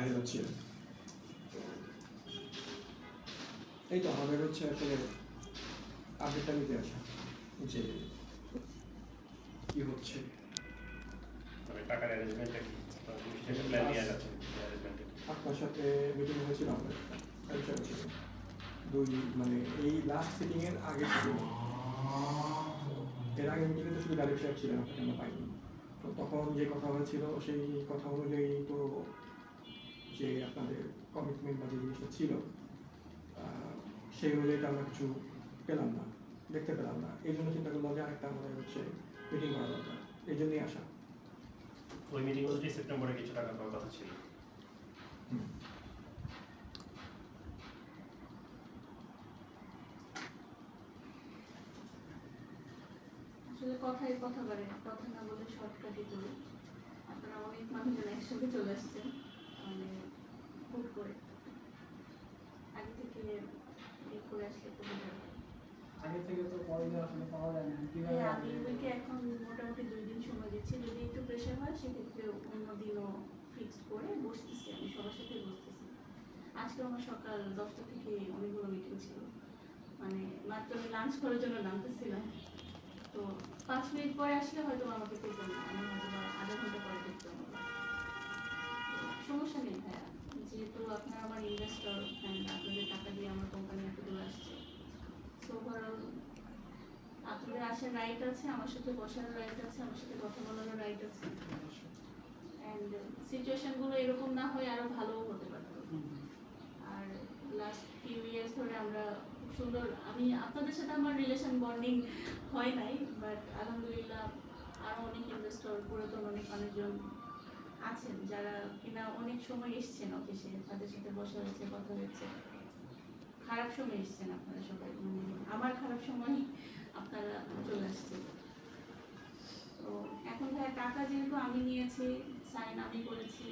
বাইরে যাচ্ছিলেন। এই তো আমাদের হচ্ছে আসলে আপডেটটা নিতে আসা যে কি হচ্ছে, মানে টাকার অ্যারেঞ্জমেন্টটা কি, সেটা প্ল্যান নিয়ে যাচ্ছে অ্যারেঞ্জমেন্টটা কি? আপনার সাথে মিটিং হয়েছিল আমাদের ছিল মানে এই লাস্ট সিটিং এর আগে সিটিং, এর আগে মিটিংয়ে তো শুধু ডাইরেক্ট সাহেব ছিলেন, আপনাকে আমরা পাইনি। তো তখন যে কথা হয়েছিল সেই কথা অনুযায়ী তো যে আপনাদের কমিটমেন্ট বা যে জিনিসটা ছিল সেই অনুযায়ী তো আমরা কিছু পেলাম না, দেখতে পেলাম না। এই জন্য চিন্তা করলাম যে আরেকটা আমাদের হচ্ছে মিটিং করা দরকার, এই জন্যই আসা। ওই মিটিং অনুযায়ী সেপ্টেম্বরে কিছু টাকা পাওয়ার কথা ছিল। আসলে কথাই কথা বাড়ে, কথা না বলে শর্টকাটই করি। আপনারা অনেক মানুষজন একসাথে চলে আসছেন, মানে হুট করে আগে থেকে করে আসলে খুব ভালো হয়। আগে থেকে তো পরে আসলে পাওয়া যায় না। হ্যাঁ, আমি ওইকে এখন মোটামুটি 2 দিন সময় দিচ্ছি। যদি একটু প্রেশার হয় সেক্ষেত্রে অন্য দিনও ফিক্সড করে বসতেছি, আমি সবার সাথে বসতেছি। আজকে আমার সকাল 10টা থেকে অনেকগুলো মিটিং ছিল, মানে মাত্র আমি লাঞ্চ করার জন্য নামতেছিলাম। তো 5 মিনিট পরে আসলে হয়তো আমাকে পেতেন না, আমি হয়তো আধা ঘন্টা পরে দেখতাম। সমস্যা নেই ভাইয়া, যেহেতু আপনারা আমার ইনভেস্টর অ্যান্ড আপনাদের টাকা দিয়ে আমার কোম্পানি এত দূর আসছে, সো ওভারঅল আপনাদের আসার রাইট আছে, আমার সাথে বসার রাইট আছে, আমার সাথে কথা বলারও রাইট আছে। অ্যান্ড সিচুয়েশনগুলো এরকম না হয়ে আরও ভালোও হতে পারতো। আর লাস্ট ফিউ ইয়ার্স ধরে আমরা খুব সুন্দর, আমি আপনাদের সাথে আমার রিলেশন বন্ডিং হয় নাই, বাট আলহামদুলিল্লাহ আরও অনেক ইনভেস্টর, পুরাতন অনেক মানুষজন আছেন যারা কিনা অনেক সময় এসছেন অফিসে, তাদের সাথে বসা হয়েছে, কথা হয়েছে। খারাপ সময় এসছেন আপনারা সবাই, মানে আমার খারাপ সময় আপনারা চলে আসছেন। তো এখন ভাই টাকা যেহেতু আমি নিয়েছি, সাইন আমি করেছি,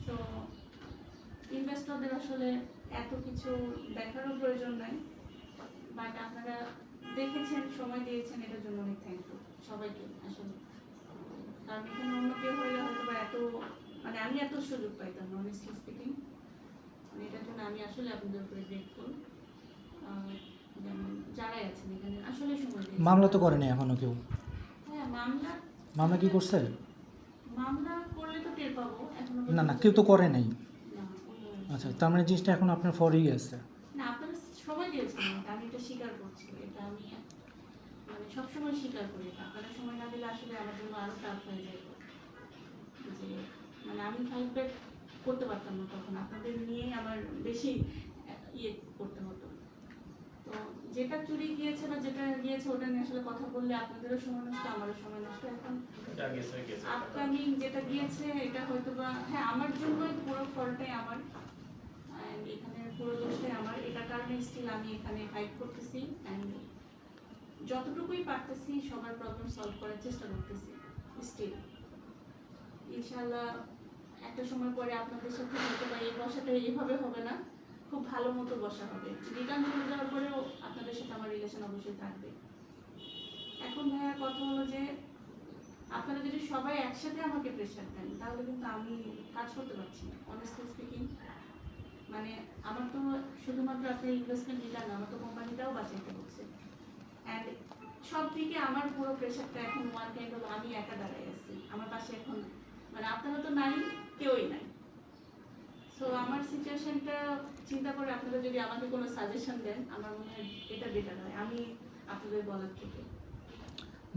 তো ইনভেস্টরদের আসলে এত কিছু দেখারও প্রয়োজন নাই। বাট আপনারা দেখেছেন, সময় দিয়েছেন, এটার জন্য অনেক থ্যাঙ্কফুল সবাইকে আসলে। কারণ এখানে অন্য কেউ হইলে হয়তো বা এত, মানে আমি এত সুযোগ পাইতাম না, অনেস্টলি স্পিকিং। এটার জন্য আমি আসলে আপনাদের উপরে গ্রেটফুল। যেমন যারাই আছেন এখানে আসলে সময় দিয়েছেন। মামলা তো করেনি এখনো কেউ? হ্যাঁ, মামলা কি করছে? মামলা করলে তো টের পাবো, এখনো না কেউ তো করে নাই। না। আচ্ছা, তার মানে জিনিসটা এখন আপনার ফরেই আছে। না, আপনারা সময় দিয়েছেন আমাকে, আমি এটা স্বীকার করছি, এটা আমি মানে সবসময় স্বীকার করি। আপনারা সময় না দিলে আসলে আমার জন্য আরো টাফ হয়ে যায়, যে মানে আমি ফাইট ব্যাক করতে পারতাম না, তখন আপনাদের নিয়ে আমার বেশি ইয়ে করতে হতো। তো যেটা চুরি গিয়েছে বা যেটা গিয়েছে ওটা নিয়ে আসলে কথা বললে আপনাদেরও সময় নষ্ট, আমারও সময় নষ্ট। এখন আপকামিং যেটা গিয়েছে এটা হয়তো বা হ্যাঁ আমার জন্যই, পুরো ফলটাই আমার, এখানে পুরো দোষটাই আমার। এটা কারণে স্টিল আমি এখানে ফাইট করতেছি অ্যান্ড যতটুকুই পারতেছি সবার প্রবলেম সলভ করার চেষ্টা করতেছি স্টিল। ইনশাআল্লাহ একটা সময় পরে আপনাদের সাথে হয়তো বা এই বসাটা এইভাবে হবে না, খুব ভালো মতো বসা হবে। রিটার্ন চলে যাওয়ার পরেও আপনাদের সাথে আমার রিলেশন অবশ্যই থাকবে। এখন ভাইয়া কথা হলো যে আপনারা যদি সবাই একসাথে আমাকে প্রেশার দেন তাহলে কিন্তু আমি কাজ করতে পারছি না, অনেস্টলি স্পিকিং। মানে আমার তো শুধুমাত্র আপনার ইনভেস্টমেন্ট দিলাম না, আমার তো কোম্পানিটাও বাঁচাইতে হচ্ছে। অ্যান্ড সব দিকে আমার পুরো প্রেশারটা এখন ওয়ান কাইন্ড অফ, আমি একা দাঁড়াই আছি, আমার পাশে এখন মানে আপনারা তো নাই, কেউই নাই। সো আমার সিচুয়েশনটা চিন্তা করে আপনারা যদি আমাকে কোনো সাজেশন দেন, আমার মনে হয় এটা বেটার হয় আমি আপনাদের বলার থেকে।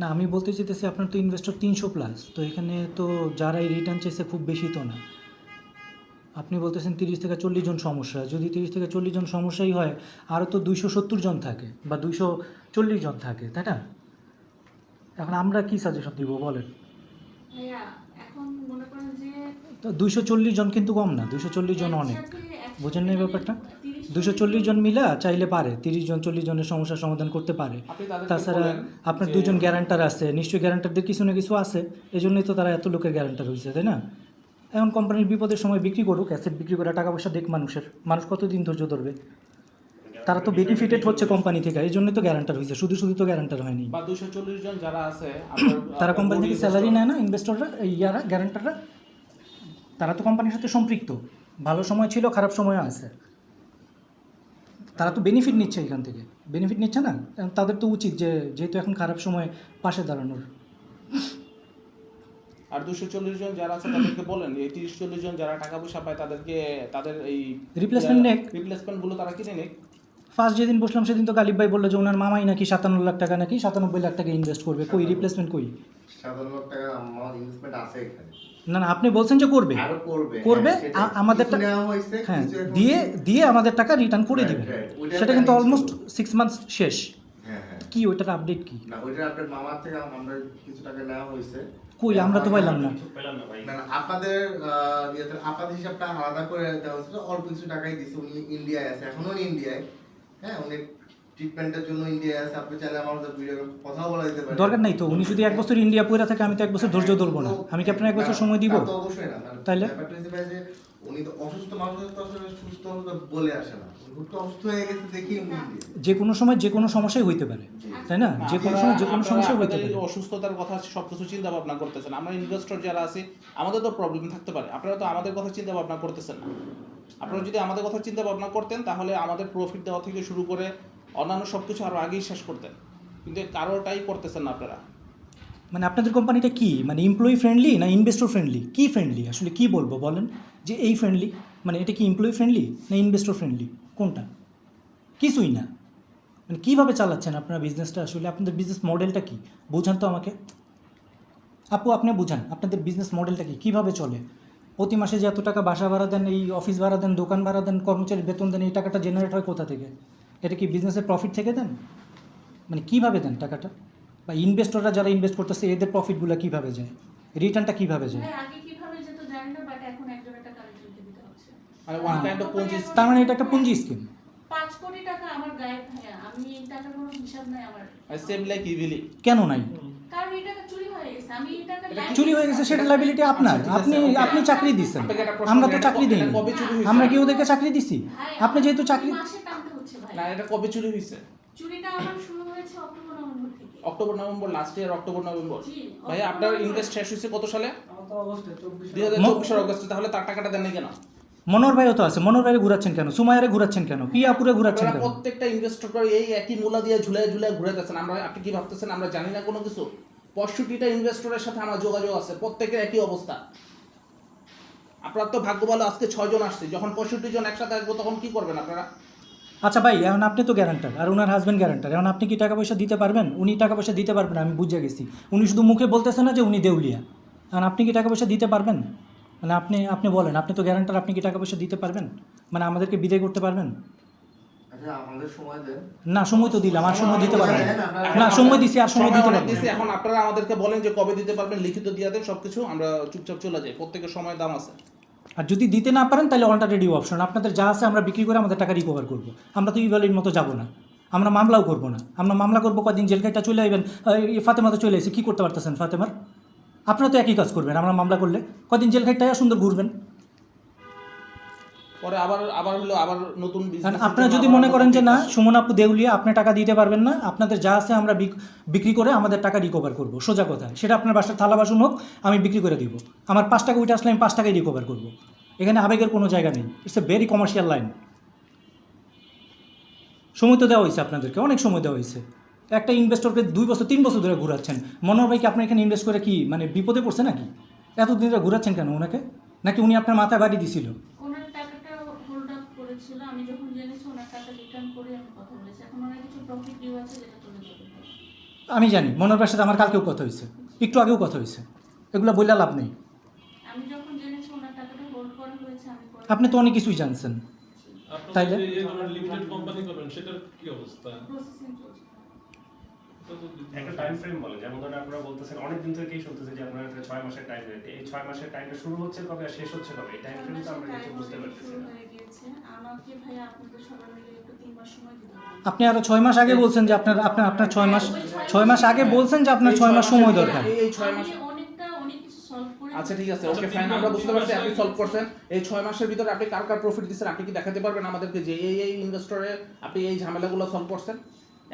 না, আমি বলতে চাইতেছি আপনার তো ইনভেস্টর 300+, তো এখানে তো যারা এই রিটার্ন চেয়েছে খুব বেশি তো না। আপনি বলতেছেন 30 থেকে 40 জন সমস্যা, যদি 30 থেকে 40 জন সমস্যাই হয়, আরও তো 270 জন থাকে বা 240 জন থাকে, তাই না? এখন আমরা কি সাজেশন দিব বলেন? ভাইয়া এখন মনে করেন যে তো 240 জন কিন্তু কম না, 240 জন অনেক, বুঝেন না এই ব্যাপারটা? 240 জন মিলা চাইলে পারে 30 জন 40 জনের সমস্যার সমাধান করতে পারে। তাছাড়া আপনার 2 জন গ্যারান্টার আছে, নিশ্চয়ই গ্যারান্টারদের কিছু না কিছু আছে, এই জন্যই তো তারা এত লোকের গ্যারান্টার হয়েছে, তাই না? এখন কোম্পানির বিপদের সময় বিক্রি করুক, অ্যাসেট বিক্রি করে টাকা পয়সা দেখ মানুষ কতদিন ধৈর্য ধরবে? তারা তো বেনিফিটেড হচ্ছে কোম্পানি থেকে, এই জন্যই তো গ্যারান্টার হয়েছে, শুধু তো গ্যারান্টার হয়নি। বা 240 জন যারা আছে তারা কোম্পানি থেকে স্যালারি নেয় না ইনভেস্টররা, ইয়ারা গ্যারান্টাররা? তারা তো কোম্পানির সাথে সম্পৃক্ত, ভালো সময় ছিল, খারাপ সময়ও আছে, তারা তো বেনিফিট নিচ্ছে এখান থেকে, বেনিফিট নিচ্ছে না, তাদের তো উচিত যে যেহেতু এখন খারাপ সময় পাশে দাঁড়ানোর। আর 240 জন যারা আছে তাদেরকে বলেন এই 30-40 জন যারা টাকা পয়সা পায় তাদেরকে তাদের এই Replacement নেক। রিপ্লেসমেন্টগুলো তারা কিনে নেক। ফার্স্ট যেদিন বসলাম সেদিন তো গালিব ভাই বললো যে ওনার মামাই নাকি 57 লাখ টাকা নাকি 97 লাখ টাকা ইনভেস্ট করবে, কই রিপ্লেসমেন্ট কই? 7 লাখ টাকা আমার ইনভেস্টমেন্ট আছে এখানে। না না, আপনি বলছেন যে করবে, আরো করবে করবে, হ্যাঁ, সেটা আমাদের কিছু নেওয়া হয়েছে, হ্যাঁ কিছু এখন- দিয়ে আমাদের টাকা রিটার্ন করে Right, দিবে, right. ওইটার সেটা কিন্তু planning অলমোস্ট ছিল। 6 মান্থস শেষ। হ্যাঁ হ্যাঁ কি ওইটার আপডেট কি? না ওইটা আপনার মামার থেকে আমরা কিছু টাকা নেওয়া হয়েছে। কই আমরা তো পাইলাম না। কিছু পেলাম না ভাই। না না আপনাদের আপনাদের হিসাবটা আলাদা করে দেওয়া হয়েছিল, অল্প কিছু টাকাই দিছে। উনি ইন্ডিয়ায় আছে, এখনো উনি ইন্ডিয়ায়, হ্যাঁ উনি ট্রিটমেন্টের জন্য ইন্ডিয়ায় আছে। আপনি চাইলে আমার সাথে ভিডিও কথা বলা যেতে পারে। দরকার নাই তো, উনি যদি 1 বছর ইন্ডিয়া পড়ে থাকে আমি তো 1 বছর ধৈর্য ধরবো না, আমি কি আপনার 1 বছর সময় দিব? তা তো অবশ্যই না, মানে তাইলে? ব্যাপারটা হচ্ছে ভাই যে উনি তো অসুস্থ মানুষ, তো আসলে সুস্থ হতে বলে আসে না, উনি হুট করে অসুস্থ হয়ে গেছে দেখি উনি ইন্ডিয়া। যে কোনো সময় যে কোনো সমস্যাই হইতে পারে, তাই না? যে কোনো সময় যে কোনো সমস্যাই হইতে আপনারা পারে। অসুস্থতার কথা সবকিছু চিন্তা ভাবনা করতেছেন, আমরা ইনভেস্টর যারা আছি আমাদের তো প্রবলেম থাকতে পারে, আপনারা তো আমাদের কথা চিন্তা ভাবনা করতেছেন না। আপনারা যদি আমাদের কথা চিন্তা ভাবনা করতেন তাহলে আমাদের প্রফিট দেওয়া থেকে শুরু করে অন্যান্য সব কিছু আরও আগেই শেষ করতেন, কিন্তু কারোটাই করতেছেন না আপনারা। মানে আপনাদের কোম্পানিটা কি, মানে এমপ্লয়ি ফ্রেন্ডলি না ইনভেস্টর ফ্রেন্ডলি, কি ফ্রেন্ডলি আসলে কি বলবো বলেন? যে এই ফ্রেন্ডলি মানে এটা কি এমপ্লয়ি ফ্রেন্ডলি না ইনভেস্টর ফ্রেন্ডলি, কোনটা? কিছুই না। মানে কীভাবে চালাচ্ছেন আপনারা বিজনেসটা, আসলে আপনাদের বিজনেস মডেলটা কি বোঝান তো আমাকে। আপু আপনি বুঝান আপনাদের বিজনেস মডেলটা কি, কীভাবে চলে? প্রতি মাসে যে এত টাকা বাসা ভাড়া দেন, এই অফিস ভাড়া দেন, দোকান ভাড়া দেন, কর্মচারীর বেতন দেন, এই টাকাটা জেনারেট হয় কোথা থেকে? এটা কি বিজনেসের প্রফিট থেকে দেন? মানে কীভাবে দেন টাকাটা? বা ইনভেস্টররা যারা ইনভেস্ট করতেছে এদের প্রফিটগুলো কীভাবে যায়, রিটার্নটা কীভাবে যায়? ভাই আগে কিভাবে যেত জানি না, বাট এখন একজনের টাকা আরেকজনকে দিতে হচ্ছে। মানে ওয়ান কাইন্ড অফ পুঁজি। তার মানে এটা একটা পুঁজি স্কিম। 5 কোটি টাকা আমার গায়ে ভাইয়া, আমি এই টাকার কোনো হিসাব নাই আমার। Same like evilly. কেন নাই? কারণ এই টাকা চুরি হয়ে গেছে, আমি এই টাকা চুরি হয়ে গেছে সেটা লাইবিলিটি আপনার, আপনি চাকরি দিচ্ছেন, আমরা তো চাকরি দিইনি, কবে চুরি হয়েছে? আমরা কি ওদেরকে চাকরি দিছি? আপনি যেহেতু চাকরি, মাসে টানতে হচ্ছে ভাই। না এটা কবে চুরি হয়েছে? চুরিটা আমার শুরু হয়েছে অক্টোবর নভেম্বর থেকে। October November, last year October November. জি, ভাই আপনার ইনভেস্ট শেষ হয়েছে কত সালে? আমার তো অগস্টে 24 2024 অগস্টে। তাহলে তার টাকাটা দেন নাই কেন? মনোর ভাইও তো আছে, মনোর ভাইরে ঘুরাচ্ছেন কেন, সুমায়ারে ঘুরাচ্ছেন কেন, পিয়াপুরে ঘুরাচ্ছেন আপনারা কেন? প্রত্যেকটা ইনভেস্টর করে এই একই মূলা দিয়ে ঝুলায় ঝুলায় ঘুরাইতেছেন। আমরা, আপনি কি ভাবতেছেন আমরা জানি না কোনো কিছু? 65টা ইনভেস্টরের সাথে আমার যোগাযোগ আছে, প্রত্যেকের একই অবস্থা। আপনার তো ভাগ্য ভালো আজকে 6 জন আসছে, যখন 65 জন একসাথে আসবো তখন কি করবেন আপনারা? আচ্ছা ভাই, এখন আপনি তো গ্যারান্টার আর ওনার হাজবেন্ড গ্যারান্টার, এখন আপনি কি টাকা পয়সা দিতে পারবেন? উনি টাকা পয়সা দিতে পারবেন, আমি বুঝে গেছি। উনি শুধু মুখে বলতেছেন না যে উনি দেউলিয়া, এখন আপনি কি টাকা পয়সা দিতে পারবেন? মানে আপনি বলেন, আপনি তো গ্যারান্টার, আপনি কি টাকা পয়সা দিতে পারবেন? মানে আমাদেরকে বিদায় করতে পারবেন? আচ্ছা আমাদের সময় দেন। না সময় তো দিলাম, আর সময় দিতে পারবেন না, সময় দিছি আর সময় দিতে অনেক পারবেন দিছি, এখন আপনারা আমাদেরকে বলেন যে কবে দিতে পারবেন, লিখিত দিয়ে দেন সবকিছু, আমরা চুপচাপ চলে যাই। প্রত্যেকের সময় দাম আছে। আর যদি দিতে না পারেন তাহলে অল্টারনেটিভ অপশন, আপনাদের যা আছে আমরা বিক্রি করে আমাদের টাকা রিকভার করবো। আমরা তো ইভালির মতো যাবো না, আমরা মামলাও করবো না। আমরা মামলা করবো কদিন জেল খাইটা চলে আসবেন, ফাতেমা তো চলে এসে কী করতে পারতেছেন ফাতেমার? আপনারা তো একই কাজ করবেন, আমরা মামলা করলে কদিন জেল খাইটায় সুন্দর ঘুরবেন। পরে আবার হলো আবার নতুন কারণ বিজনেস। আপনারা যদি মনে করেন যে না সুমন আপু দেউলিয়া, আপনি টাকা দিতে পারবেন না, আপনাদের যা আছে আমরা বিক্রি করে আমাদের টাকা রিকভার করবো, সোজা কথা। সেটা আপনার বাসার থালা বাসন হোক, আমি বিক্রি করে দিব। আমার 5 টাকা উঠে আসলে আমি 5 টাকায় রিকভার করবো। এখানে আবেগের কোনো জায়গা নেই, it's a very commercial line. সময় তো দেওয়া হয়েছে আপনাদেরকে, অনেক সময় দেওয়া হয়েছে। একটা ইনভেস্টরকে 2 বছর 3 বছর ধরে ঘুরাচ্ছেন। মনোহর ভাই কি আপনার এখানে ইনভেস্ট করে কি মানে বিপদে পড়ছে নাকি? এতদিন ধরে ঘুরাচ্ছেন কেন ওনাকে? নাকি উনি আপনার মাথায় বাড়ি দিছিল? ওনার টাকাটা হোল্ড আপ করেছিল, আমি যখন জেনেছি ওনার টাকা রিটার্ন করে আমি কথা বলেছি। এখন ওনার কিছু প্রফিট ডিউ আছে যেটা চলে যাবে। আমি জানি, মনোহর ভাইয়ের সাথে আমার কালকেও কথা হয়েছে, একটু আগেও কথা হয়েছে, এগুলো বললে লাভ নেই। আমি যখন জেনেছি ওনার টাকাটা হোল্ড করা হয়েছে, আমি আপনি তো অনেক কিছুই জানছেন, তাইলে? আপনারা যে এই ধরনের লিমিটেড কোম্পানি করবেন সেটার কি অবস্থা? প্রসেসিং চলছে। একটা টাইম ফ্রেম বলে, যেমন ধরেন আপনারা বলতেছেন অনেক দিন থেকেই শুনতেছি যে আপনার 6 মাসের টাইম রেট, এই 6 মাসের টাইমটা শুরু হচ্ছে কবে আর শেষ হচ্ছে কবে, এই টাইম ফ্রেম তো আমরা কিছু বুঝতে পারতেছি না। আমাকে ভাই আপনাদের সবার মিলে একটু 3 মাস সময় দিতে হবে। আপনি আরো 6 মাস আগে বলছেন যে আপনার 6 মাস আগে বলছেন যে আপনার 6 মাস সময় দরকার। এই 6 মাস অনেক কিছু সলভ করে। আচ্ছা ঠিক আছে, ওকে ফাইন, আমরা বুঝতে পারছি আপনি সলভ করছেন। এই 6 মাসের ভিতরে আপনি কার কার প্রফিট দিচ্ছেন আপনি কি দেখাতে পারবেন আমাদেরকে যে এই ইনভেস্টরে আপনি এই ঝামেলাগুলো সলভ করছেন?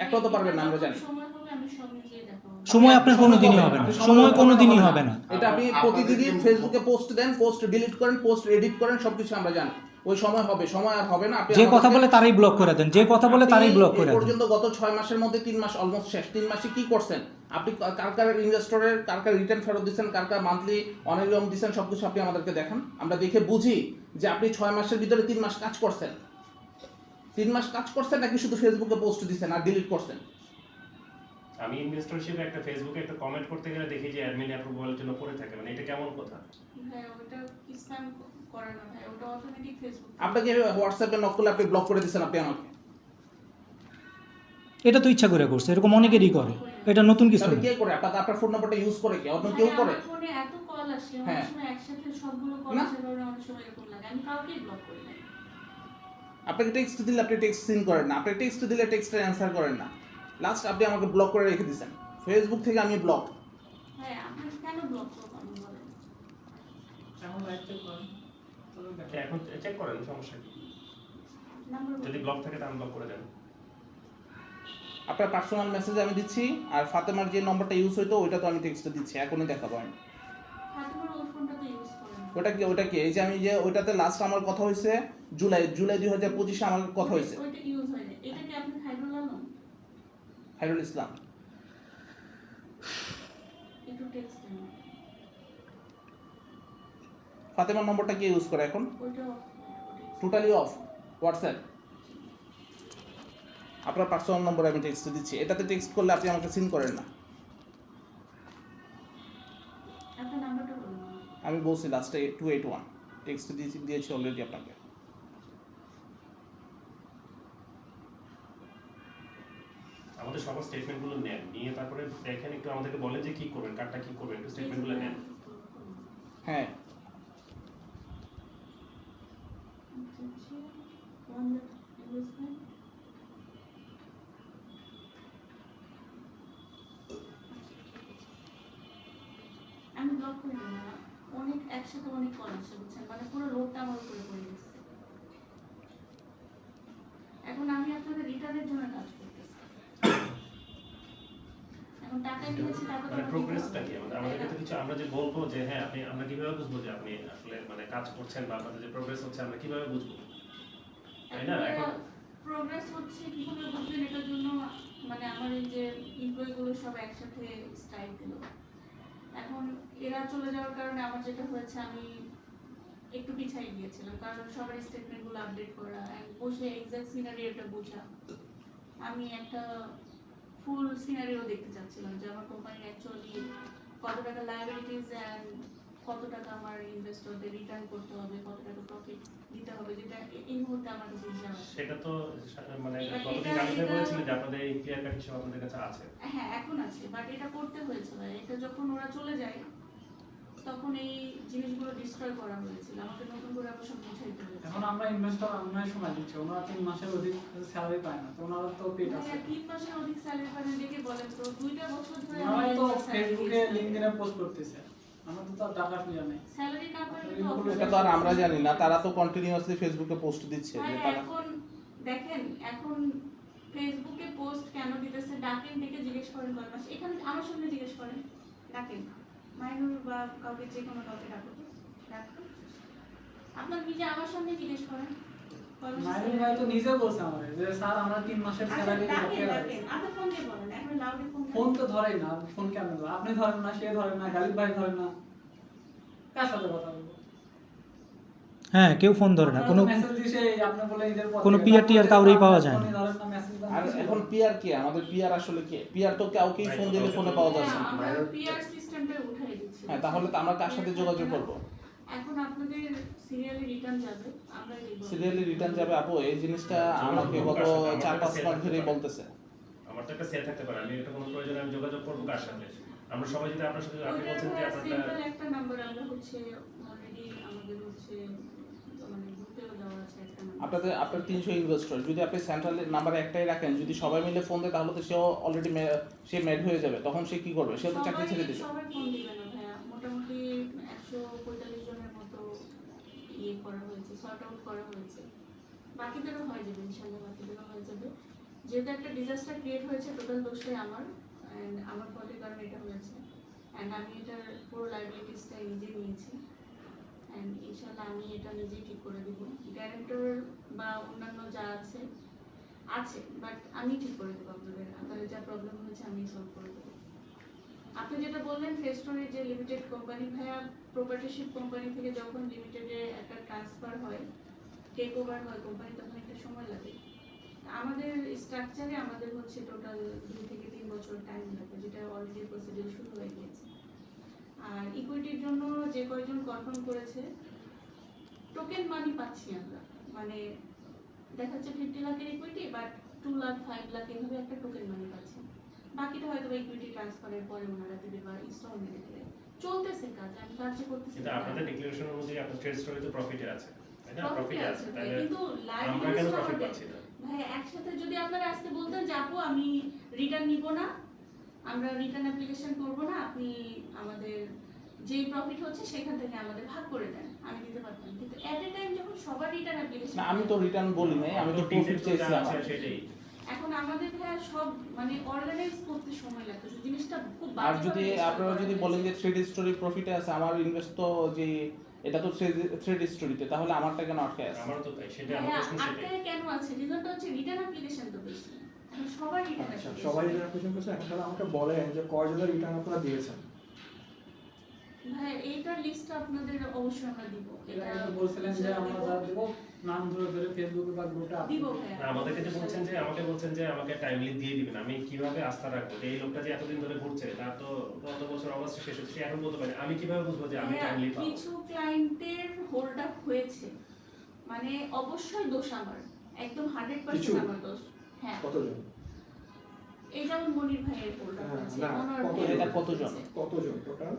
একটাও তো পারবেন না, আমরা জানি। সময় হবে আমি সব মিলিয়ে দেখা হবে। সময় আপনার কোনোদিনই হবে না, সময় কোনোদিনই হবে না। এটা আপনি প্রতিদিনই ফেসবুকে পোস্ট দেন, পোস্ট ডিলিট করেন, পোস্ট এডিট করেন, সবকিছু আমরা জানি। ওই সময় হবে, সময় আর হবে না। আপনি যে কথা আমাদেরকে- বলে তারই ব্লক করে দেন, যে কথা বলে তারই ব্লক করে এই দেন। পর্যন্ত গত 6 মাসের মধ্যে 3 মাস অলমোস্ট শেষ, 3 মাসে কি করছেন আপনি? কার ইনভেস্টরের কার রিটার্ন ফেরত দিচ্ছেন, কার মান্থলি অনিয়ম দিচ্ছেন, সবকিছু আপনি আমাদেরকে দেখান, আমরা দেখে বুঝি যে আপনি 6 মাসের ভিতরে 3 মাস কাজ করছেন। 3 মাস কাজ করছেন নাকি শুধু ফেসবুকে পোস্ট দিচ্ছেন আর ডিলিট করছেন? আমি ইনভেস্টর হিসেবে একটা ফেসবুকে একটা কমেন্ট করতে গেলে দেখি যে অ্যাডমিন অ্যাপ্রুভালের জন্য পড়ে থাকে, মানে এটা কেমন কথা? হ্যাঁ, ওটা স্প্যাম করে না ভাই, ওটা অটোমেটিক ফেসবুক। আপনাকে হোয়াটসঅ্যাপে নক করলে আপনি ব্লক করে দিচ্ছেন আপনি আমাকে। এটা তো ইচ্ছা করে করছে, এরকম অনেকেরই করে, এটা নতুন কিছু তাহলে না। কে করে? আপনার ফোন নাম্বারটা ইউজ করে কি অন্য কেউ করে? আমার ফোনে এত কল আসে, হ্যাঁ। অনেক সময় একসাথে সবগুলো কল না। আসার কারণে অনেক সময় এরকম লাগে, আমি কাউকেই ব্লক করি না। আপনাকে টেক্সট দিলে আপনি টেক্সট সিন করেন না, আপনি টেক্সট দিলে টেক্সটের অ্যান্সার করেন না। লাস্ট আপনি আমাকে ব্লক করে রেখে দিয়েছেন ফেসবুক থেকে। আমি ব্লক হ্যাঁ, আপনি কেন ব্লক করবো আমি বলেন? এখন চেক করেন, সমস্যা কি? নাম্বার যদি ব্লক থাকে তাহলে ব্লক করে দেন। আপনার পার্সোনাল মেসেজ আমি দিচ্ছি, আর ফাতেমার যে নম্বরটা ইউজ হইতো ওইটা তো আমি টেক্সটে দিচ্ছি, এখনই দেখাবো আমি। ফাতেমার ওই ফোনটা তো ইউজ করেন না। ওটা কি এই যে আমি যে ওইটাতে লাস্ট আমার কথা হয়েছে জুলাই 2025 আমার কথা হয়েছে। ওইটা ইউজ হয় না। এটা কি আপনি খাইরুল আলম? খায়রুল ইসলাম। একটু টেক্সট দেন। ফাতেমার নম্বরটা কে ইউজ করে এখন? ওইটা টোটালি অফ হোয়াটসঅ্যাপ। আপনার পার্সোনাল নম্বর আমি টেক্সট দিচ্ছি, এটাতে টেক্সট করলে আপনি আমাকে সিন করেন না। আপনার নাম্বারটা বলুন আমাকে। আমি বলছি লাস্টে 281 টেক্সট দিয়েছি অলরেডি আপনাকে। আমাদের সকল স্টেটমেন্টগুলো নেন, নিয়ে তারপরে দেখেন, একটু আমাদেরকে বলেন যে কি করবেন, কারটা কি করবেন, একটু স্টেটমেন্টগুলো নেন। হ্যাঁ, আমি ব্লক করে দিই না, অনেক একসাথে অনেক কল আসছে বুঝছেন, মানে পুরো লোডটা আমার উপরে পড়ে গেছে। এখন আমি আপনাদের রিটার্নের জন্য কাজ করতেছি, এখন টাকা নিয়েছি, টাকা তো মানে আমার প্রোগ্রেসটা দিতে কি হবে। আমাদেরকে তো কিছু, আমরা যে বলবো যে হ্যাঁ আপনি, আমরা কিভাবে বুঝবো যে আপনি আসলে মানে কাজ করছেন বা আপনাদের যে প্রোগ্রেস হচ্ছে, আমরা কিভাবে বুঝবো? তাই না? এখন প্রোগ্রেস হচ্ছে কিভাবে বুঝবেন এটার জন্য, মানে আমার এই যে এমপ্লয়িগুলো সব একসাথে স্ট্রাইক দিল। এখন এরা চলে যাওয়ার কারণে আমার যেটা হয়েছে, আমি একটু পিছাই গিয়েছিলাম, কারণ সবার স্টেটমেন্টগুলো আপডেট করা and বসে এক্সাক্ট সিনারিওটা বোঝা। আমি একটা ফুল সিনারিও দেখতে চাচ্ছিলাম যে আমার কোম্পানির অ্যাকচুয়ালি কত টাকা লায়াবিলিটিস অ্যান্ড কত টাকা আমার ইনভেস্টরদের রিটার্ন করতে হবে, কত টাকা প্রফিট দিতে হবে, যেটা এই মুহূর্তে আমার কাছে হিসাব আছে। সেটা তো মানে But গতদিন এটা- কালকে এটা- বলেছিলেন যে আপনাদের এই ক্লিয়ার কাট হিসাব আপনাদের কাছে আছে। হ্যাঁ, এখন আছে, বাট এটা করতে হয়েছে ভাই। এটা যখন ওরা চলে যায় তখন এই জিনিসগুলো ডিস্ট্রয় করা হয়েছিল, আমাকে নতুন করে আবার সব বুঝাইতে হয়েছে। এখন আমরা ইনভেস্টর আমরা সময় দিচ্ছি, ওনারা 3 মাসের অধিক স্যালারি পায় না, তো ওনারা তো পেট আছে। 3 মাসের অধিক স্যালারি পাবেন দেখে বলেন তো, 2টা বছর ধরে ওনারাই তো ফেসবুকে লিঙ্কডিনে পোস্ট করতেছে, আমরা তো তার টাকা ফিরে নেই। স্যালারি না পাইলে তো এটা তো আর আমরা জানি না, তারা তো কন্টিনিউয়াসলি ফেসবুকে পোস্ট দিচ্ছে যে তারা। এখন দেখেন, এখন ফেসবুকে পোস্ট কেন দিতেছে, ডাকেন ডেকে জিজ্ঞেস করেন কয় মাস, এখানে আমার সামনে জিজ্ঞেস করেন, ডাকেন মাইনুর বা কাউকে, যে কোনো কাউকে ডাকুন, ডাকুন আপনার নিজে আমার সামনে জিজ্ঞেস করেন কয় মাস মাইনুল ভাই তো নিজে বলছে আমাদের যে স্যার আমরা 3 মাসের স্যালারি ডাকেন ডাকেন, আপনি ফোন দিয়ে বলেন, এখন লাউডে ফোন ফোন তো ধরেই না, ফোন কেন ধরে? আপনি ধরেন না, সে ধরেন না, গালিব ভাই ধরেন না, কার সাথে কথা বলবো? হ্যাঁ, কেউ ফোন ধরে না, কোনো মেসেজ দিছে আপনি বলে ঈদের পর কোনো থেকে, PR টিআর কাউরেই পাওয়া যায় না। ফোনই ধরেন না, মেসেজ দেন আর কিছু এখন না। পিআর কে? আমাদের পিআর আসলে কে? পিআর তো কাউকেই ফোন দিলে ফোনে পাওয়া যাচ্ছে না। আমরা পিআর সিস্টেমটা উঠাই দিচ্ছি। হ্যাঁ, তাহলে তো আমরা কার সাথে যোগাযোগ করব? এখন আপনাদের সিরিয়ালি রিটার্ন যাবে, আমরা দিব। সিরিয়ালি রিটার্ন যাবে আপু, এই জিনিসটা আমাকে গত 4-5 মাস ধরেই বলতেছে। আমার তো একটা সেট থাকতে পারে, আমি এটা কোনো প্রয়োজনে আমি যোগাযোগ করবো কার সাথে? আমরা সবাই যদি আপনার সাথে, আপনি বলছেন যে আপনার সিম্পল একটা নাম্বার, আমরা হচ্ছে অলরেডি আমাদের হচ্ছে মানে গ্রুপেও দেওয়া আছে একটা নাম্বার। আপনার 300 ইনভেস্টর, যদি আপনি সেন্ট্রাল নাম্বার একটাই রাখেন, যদি সবাই মিলে ফোন দেয় তাহলে তো সেও অলরেডি সে মেড হয়ে যাবে, তখন সে কি করবে? সে তো চাকরি ছেড়ে দিবে। সবাই ফোন দিবে না ভাইয়া, মোটামুটি 145 জনের মতো ইয়ে করা হয়েছে, সর্ট আউট করা হয়েছে। বাকিদেরও হয়ে যাবে ইনশাআল্লাহ, বাকিদেরও হয়ে যাবে। যেহেতু একটা ডিজাস্টার ক্রিয়েট হয়েছে, টোটাল দোষটাই আমার। অ্যান্ড আমার ফল্টের কারণে এটা হয়েছে, অ্যান্ড আমি এটার পুরো লাইবিলিটিসটা নিজে নিয়েছি, অ্যান্ড ইনশাল্লাহ আমি এটা নিজেই ঠিক করে দেবো। গ্যারেন্টর বা অন্যান্য যা আছে বাট আমি ঠিক করে দেবো আপনাদের যা প্রবলেম হয়েছে আমি সলভ করে দেবো। আপনি যেটা বললেন ফেস্টনের যে লিমিটেড কোম্পানি, ভাইয়া প্রপার্টিশিপ কোম্পানি থেকে যখন লিমিটেডে একটা ট্রান্সফার হয়, টেক ওভার হয় কোম্পানি, তখন একটা সময় লাগে। আমাদের স্ট্রাকচারে আমাদের হচ্ছে টোটাল 2 থেকে 3 বছর টাইম লাগে, যেটা অলরেডি প্রসিডিউর শুরু হয়ে গিয়েছে। আর ইকুইটির জন্য যে কয়জন কনফার্ম করেছে, টোকেন মানি পাচ্ছি আমরা, মানে দেখা যাচ্ছে 50 লাখের ইকুইটি বাট 2 লাখ 5 লাখ এভাবে একটা টোকেন মানি পাচ্ছি। বাকিটা হয়তো ইকুইটি ট্রান্সফারের পরে ওনারা দেবে বা ইনস্টলমেন্টে দেবে। চলতেছে কাজ, আমি কাজ করতেছি। কিন্তু আপনাদের ডিক্লারেশন অনুযায়ী আপনার ট্রেড স্টোরি তো প্রফিটে আছে, তাই না? Profit প্রফিটে আছে, আছে, তাহলে কিন্তু আমরা কেন liabilities প্রফিট আমাদের। পাচ্ছি না? ভাই একসাথে যদি আপনারা আজকে বলতেন যে আপু আমি রিটার্ন নিব না, আমরা রিটার্ন অ্যাপ্লিকেশন করব না, আপনি আমাদের যেই প্রফিট হচ্ছে সেখান থেকে আমাদের ভাগ করে দেন, আমি দিতে পারতাম। কিন্তু এট এ টাইম যখন সবার রিটার্ন অ্যাপ্লিকেশন, না আমি তো রিটার্ন বলি নাই, আমি তো প্রফিট চাইছি আমার। সেটাই। এখন আমাদের ভাইয়া সব মানে অর্গানাইজ করতে সময় লাগতেছে, জিনিসটা খুব আর বাজে। যদি আপনারা যদি বলেন যে থ্রেড স্টোরি প্রফিটে আছে, আমার ইনভেস্ট তো যে এটা তো থ্রেড স্টোরিতে, তাহলে আমারটা কেন আটকে আছে? আমারও তো তাই, সেটা আমার প্রশ্ন সেটাই। আটকে কেন আছে? রিজনটা হচ্ছে রিটার্ন অ্যাপ্লিকেশন তো বেশি, এখন সবার রিটার্ন আচ্ছা, সবাই রিটার্ন অ্যাপ্লিকেশন করছে। এখন তাহলে আমাকে বলেন যে কয়জনের রিটার্ন আপনারা দিয়েছেন? ভাই এইটার লিস্টটা আপনাদের অবশ্যই আমরা দিব। এটা বলছিলেন যে আমরা যা দেব নাম ধরে ধরে ফেসবুকে বা গ্রুপে দিব ভাই। না, আমাদেরকে যে বলছেন যে আমাকে টাইমলি দিয়ে দিবেন, আমি কিভাবে আস্থা রাখবো যে এই লোকটা যে এতদিন ধরে ঘুরছে, তার তো গত বছর অগস্টে শেষ হচ্ছে, সে এখন বলতে পারে, আমি কিভাবে বুঝবো যে আমি টাইমলি পাবো? কিছু ক্লায়েন্টের হোল্ড আপ হয়েছে, মানে অবশ্যই দোষ আমার, একদম 100% আমার দোষ। হ্যাঁ, কতজন? এই যেমন মনির ভাইয়ের হোল্ড আপ হয়েছে, না, ওনার কত- ভাইয়ের এটা hold up কতজন? হয়েছে। কতজন টোটাল?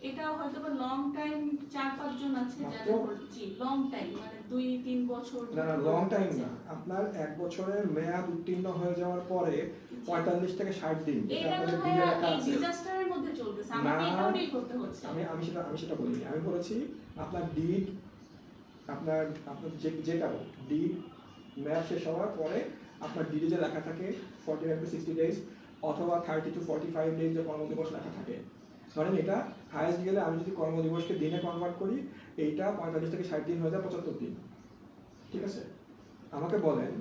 এটা হয়তো বা লং টাইম 4-5 জন আছে যারা মাত্র? জি লং টাইম, মানে 2-3 বছর। না, লং টাইম না, আপনার 1 বছরের মেয়াদ উত্তীর্ণ হয়ে যাওয়ার পরে 45 থেকে 60 দিন, এটা এটা তো আপনাদের ভাইয়া বিলে লেখা এই আছে। ডিজাস্টারের মধ্যে চলতেছে, আমাকে না, এটাও ডিল করতে হচ্ছে। আমি সেটা বলিনি। আমি বলেছি আপনার ডিড, আপনার যে কারো ডিড মেয়াদ শেষ হওয়ার পরে আপনার ডিডে যে লেখা থাকে 45 to 60 ডেজ অথবা 30 to 45 ডেজ যে কর্মদিবস লেখা থাকে, ধরেন এটা হায়েস্ট গেলে আমি যদি কর্মদিবসকে দিনে কনভার্ট করি, এইটা 45 থেকে 60 দিন হয়ে যায় 75 দিন। ঠিক আছে, আমাকে বলেন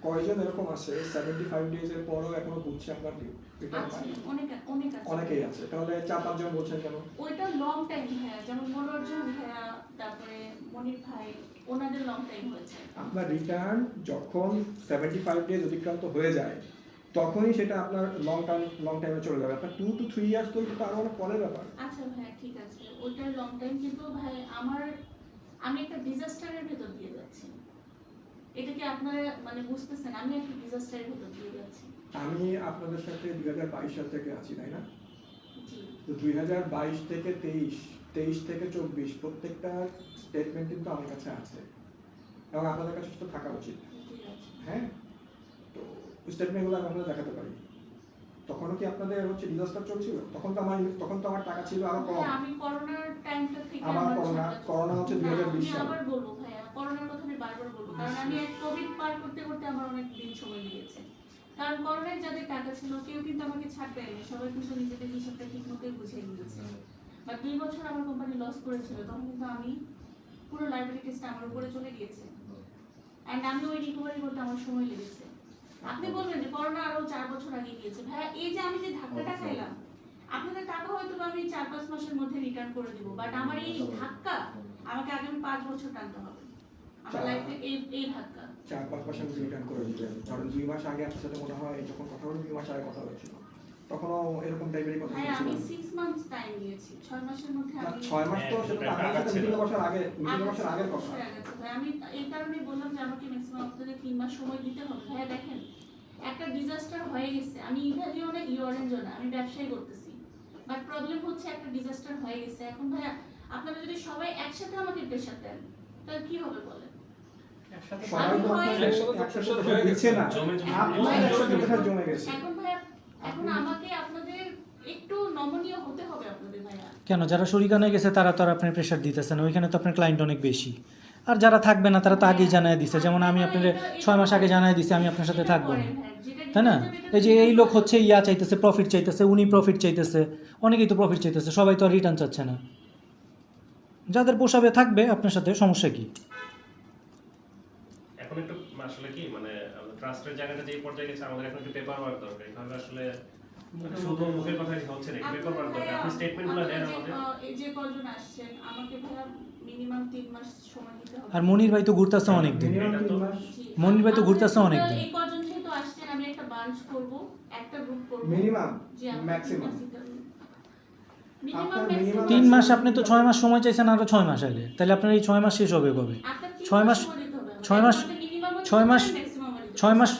কয়জন এরকম আছে 75 ডেজের পরও এখনো বুঝছে আপনার রিটার্ন আছে, পায়? অনেক আছে। অনেকেই আছে, তাহলে 4-5 জন বলছেন কেন? ওইটা লং টাইম ভাইয়া, যেমন মনোরঞ্জন ভাইয়া, তারপরে মনির ভাই, ওনাদের লং টাইম হয়েছে। আপনার রিটার্ন যখন 75 ডেজ অতিক্রান্ত হয়ে যায় তখনই সেটা আপনার লং টাইমে চলে যাবে। আপনার 2 to 3 ইয়ার্স তো এটা আরো অনেক পরের ব্যাপার। আচ্ছা ভাইয়া ঠিক আছে, ওইটার লং টাইম, কিন্তু ভাই আমি একটা ডিজাস্টারের ভেতর দিয়ে যাচ্ছি, এটা কি আপনারা মানে বুঝতেছেন? আমি একটা ডিজাস্টারের ভেতর দিয়ে যাচ্ছি। আমি আপনাদের সাথে 2022 সাল থেকে আছি, তাই না? জি তো 2022 থেকে 23 থেকে 24 প্রত্যেকটা স্টেটমেন্ট কিন্তু আমার কাছে আছে এবং আপনাদের কাছে তো থাকা উচিত। ঠিক আছে। হ্যাঁ, তো স্টেটমেন্টগুলো আমি আপনাদের দেখাতে পারি। তখনও কি আপনাদের হচ্ছে ডিজাস্টার চলছিল? তখন তো আমার টাকা ছিল আরো কম। ভাইয়া, আমি করোনার টাইমটা থেকে আমার আমার করোনা হচ্ছে না, 2020 আমি সালে। আবার বলবো ভাইয়া, করোনার কথা আমি বারবার বলবো, কারণ আমি এক কোভিড পার করতে করতে আমার অনেক দিন সময় লেগেছে। কারণ করোনায় যাদের টাকা ছিল কেউ কিন্তু আমাকে ছাড় দেয়নি, সবাই কিন্তু নিজেদের হিসাবটা ঠিক মতোই বুঝিয়ে নিয়েছে। বা 2 বছর আমার কোম্পানি লস করেছিল, তখন কিন্তু আমি পুরো লাইবিলিটিসটা আমার উপরে চলে গিয়েছে, অ্যান্ড আমি ওই রিকভারি করতে আমার সময় লেগেছে। আপনি বলবেন যে করোনা আরো 4 বছর আগে গিয়েছে, ভাইয়া এই যে আমি যে ধাক্কাটা খাইলাম, আপনাদের টাকা হয়তো বা আমি 4-5 মাসের মধ্যে রিটার্ন করে দিব, বাট আমার এই ধাক্কা আমাকে আগামী 5 বছর টানতে হবে আমার লাইফে, এই ধাক্কা। 4-5 মাস আমি রিটার্ন করে দিবেন। ধরেন 2 মাস আগে আপনার সাথে মনে হয় যখন কথা হলো 2 মাস আগে কথা হয়েছিল, তখনও এরকম টাইপেরই কথা ভাইয়া আমি হয়েছিল। 6 মান্থস টাইম নিয়েছি, 6 মাসের মধ্যে না, আমি 6 মাস তো সেটা তো আপনার সাথে মিটিং বছর আগের কথা। অবশ্যই আগে আছে ভাই। আমি এই কারণেই বললাম যে আমাকে ম্যাক্সিমাম আপনাদের 3 মাস সময় দিতে হবে। ভাইয়া দেখেন, একটা ডিজাস্টার হয়ে গেছে, আমি ইভ্যালিও না ইউরেঞ্জও না, আমি ব্যবসায় করতেছি, বাট প্রবলেম হচ্ছে একটা ডিজাস্টার হয়ে গেছে। এখন ভাইয়া আপনারা যদি সবাই একসাথে আমাকে প্রেশার দেন তাহলে কি হবে বলেন? একসাথে সবাই তো হয়- আপনার একসাথে প্রেশার দিচ্ছে না, আপনার একসাথে প্রেশার জমে গেছে। এখন ভাইয়া, এখন আমাকে আপনাদের একটু নমনীয় হতে হবে আপনাদের ভাইয়া। কেন যারা শরিকানে গেছে তারা তো আর আপনার প্রেশার দিতেছে না, ওইখানে তো আপনার ক্লায়েন্ট অনেক বেশি। আর যারা থাকবে না তারা তো আগেই জানাই দিছে, যেমন আমি আপনার 6 মাস আগে জানাই দিছি আমি আপনার সাথে থাকবো না, তাই না? এই যে এই লোক হচ্ছে ইয়া চাইতেছে, প্রফিট চাইতেছে, উনি প্রফিট চাইতেছে, অনেকেই তো প্রফিট চাইতেছে, সবাই তো আর রিটার্ন চাচ্ছে না। যাদের পোষাবে থাকবে আপনার সাথে, সমস্যা কি? এখন একটু আসলে কি মানে ট্রাস্টের জায়গাটা যে পর্যায়ে গেছে, আমাদের এখন একটু পেপার ওয়ার্ক দরকার। এভাবে আসলে মানে শুধু মুখের কথা হচ্ছে না, পেপার ওয়ার্ক দরকার। আপনি স্টেটমেন্টগুলো দেন আমাদের। এই যে কজন আসছেন আমাকে ভাইয়া মিনিমাম 3 মাস সময় দিতে হবে। আর মনির ভাই তো ঘুরতেছে অনেক দিন, মনির ভাই তো ঘুরতেছে অনেক দিন। এই কজন যেহেতু আসছেন আমি একটা বাঞ্চ করব, একটা গ্রুপ করব মিনিমাম জি ম্যাক্সিমাম মিনিমাম আপনার minimum 3 মাস, আপনি তো 6 মাস সময় চাইছেন, আরো 6 মাস আগে, তাহলে আপনার এই 6 মাস শেষ হবে কবে? 6 মাস, 6 মাস, 6 মাস, 6 মাস,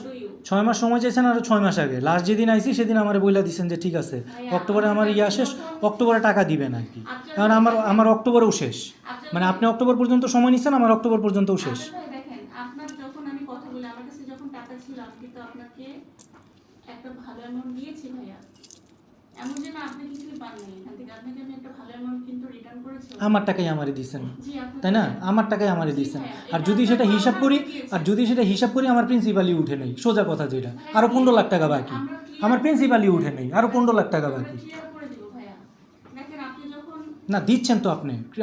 6 মাস সময় চাইছেন আরো 6 মাস আগে। লাস্ট যেদিন আইছি সেদিন আমারে বইলা দিচ্ছেন যে ঠিক আছে অক্টোবরে আমার ইয়া শেষ, অক্টোবরে টাকা দিবেন আর কি। কারণ আমার অক্টোবরেও শেষ, মানে আপনি অক্টোবর পর্যন্ত সময় নিচ্ছেন, আমার অক্টোবর পর্যন্তও শেষ। ভাই দেখেন, আপনার যখন আমি কথা বলি আমার কাছে যখন টাকা ছিল আমি কিন্তু আপনাকে একটা ভালো অ্যামাউন্ট দিয়েছি ভাইয়া, এমন যে না আপনি কিছুই পান নাই এখান থেকে, আপনাকে আমি একটা ভালো অ্যামাউন্ট কিন্তু রিটার্ন করেছি। আমার টাকাই আমারে দিচ্ছেন, জি আপনি, তাই না? আমার টাকাই আমারে দিচ্ছেন। আর যদি সেটা হিসাব করি, আমার প্রিন্সিপালই উঠে নেই, সোজা কথা যেটা, আরো 15 লাখ টাকা বাকি, আমার প্রিন্সিপালই উঠে নেই, আরো 15 লাখ টাকা বাকি। ক্লিয়ার করে দিব ভাইয়া। দেখেন আপনি যখন না দিচ্ছেন তো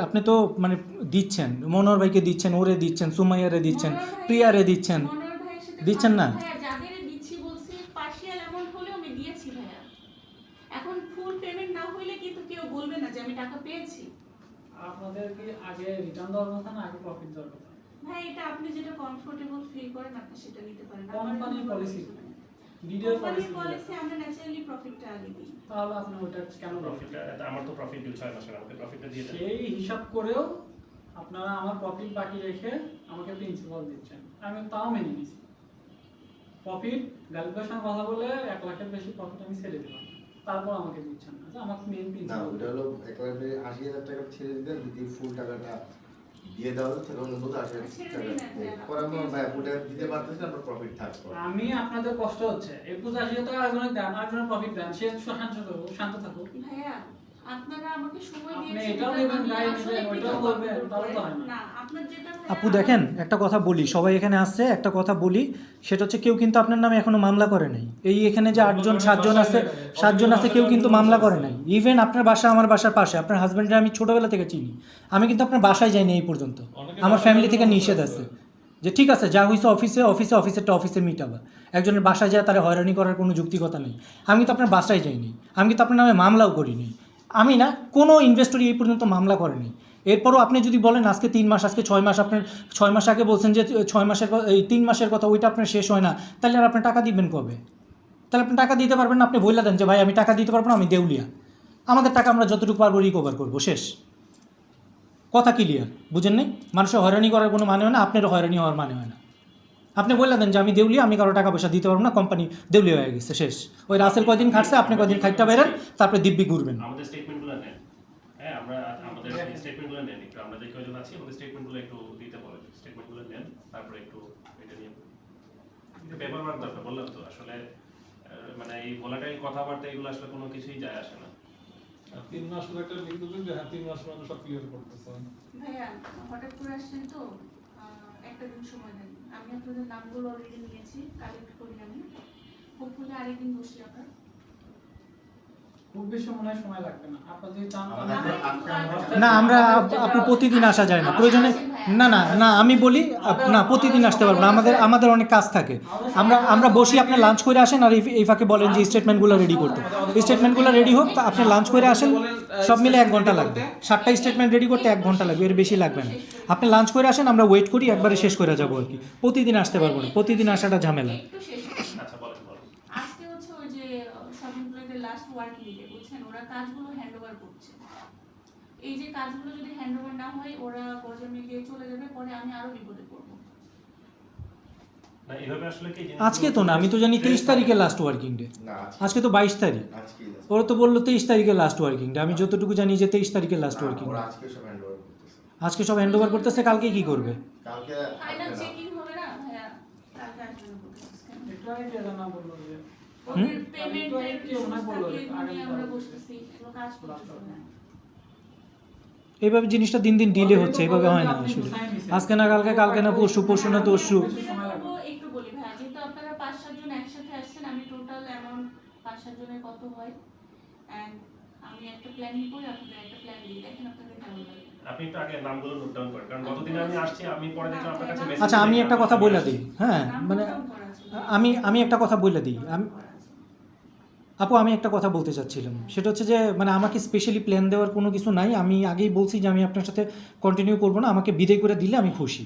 আপনি তো মানে দিচ্ছেন, মনোহর ভাইকে দিচ্ছেন, ওরে দিচ্ছেন, সুমাইয়ারে দিচ্ছেন, প্রিয়ারে দিচ্ছেন, মনোহর ভাইয়ের সাথে দিচ্ছেন না? ভাইয়া যাদের দিচ্ছি বলছি পার্শিয়াল অ্যামাউন্ট হলেও আমি দিয়েছি ভাইয়া। এখন ফুল পেমেন্ট না হইলে কিন্তু কেউ বলবে না যে আমি টাকা পেয়েছি। আপনাদের কি আগে রিটার্ন দেওয়ার কথা না আগে প্রফিট দেওয়ার কথা? ভাই এটা আপনি যেটা কমফোর্টেবল ফিল করেন আপনি সেটা নিতে পারেন। কোম্পানি পলিসি, ভিডিও কোম্পানির পলিসি, পলিসি আমরা ন্যাচারালি প্রফিটটা আগে দিই। তাহলে আপনি ওটা কেন প্রফিটটা আমার তো প্রফিট ডিউ 6 মাসের, আমাকে প্রফিটটা দিয়ে দেন। সেই হিসাব করেও আপনারা আমার প্রফিট বাকি রেখে আমাকে প্রিন্সিপাল দিচ্ছেন, আমি তাও মেনে নিছি। প্রফিট গালিবের সঙ্গে কথা বলে 1 লাখের বেশি প্রফিট আমি ছেড়ে দিলাম, তারপর আমাকে দিচ্ছেন না, যে আমাকে মেন না প্রিন্সিপাল। ওটা হলো 1,80,000 টাকা ছেড়ে দিতেন, যদি ফুল টাকাটা দিয়ে দেওয়া হতো তাহলে অন্য 80,000 টাকা পরে আমরা ভাই ফুল টাকা দিতে পারতেছি, আমরা প্রফিট থাকতো। আমি আপনাদের কষ্ট হচ্ছে 81,000 টাকা আরেকজনের দেন, আরেকজনের প্রফিট দেন, সে শান্ত থাকুক। ভাইয়া আপনারা আমাকে সময় আপনি দিয়েছেন, এটাও এটা নেবেন, আমি গায়ে আসলে নেবেন, ওইটাও কৃতজ্ঞ করবেন, করব। তাহলে তো হয় না। না আপনার যেটা আপু দেখেন একটা কথা বলি, সবাই এখানে আসছে, একটা কথা বলি, সেটা হচ্ছে কেউ কিন্তু আপনার নামে এখনো মামলা করে নাই। এই এখানে যে 8জন 7জন আছে, 7জন আছে, কেউ কিন্তু মামলা করে নাই। ইভেন আপনার বাসা আমার বাসার পাশে, আপনার হাজব্যান্ডের আমি ছোটবেলা থেকে চিনি, আমি কিন্তু আপনার বাসায় যাইনি এই পর্যন্ত। আমার ফ্যামিলি থেকে নিষেধ আছে যে ঠিক আছে যা হয়েছে অফিসেরটা অফিসে মিটাবা, একজনের বাসায় যায় তারা হয়রানি করার কোনো যুক্তিকতা নেই। আমি কিন্তু আপনার বাসায় যাইনি, আমি কিন্তু আপনার নামে মামলাও করিনি, আমি না কোনো ইনভেস্টরই এই পর্যন্ত মামলা করেনি। এরপরও আপনি যদি বলেন আজকে 3 মাস, আজকে 6 মাস, আপনার 6 মাস আগে বলছেন যে 6 মাসের এই 3 মাসের কথা ওইটা আপনার শেষ হয় না, তাহলে আর আপনি টাকা দিবেন কবে? তাহলে আপনি টাকা দিতে পারবেন না, আপনি বলে দেন যে ভাই আমি টাকা দিতে পারবো না, আমি দেউলিয়া, আমাদের টাকা আমরা যতটুকু পারবো রিকভার করবো, শেষ কথা। ক্লিয়ার বুঝেন নাই? মানুষের হয়রানি করার কোনো মানে হয় না, আপনারও হয়রানি হওয়ার মানে হয় না। আপনি বলে দেন যে আমি দেউলিয়া, আমি কারো টাকা পয়সা দিতে পারবো না, কোম্পানি দেউলিয়া হয়ে গেছে, শেষ। ওই রাসেল কয়দিন খাটছে, আপনি কয়দিন খাইটা বেরেন, তারপরে দিব্যি ঘুরবেন। আমাদের স্টেটমেন্টগুলো নেন, হ্যাঁ আমরা আমাদের স্টেটমেন্টগুলো নেন একটু, আমরা যে কয়জন আছি আমাদের স্টেটমেন্টগুলো একটু দিতে বলেন, স্টেটমেন্টগুলো নেন, তারপরে একটু এটা নিয়ে পেপার ওয়ার্ক দরকার। বললাম তো আসলে মানে এই ভোলাটাইল কথাবার্তা এগুলো আসলে কোনো কিছুই যায় আসে না। 3 মাস পরে একটা লিখে দেবেন যে হ্যাঁ 3 মাস পরে সব ক্লিয়ার করতেছেন। ভাইয়া হঠাৎ করে আসছেন তো, একটা দিন সময় দেন। আমি আপনাদের নামগুলো অলরেডি নিয়েছি, কালেক্ট করি আমি, হোপফুলি আরেকদিন বসি আবার। খুব বেশি মনে হয় সময় লাগবে না, আপনার যদি চান না আমরা আপনি প্রতিদিন আসা যায় না, প্রয়োজনে না আমি বলি না প্রতিদিন আসতে পারবো না, আমাদের অনেক কাজ থাকে। আমরা বসি, আপনি লাঞ্চ করে আসেন, আর এই ফাঁকে বলেন যে স্টেটমেন্টগুলো রেডি করতে, স্টেটমেন্টগুলো রেডি হোক, আপনি লাঞ্চ করে আসেন, সব মিলে 1 ঘন্টা লাগবে, 7টা স্টেটমেন্ট রেডি করতে 1 ঘন্টা লাগবে, এর বেশি লাগবে না। আপনি লাঞ্চ করে আসেন, আমরা ওয়েট করি, একবারে শেষ করে যাবো আর কি। প্রতিদিন আসতে পারবো না, প্রতিদিন আসাটা ঝামেলা। একটু শেষ করি। আচ্ছা বলেন। আজকে হচ্ছে ওই যে সব এমপ্লয়ীদের লাস্ট ওয়ার্কিং ডে, বুঝছেন, ওরা কাজগুলো হ্যান্ডওভার করছে। এই যে কাজগুলো যদি হ্যান্ডওভার না হয় ওরা গজে মিলিয়ে চলে যাবে, পরে আমি আরো বিপদে পড়বো। না এভাবে আসলে কি আজকে তো না, আমি তো জানি 23 তারিখে লাস্ট ওয়ার্কিং ডে, না আজকে তো 22 তারিখ, আজকেই আছে। ওরা তো বললো 23 তারিখে লাস্ট ওয়ার্কিং ডে, আমি যতটুকু জানি যে 23 তারিখে লাস্ট না, ওয়ার্কিং ওরা ডে। আজকে সব হ্যান্ড ওভার করতেছে। আজকে সব হ্যান্ড ওভার করতেছে, কালকে কি করবে? কালকে ফাইনাল আসবে না। চেকিং হবে না ভাইয়া, কালকে আসবে না বলতেছেন। একটু আগে কে জানা বললো যে ওদের পেমেন্টের একটু আগে কেউ মনে হয় বললো যে নিয়ে আগামী আমরা কাল বসতেছি, কোনো কাজ করতেছি না। এইভাবে জিনিসটা দিন দিন ডিলে হচ্ছে, এইভাবে হয় না আসলে। আজকে না কালকে, কালকে না পরশু, পরশু না তরশু। একটু বলি ভাইয়া, যেহেতু আপনারা 5-7 জন একসাথে আসছেন, আমি টোটাল অ্যামাউন্ট 5-7 জনের কত হয় এন্ড আমি একটা প্ল্যানিং করে আপনাদের একটা প্ল্যান দিই, দেখেন আপনাদের কেমন লাগে। আপনি একটু আগে নামগুলো নোট ডাউন করেন, কারণ গতদিন আমি আসছি, আমি পরে দেখলাম আপনার কাছে মেসেজ। আচ্ছা আমি একটা কথা বলে দিই, হ্যাঁ মানে আমি একটা কথা বলে দিই। আপু আমি একটা কথা বলতে চাচ্ছিলাম, সেটা হচ্ছে যে মানে আমাকে স্পেশালি প্ল্যান দেওয়ার কোনো কিছু নাই। আমি আগেই বলছি যে আমি আপনার সাথে কন্টিনিউ করবো না, আমাকে বিদায় করে দিলে আমি খুশি,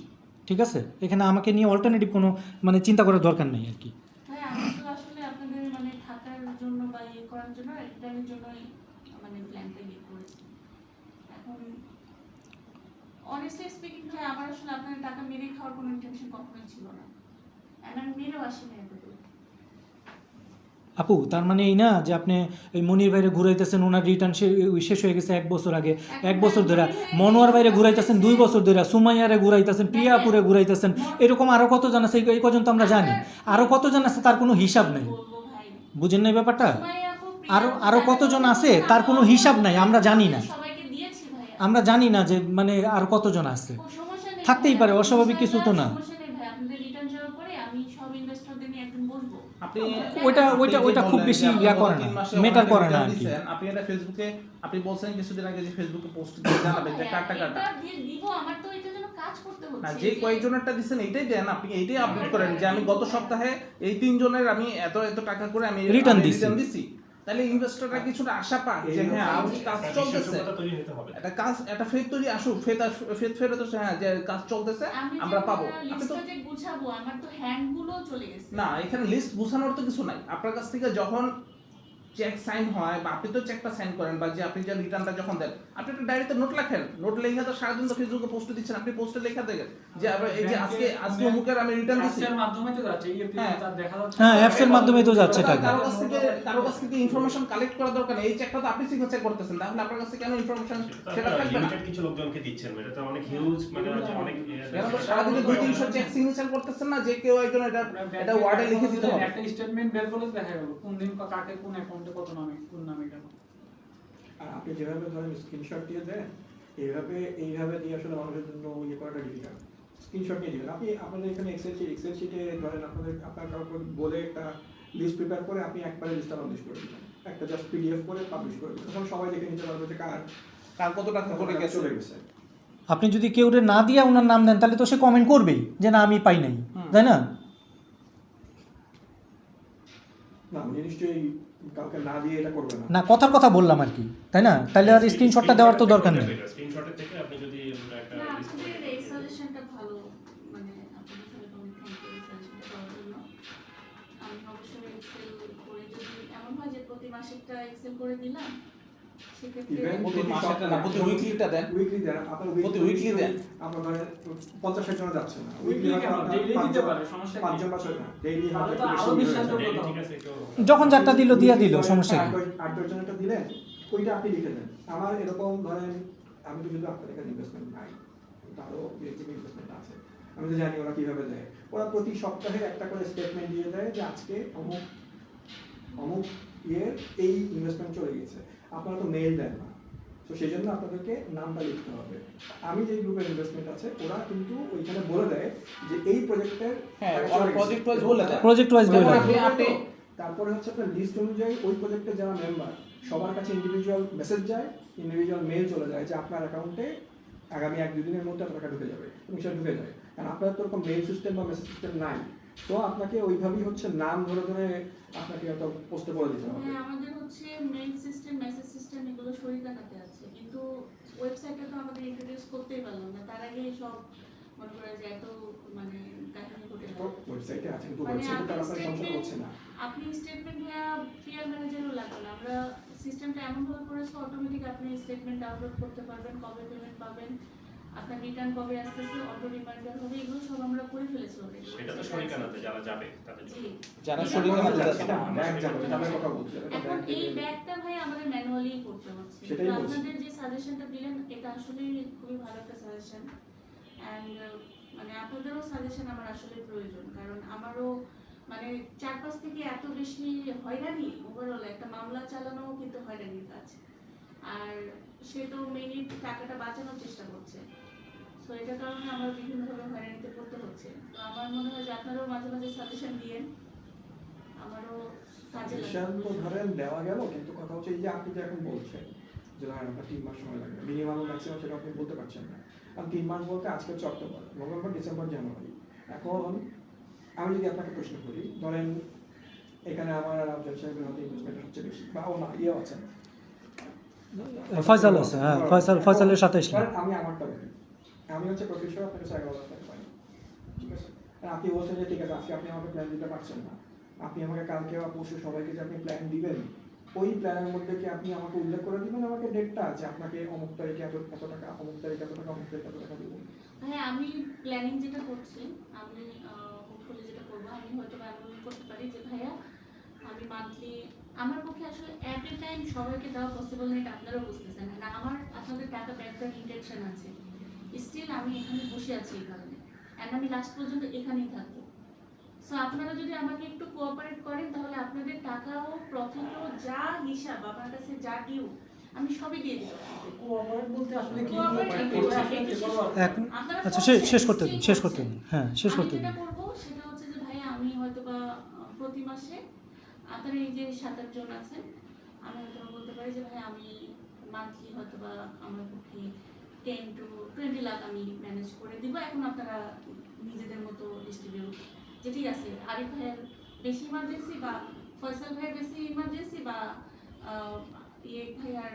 ঠিক আছে? এখানে আমাকে নিয়ে অল্টারনেটিভ কোনো মানে চিন্তা করার দরকার নেই আর কি। ভাই আমি তো আসলে আপনাদের মানে থাকার জন্য বা ইয়ে করার জন্য একটার জন্যই মানে প্ল্যানটা ইয়ে করেছি। এখন অনেস্টলি স্পিকিং ভাই আমার আসলে আপনাদের টাকা মেরে খাওয়ার কোনো ইন্টেনশন কখনোই ছিল না, এন্ড আমি মেরেও আসি না এতদূর। আপু তার মানে এই না যে আপনি এই মনির বাইরে ঘুরাইতেছেন, ওনার রিটার্ন শেষ হয়ে গেছে 1 বছর আগে, 1 বছর ধরে মনোয়ার বাইরে ঘুরাইতেছেন 2 বছর ধরে, সুমাইয়ারে ঘুরাইতেছেন, প্রিয়াপুরে ঘুরাইতেছেন, এরকম আরও কতজন আছে এই পর্যন্ত আমরা জানি। আরও কতজন আছে তার কোনো হিসাব নেই, বলবো ভাই, বুঝেন না এই ব্যাপারটা? সুমাইয়া আপু, আরও কতজন আছে তার কোনো হিসাব নাই, আমরা জানি না, সবাইকে দিয়েছি ভাইয়া। আমরা জানি না যে মানে আরও কতজন আছে। সমস্যা নেই, থাকতেই পারে, অস্বাভাবিক কিছু তো না। সমস্যা নেই ভাই, আপনাদের রিটার্ন যাওয়ার পরে আমি সব ইনভেস্টরদের নিয়ে একদিন বসবো। আপনি ওইটা খুব বেশি ইয়া করে না, মেটার করে না আর কি। আপনি এটা ফেসবুকে আপনি বলছেন কিছুদিন আগে যে ফেসবুকে পোস্ট দিয়ে জানাবেন যে কাটা কাটা, এটা দিয়ে দিব, আমার তো এটার জন্য কাজ করতে না হচ্ছে। যে কয়েকজনেরটা দিচ্ছেন এইটাই দেন, আপনি এইটাই আপডেট করেন যে আমি গত সপ্তাহে এই 3 জনের আমি এত এত টাকা করে আমি Return রিটার্ন দিছি। দিছি, তাহলে ইনভেস্টররা কিছুটা আশা পায় যে হ্যাঁ আমি কাজ চলতেছে, তৈরি হতে হবে। একটা ফেথ তৈরি আসুক, ফেথ ফেরত আসে, হ্যাঁ যে কাজ চলতেছে আমরা পাবো। আপনি তো লিস্টটা যে গুছাবো, আমার তো হ্যান্ডগুলো চলে গেছে। না এখানে লিস্ট গুছানোর তো কিছু নাই, আপনার কাছ থেকে যখন চেক সাইন হয় বা আপনি তো চেকটা সাইন করেন বা যে আপনি যে রিটার্নটা যখন দেন, আপনি একটা ডায়েরিতে নোট লেখেন, নোট লেখা তো সারাদিন তো ফেসবুকে পোস্ট দিচ্ছেন, আপনি পোস্টে লেখা দেখেন যে এই যে আজকে অমুকের আমি রিটার্ন দিছি, অ্যাপসের মাধ্যমে তো যাচ্ছে, এই হ্যাঁ। দেখা যাচ্ছে। হ্যাঁ অ্যাপসের মাধ্যমে তো যাচ্ছে টাকা। কারো কাছ থেকে ইনফরমেশন কালেক্ট করা দরকার নেই, এই চেকটা তো আপনি সিগনেচার করতেছেন, তাহলে আপনার কাছে কেন ইনফরমেশন সেটা থাকবে না? লিমিটেড কিছু লোকজনকে দিচ্ছেন, এটা তো অনেক হিউজ, মানে অনেক এরা তো সারাদিনে 200-300 চেক সিগনেচার করতেছেন না, যে কেউ একজন এটা ওয়ার্ডে লিখে দিতে হবে। একটা স্টেটমেন্ট বের করলে দেখা গেল কোন দিন কাকে কোন অ্যাকাউন্টে কত নামে কোন নামে গেল। আর আপনি যেভাবে ধরেন স্ক্রিনশট দিয়ে দেন, এইভাবে দিয়ে আসলে মানুষের জন্য ইয়ে করাটা ডিফিকাল্ট। স্ক্রিনশট নিয়ে দিবেন আপনি, আপনাদের এখানে এক্সেল শিটে ধরেন আপনার কাউকে বলে একটা লিস্ট প্রিপেয়ার করে আপনি একবারে লিস্টটা পাবলিশ করে দিবেন, একটা জাস্ট পিডিএফ করে পাবলিশ করে দিবেন, তখন সবাই দেখে নিতে পারবে যে কার কত টাকা করে চলে গেছে। আপনি যদি কেউ না দিয়ে ওনার নাম দেন তাহলে তো সে কমেন্ট করবেই যে না আমি পাই নাই, তাই না? না উনি নিশ্চয়ই কাউকে না দিয়ে এটা করবে না। না কথার কথা বললাম আর কি, তাই না? তাহলে আর স্ক্রিনশটটা দেওয়ার তো দরকার নেই। স্ক্রিনশটের থেকে আপনি যদি একটা না, লিস্ট করে আপনাদের এই সাজেশনটা ভালো, মানে আপনাদের সবাইকে অনেক থ্যাংক ইউ এই সাজেশনটা দেওয়ার জন্য। আমি অবশ্যই এক্সেল করে যদি এমন হয় যে প্রতি মাসে একটা এক্সেল করে দিলাম, সেক্ষেত্রে Even প্রতি মাসেটা না, প্রতি উইকলিটা দেন, উইকলি দেন, আপনার প্রতি weekly দেন। আপনার ধরেন 50 জন যাচ্ছে না, Weekly কেন? Daily দিতে পারে, সমস্যা কি? 5 জন বাছর না, ডেইলি তাহলে তো আরো বিশ্বাসযোগ্য ডেইলি হতো। ঠিক আছে কেউ যখন যারটা দিল দিয়া দিল, সমস্যা কি? 8-10 জনেরটা দিলেন, ওইটা আপনি লিখে দেন। আমার এরকম ধরেন আমি তো শুধু আপনার এখানে ইনভেস্টমেন্ট নাই, তারও বেসিক ইনভেস্টমেন্ট আছে, আমি তো জানি ওরা কিভাবে দেয়। ওরা প্রতি সপ্তাহে একটা করে স্টেটমেন্ট দিয়ে দেয় যে আজকে অমুক ইয়ের এই ইনভেস্টমেন্ট চলে গেছে, আপনারা তো মেইল দেন না, তো সেই জন্য আপনাদেরকে নামটা লিখতে হবে। আমি যে গ্রুপের ইনভেস্টমেন্ট আছে ওরা কিন্তু ওইখানে বলে দেয় যে এই প্রজেক্টের হ্যাঁ ওরা প্রজেক্ট ওয়াইজ বলে দেয়, প্রজেক্ট ওয়াইজ বলে দেয়। আপনি তারপরে হচ্ছে আপনার লিস্ট অনুযায়ী ওই প্রজেক্টে যারা মেম্বার সবার কাছে ইন্ডিভিজুয়াল মেসেজ যায়, ইন্ডিভিজুয়াল মেল চলে যায় যে আপনার অ্যাকাউন্টে আগামী 1-2 দিনের মধ্যে এত টাকা ঢুকে যাবে, এবং সেটা ঢুকে যায়। কারণ আপনার তো ওরকম মেল সিস্টেম বা মেসেজ সিস্টেম নাই, তো আপনাকে ওইভাবেই হচ্ছে নাম ধরে ধরে আপনাকে এত পোস্টে বলে দিতে হবে। হ্যাঁ, আমাদের হচ্ছে মেইল সিস্টেম, মেসেজ সিস্টেম এগুলো শরীরকাটাতে আছে, কিন্তু ওয়েবসাইটে তো আমাদের ইন্ট্রোডিউস করতেই পারলাম না, তার আগেই সব মনে করে যে এত মানে কাহিনী ঘটে গেল। ওয়েবসাইটে আছে কিন্তু মানে ওয়েবসাইটে তার আপনার সমস্যা হচ্ছে না। আপনি স্টেটমেন্ট বা পিআর ম্যানেজারও লাগবে না, আমরা সিস্টেমটা এমনভাবে করেছি অটোমেটিক আপনি স্টেটমেন্ট ডাউনলোড করতে পারবেন, কবে পেমেন্ট পাবেন, আপনার রিটার্ন কবে আসতেছে, অটো রিমাইন্ডার হবে, এগুলো সব আমরা করে ফেলেছি অলরেডি। সেটা তো শরীকানাতে যারা যাবে তাদের জন্য। জি। যারা শরীকানাতে যাচ্ছে না, ব্যাগ যাবে, তাদের কথা বলছি। এখন এই ব্যাগটা ভাই আমাদের ম্যানুয়ালি করতে হচ্ছে। সেটাই তো বলছি। আপনাদের যে সাজেশনটা দিলেন এটা আসলে খুবই ভালো একটা সাজেশন, এন্ড মানে আপনাদেরও সাজেশন আমার আসলে প্রয়োজন, কারণ আমারও মানে চারপাশ থেকে এত বেশি হয়রানি, ওভারঅল একটা মামলা চালানো কিন্তু হয়রানির কাজ। আর সে তো মেইনলি টাকাটা বাঁচানোর চেষ্টা করছে। সো এটার কারণে আমার বিভিন্নভাবে হয়রানিতে পড়তে হচ্ছে। তো আমার মনে হয় যে আপনারাও মাঝে মাঝে সাজেশন দিয়েন, আমারও কাজে সাজেশন তো লাগবে। ধরেন দেওয়া গেল, কিন্তু কথা হচ্ছে এই যে আপনি যে এখন বলছেন যে ধরেন আপনার 3 মাস সময় লাগবে, মিনিমাম ম্যাক্সিমাম সেটা আপনি বলতে পারছেন না। কারণ 3 মাস বলতে আজকে হচ্ছে অক্টোবর, নভেম্বর, ডিসেম্বর, জানুয়ারি। এখন আমি যদি আপনাকে প্রশ্ন করি, ধরেন এখানে আমার আফজাল সাহেবের হয়তো ইনভেস্টমেন্ট হচ্ছে বেশি, বা ও না ইয়েও আছেন, ফয়সাল আছে, হ্যাঁ ফয়সালের 27 লাখ। ধরেন আমি আমারটা বলি, আমি হচ্ছে প্রফেসর, আপনার কাছে 11,000 টাকা পাই, ঠিক আছে? আর আপনি বলছেন যে ঠিক আছে আজকে আপনি আমাকে প্ল্যান দিতে পারছেন না, আপনি আমাকে কালকে বা পরশু সবাইকে যে আপনি প্ল্যান দিবেন, ওই প্ল্যানের মধ্যে কি আপনি আমাকে উল্লেখ করে দিবেন আমাকে ডেটটা, যে আপনাকে অমুক তারিখে এত টাকা, অমুক তারিখে এত টাকা, অমুক তারিখে এত টাকা দেবো? হ্যাঁ, আমি প্ল্যানিং যেটা করছি, আমি হোপফুলি যেটা করবো, আমি হয়তো এমন করতে পারি যে ভাইয়া আমি মান্থলি, আমার পক্ষে আসলে এট এ টাইম সবাইকে দেওয়া পসিবল নেই, এটা আপনারাও বুঝতেছেন না। আমার আপনাদের টাকা ব্যাক দেওয়ার ইন্টেনশন আছে, স্টিল আমি এখানে বসে আছি এই কারণে, অ্যান্ড আমি লাস্ট পর্যন্ত এখানেই থাকবো। সো আপনারা যদি আমাকে একটু কোঅপারেট করেন, তাহলে আপনাদের টাকাও প্রফিটও যা হিসাব আপনার কাছে যা ডিউ আমি সবই দিয়ে দেবো। কোঅপারেট বলতে আসলে কি কোঅপারেট এখন আচ্ছা শেষ করতে দিন, শেষ করতে দিন, হ্যাঁ শেষ করতে আমি দিন। যেটা করবো সেটা হচ্ছে যে ভাই আমি হয়তো বা প্রতি মাসে আপনারা এই যে 7-8 জন আছেন, আমি হয়তো বা বলতে পারি যে ভাই আমি মান্থলি হয়তো বা আমার পক্ষে 10 to 20 লাখ আমি ম্যানেজ করে দিব। এখন আপনারা নিজেদের মতো ডিস্ট্রিবিউট, যেটি আছে, আরিফ ভাইয়ের বেশি ইমার্জেন্সি বা ফয়সাল ভাইয়ের বেশি ইমার্জেন্সি বা ইয়ে ভাইয়ার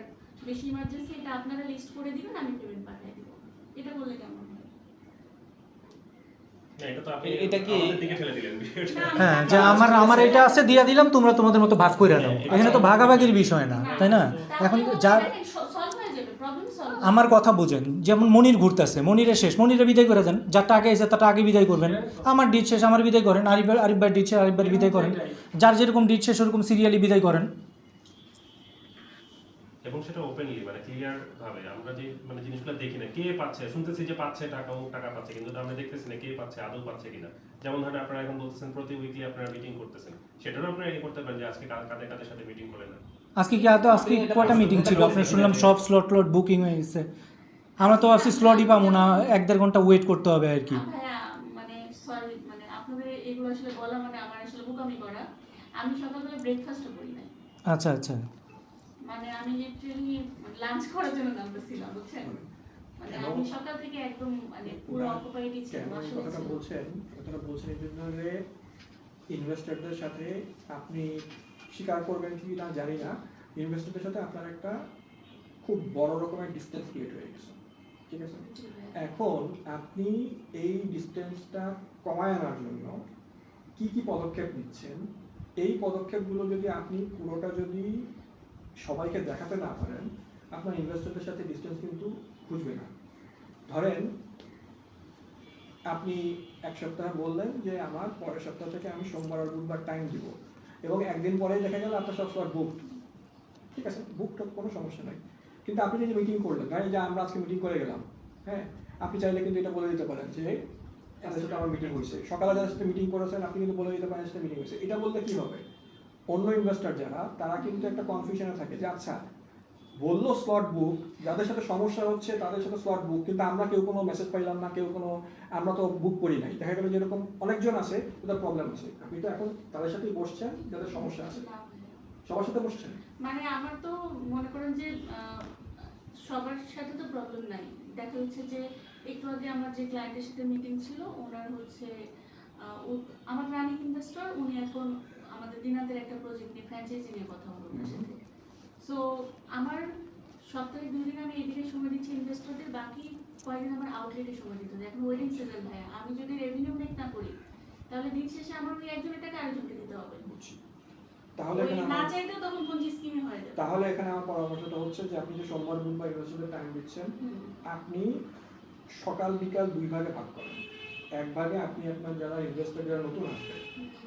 বেশি ইমার্জেন্সি, এটা আপনারা লিস্ট করে দিবেন, আমি পেমেন্ট পাঠিয়ে দিব। এটা বললে কেমন হয়? না, এটা তো আপনি এটা কি- আমাদের দিকে ঠেলে দিলেন বিষয়টা। না, হ্যাঁ, যে আমার এটা আছে দিয়ে দিলাম, তোমরা তোমাদের মতো ভাগ করে নাও, এখানে তো ভাগাভাগির বিষয় না, তাই না? এখন যার সলভ হয়ে যাবে, প্রবলেম সলভ। আমার কথা বুঝেন, যেমন মনির ঘুরতেছে, মনিরের শেষ, মনিরে বিদায় করে দেন, যারটা আগে এসে তারটা আগে বিদায় করবেন। আমার ডিট শেষ, আমার বিদায় করেন। আরিফ ভাই ডিট শেষ, আরিফ ভাই বিদায় করেন। যার যেরকম ডিট শেষ ওরকম সিরিয়ালি বিদায় করেন। এবং সেটা ওপেনলি মানে ক্লিয়ার ভাবে আমরা যে মানে জিনিসগুলো দেখি না, কে পাচ্ছে, শুনতেছি যে পাচ্ছে টাকা, অমুক টাকা পাচ্ছে, কিন্তু আমরা দেখতেছি না কে পাচ্ছে, আদৌ পাচ্ছে কিনা। যেমন ধরেন আপনারা এখন বলতেছেন প্রতি উইকলি আপনারা মিটিং করতেছেন, সেটারও আপনারা এই করতে পারেন যে আজকে কাদের কাদের সাথে মিটিং করলেন না। আজকে কি আজকে কয়টা মিটিং ছিল? আপনার শুনলাম সব স্লট বুকিং হয়ে গেছে। আমরা তো ভাবছি স্লটই পাবো না, 1-1.5 ঘন্টা ওয়েট করতে হবে আর কি। ভাইয়া মানে সরি, মানে আপনাদের এগুলো আসলে বলা মানে আমার আসলে বোকামি করা। আমি সকালবেলা ব্রেকফাস্টও করি নাই, আচ্ছা আচ্ছা, মানে আমি লিটারালি লাঞ্চ করার জন্য নামতেছিলাম, বুঝছেন? মানে আমি সকাল থেকে একদম মানে পুরো অকুপাইডই ছিলাম, কেন এই আসলে কথাটা ছিলাম। বলছেন এই জন্য যে ইনভেস্টরদের সাথে আপনি স্বীকার করবেন কি না জানি না, ইনভেস্টরদের সাথে আপনার একটা খুব বড় রকমের ডিসটেন্স ক্রিয়েট হয়ে গেছে, ঠিক আছে? জি ভাইয়া। এখন আপনি এই ডিসটেন্সটা কমায় আনার জন্য কি কি পদক্ষেপ নিচ্ছেন, এই পদক্ষেপগুলো যদি আপনি পুরোটা যদি সবাইকে দেখাতে না পারেন, আপনার ইনভেস্টরদের সাথে ডিসটেন্স কিন্তু খুঁজবে না। ধরেন আপনি এক সপ্তাহ বললেন যে আমার পরের সপ্তাহ থেকে আমি সোমবার আর বুধবার টাইম দিব, এবং একদিন পরেই দেখা গেল আপনার সব স্লট বুকড, ঠিক আছে? বুকড কোনো সমস্যা নাই, কিন্তু আপনি যে মিটিং করলেন, ধরেন যে আমরা আজকে মিটিং করে গেলাম, হ্যাঁ, আপনি চাইলে কিন্তু এটা বলে দিতে পারেন যে এদের সাথে আমার মিটিং হয়েছে, সকালে যাদের সাথে মিটিং করেছেন আপনি কিন্তু বলে দিতে পারেন সাথে মিটিং হয়েছে। এটা বলতে কি হবে, অন্য ইনভেস্টর যারা তারা কিন্তু একটা কনফিউশনে থাকে যে আচ্ছা বললো স্লট বুক, যাদের সাথে সমস্যা হচ্ছে তাদের সাথে স্লট বুক, কিন্তু আমরা কেউ কোনো মেসেজ পাইলাম না, কেউ কোনো, আমরা তো বুক করি নাই। দেখা গেলো যেরকম অনেকজন আছে ওদের প্রবলেম আছে, আপনি তো এখন তাদের সাথেই বসছেন যাদের সমস্যা আছে, না ভাইয়া। সবার সাথে বসছেন। মানে আমার তো মনে করেন যে সবার সাথে তো প্রবলেম নাই। দেখা যাচ্ছে যে একটু আগে আমার যে ক্লায়েন্টের সাথে মিটিং ছিল, ওনার হচ্ছে আমার রানিং ইনভেস্টর, উনি এখন আমাদের দিনাদের একটা প্রজেক্ট নিয়ে ফ্র্যাঞ্চাইজি নিয়ে কথা হলো ওনার সাথে। সো আমার সপ্তাহে 2 দিন আমি এদিকে সময় দিচ্ছি ইনভেস্টরদের, বাকি কয়েকদিন আমার আউটলেটে সময় দিতে হবে। এখন ওয়েডিং সিজন ভাইয়া, আমি যদি রেভিনিউ মেক না করি তাহলে দিন শেষে আমার ওই একজনের টাকা আরেকজনকে দিতে হবে। বুঝছি। তাহলে ওই এখানে না আমার চাইতেও তখন পঞ্জি স্কিমে হয়ে যাবে। তাহলে এখানে আমার পরামর্শটা হচ্ছে যে আপনি যে সোমবার বুধবার ইনভেস্টরদের টাইম দিচ্ছেন, হুম। আপনি সকাল বিকাল 2 ভাগে ভাগ করেন। এক ভাগে আপনি আপনার যারা ইনভেস্টর যারা নতুন আসবে,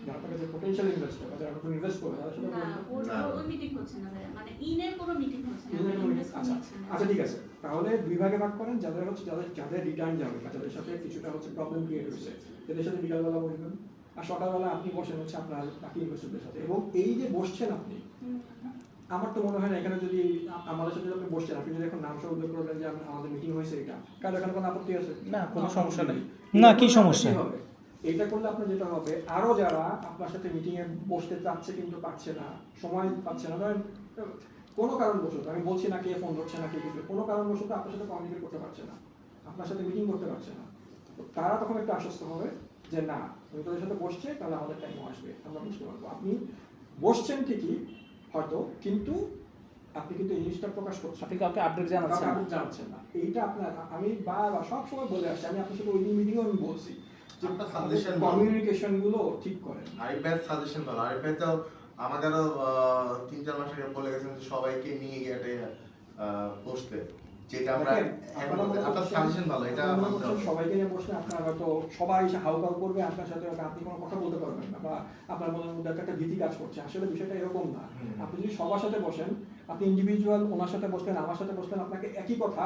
যারা আপনার কাছে পোটেনশিয়াল ইনভেস্টর বা যারা নতুন ইনভেস্ট করবে তাদের সাথে না, বলবেন। ওই মিটিং হচ্ছে না ভাইয়া, মানে ইনের কোনো মিটিং হচ্ছে না, ইনের কোনো meeting- investment আচ্ছা হচ্ছে না। আচ্ছা ঠিক আছে, তাহলে 2 ভাগে ভাগ করেন। যাদের হচ্ছে যাদের রিটার্ন যাবে বা যাদের সাথে কিছুটা হচ্ছে প্রবলেম ক্রিয়েট হয়েছে, তাদের সাথে বিকালবেলা বসবেন, আর সকালবেলা আপনি বসেন হচ্ছে আপনার বাকি ইনভেস্টরদের সাথে। এবং এই যে বসছেন আপনি, হুম। আমার তো মনে হয় না এখানে যদি আমাদের সাথে আপনি বসছেন, আপনি যদি এখন নাম সহ উল্লেখ করলেন যে আমাদের মিটিং হয়েছে এটা, কারণ এখানে কোনো আপত্তি আছে? না, কোনো সমস্যা নেই। না, এটা কি করলে সমস্যা? আপনার কি হবে? এটা করলে আপনার যেটা হবে, আরো যারা আপনার সাথে মিটিং এ বসতে চাচ্ছে কিন্তু পাচ্ছে না, সময় পাচ্ছে না, ধরেন কোনো কারণবশত, আমি বলছি না কে ফোন ধরছে না কে কিছু, কোনো কারণবশত আপনার সাথে কমিউনিকেট করতে পারছে না, আপনার সাথে মিটিং করতে পারছে না, তো তারা তখন একটু আশ্বস্ত হবে যে না, তুমি তোদের সাথে বসছে, তাহলে আমাদের টাইমও আসবে, আমরা বুঝতে পারবো। আপনি বসছেন ঠিকই হয়তো, কিন্তু আপনি কিন্তু এই জিনিসটা প্রকাশ করছেন, আপনি কাউকে আপডেট জানাচ্ছেন আপনি জানাচ্ছেন না। এইটা আপনার, আমি বারবার সব সময় বলে আসছি, আমি আপনার সাথে ওই দিন মিটিংও আমি বলছি যে আপনার suggestion বলো। কমিউনিকেশন গুলো ঠিক করেন। আরিফ ভাইয়ের সাজেশন ভালো। আরিফ ভাই তো আমাদেরও 3-4 মাস আগে বলে গেছেন যে সবাইকে নিয়ে গিয়ে একটা বসতে, যেটা আমরা দেখেন, আপনার সাজেশন ভালো, এটা আপনারা মানতে হবে। সবাইকে নিয়ে বসলে আপনার হয়তো সবাই এসে হাউকাউ করবে আপনার সাথে, আপনি কোনো কথা বলতে পারবেন না, বা আপনার মনের মধ্যে একটা ভীতি কাজ করছে। আসলে বিষয়টা এরকম না। আপনি যদি সবার সাথে বসেন, আপনি ইন্ডিভিজুয়াল ওনার সাথে বসলেন, আমার সাথে বসলেন, আপনাকে একই কথা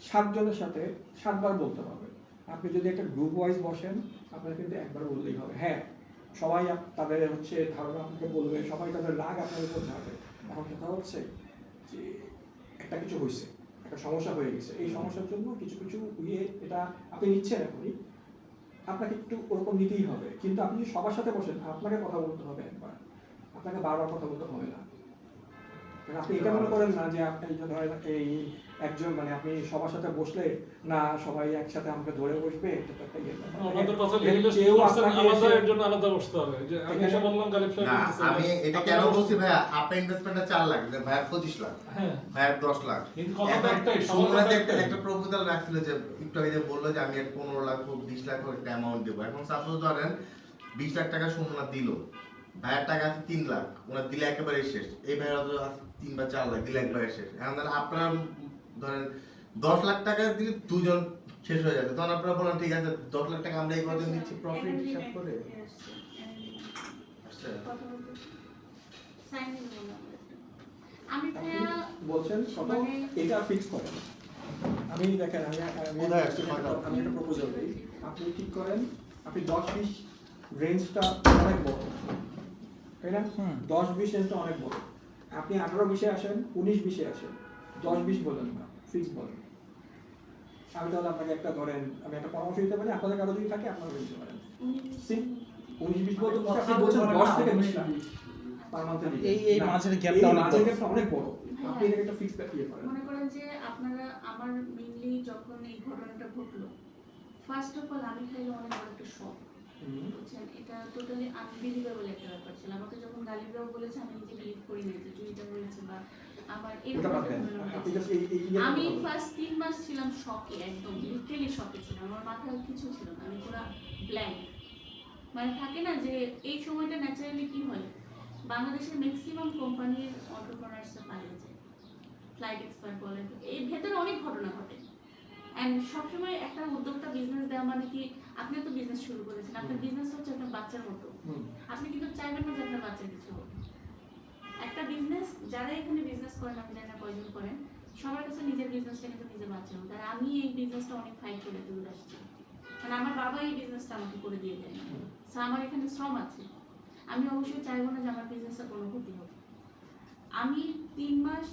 7 জনের সাথে 7 বার বলতে হবে। আপনি যদি একটা গ্রুপ ওয়াইজ বসেন, আপনার কিন্তু একবার বললেই হবে। হ্যাঁ, সবাই তাদের হচ্ছে ধারণা আপনাকে বলবে, সবাই তাদের রাগ আপনার উপর ঝাড়বে। এখন কথা হচ্ছে যে একটা কিছু হয়েছে, একটা সমস্যা হয়ে গেছে, এই সমস্যার জন্য কিছু কিছু এটা আপনি নিচ্ছেন এখনই, আপনাকে একটু ওরকম নিতেই হবে। কিন্তু আপনি যদি সবার সাথে বসেন, আপনাকে কথা বলতে হবে একবার, আপনাকে বারবার কথা বলতে হবে না। কারণ আপনি এটা মনে করেন না যে আপনি ধরেন এই একজন, মানে আপনি সবার সাথে বসলে না সবাই একসাথে আমাকে ধরে বসবে, এটা তো একটা ইয়ে ব্যাপার। আমাদের কথা কেউ আপনাকে আলাদা, এসে- এর জন্য আলাদা বসতে হবে। যে আমি এসে বললাম গালিব সাহেব না, বলতেছে, আমি এটা কেন বলছি ভাইয়া, আপনার ইনভেস্টমেন্টটা 4 লাখ, ভাইয়া 25 লাখ, হ্যাঁ, ভাইয়া 10 লাখ। কিন্তু কথা তো এখন একটাই, সবার সুমনাতে কথা একটা একটাই। একটা প্রপোজাল রাখছিল যে একটু আগে যে বললো যে আমি 15 লাখ হোক 20 লাখ হোক একটা অ্যামাউন্ট দেবো। এখন সাপোজ ধরেন 20 লাখ টাকা সুমনা দিল, ভাইয়ের টাকা আছে 3 লাখ, ওনার দিলে একেবারে শেষ। এই ভাইয়ের হয়তো আছে 3 বা 4 লাখ, দিলে একবারে শেষ। এখন ধরেন আপনার ধরেন 10 লাখ টাকা দিলে দুজন শেষ হয়ে যাবে, তখন আপনারা বলেন ঠিক আছে 10 লাখ টাকা আমরা এই কদিন দিচ্ছি প্রফিট হিসাব করে। আচ্ছা, কথা বলতে সাইন দিতে বললাম। আমি আপনি ভাইয়া বলছেন কত, মানে- এটা ফিক্স করেন। আমি দেখেন, কোথায় আসছে, কয়টা? আমি একটা প্রপোজাল দিই, আপনি ঠিক করেন, আপনি 10-20 রেঞ্জটা অনেক বড়, তাই না? 10-20 রেঞ্জটা অনেক বড়। আপনি 18-20-এ আসেন, 19-20-এ আসেন, 10-20 বলেন না, ফিক্স বলেন। আমি তাহলে আপনাকে একটা ধরেন, আমি একটা পরামর্শ দিতে পারি, আপনাদের কারো যদি থাকে আপনারা দিতে পারেন। 19-20 বলতে আপনি বলছেন 10 থেকে 20 লাখ পার মান্থে দিবেন। এই না, মাঝের এই গ্যাপটা অনেক মাঝের বড়। গ্যাপটা অনেক বড়। আপনি এটাকে একটা ফিক্স ইয়ে করেন। মনে করেন যে আপনারা, আমার মেইনলি যখন এই ঘটনাটা ঘটলো, ফার্স্ট অফ অল আমি খাইলে অনেক বড় একটা শক, বুঝছেন? এটা টোটালি আনবিলিভেবল একটা ব্যাপার ছিল। আমাকে যখন গালিবরাও বলেছে, আমি নিজে বিলিভ করি না যে চুরিটা হয়েছে বা আমার ওটা বাদ দেন। আপনি just এই ইয়েটা আমি বলুন। ফার্স্ট 3 মাস ছিলাম শকে, একদম লিটারালি শকে ছিলাম। আমার মাথায় কিছু ছিল না, আমি পুরো ব্ল্যাঙ্ক। মানে থাকে না যে এই সময়টা ন্যাচারালি কি হয়, বাংলাদেশের ম্যাক্সিমাম কোম্পানির এন্টারপ্রেনার্সরা পালিয়ে যায়, ফ্লাইট এক্সপার্ট বলেন, এই ভেতরে অনেক ঘটনা ঘটে। অ্যান্ড সবসময় একটা উদ্যোক্তা বিজনেস দেওয়া মানে কি, আপনি তো বিজনেস শুরু করেছেন, আপনার বিজনেস হচ্ছে আপনার বাচ্চার মতো। আপনি কিন্তু চাইবেন না যে আপনার বাচ্চার কিছু হোক। একটা বিজনেস, যারা এখানে বিজনেস করেন, আমি জানি না কয়জন করেন, সবার কাছে নিজের বিজনেসটা কিন্তু নিজের বাচ্চার মতো। আর আমি এই বিজনেসটা অনেক ফাইট করে তুলে আসছি, মানে আমার বাবা এই বিজনেসটা আমাকে করে দিয়ে দেয়। সো আমার এখানে শ্রম আছে, আমি অবশ্যই চাইবো না যে আমার বিজনেসের কোনো ক্ষতি হোক। আমি 3 মাস,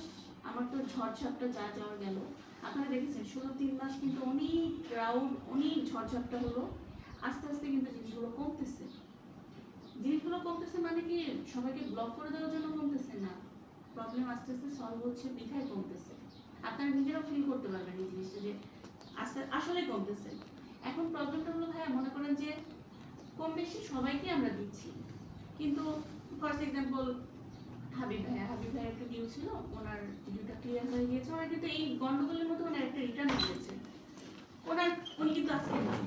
আমার তো ঝড়ঝাপটা যা যাওয়ার গেল, আপনারা দেখেছেন শুধু 3 মাস কিন্তু অনেক ক্রাউড, অনেক ঝড়ঝাপটা হলো। আস্তে আস্তে কিন্তু জিনিসগুলো কমতেছে। জিনিসগুলো কমতেছে মানে কি সবাইকে ব্লক করে দেওয়ার জন্য কমতেছে না, প্রবলেম আস্তে আস্তে সলভ হচ্ছে, বিধায় কমতেছে। আপনারা নিজেরাও ফিল করতে পারবেন এই জিনিসটা যে আস্তে আসলে কমতেছে। এখন প্রবলেমটা হলো ভাইয়া, মনে করেন যে কম বেশি সবাইকে আমরা দিচ্ছি, কিন্তু ফর এক্সাম্পল হাবিব ভাইয়া একটা ডিউ ছিল, ওনার ডিউটা ক্লিয়ার হয়ে গিয়েছে, ওনার কিন্তু এই গন্ডগোলের মতো ওনার একটা রিটার্ন দিয়েছে, উনি কিন্তু আজকে নাই।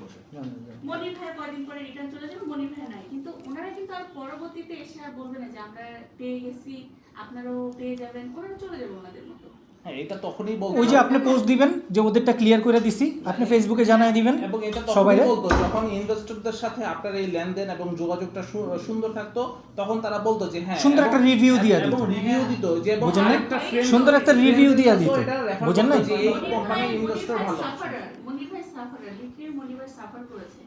মনির ভাই কয়দিন পরে রিটার্ন চলে যাবে, মনির ভাই নাই, কিন্তু ওনারা কিন্তু আর পরবর্তীতে এসে আর বলবে না যে আমরা পেয়ে গেছি, আপনারাও পেয়ে যাবেন, ওনারা চলে যাবে ওনাদের মতো। হ্যাঁ, এটা তখনই বলতো। ওই যে আপনি পোস্ট দিবেন যে ওদেরটা ক্লিয়ার করে দিছি, আপনি ফেসবুকে জানাই দিবেন এবং এটা সবাই তখনই বলতো যখন ইনভেস্টরদের সাথে আপনার এই লেনদেন এবং যোগাযোগটা সুন্দর থাকতো, তখন তারা বলতো যে হ্যাঁ, সুন্দর একটা রিভিউ দিয়ে দিত, এবং রিভিউ দিত যে এবং বুঝেন না? আরেকটা friend সুন্দর একটা friend রিভিউ দিয়ে তো দিত, এটা refer বুঝেন না? করতো যে এই মনির কোম্পানির ভাই ইনভেস্টর ভালো। সাফারার, মনির ভাই সাফারার, লিটারালি মনির ভাই সাফার করেছে।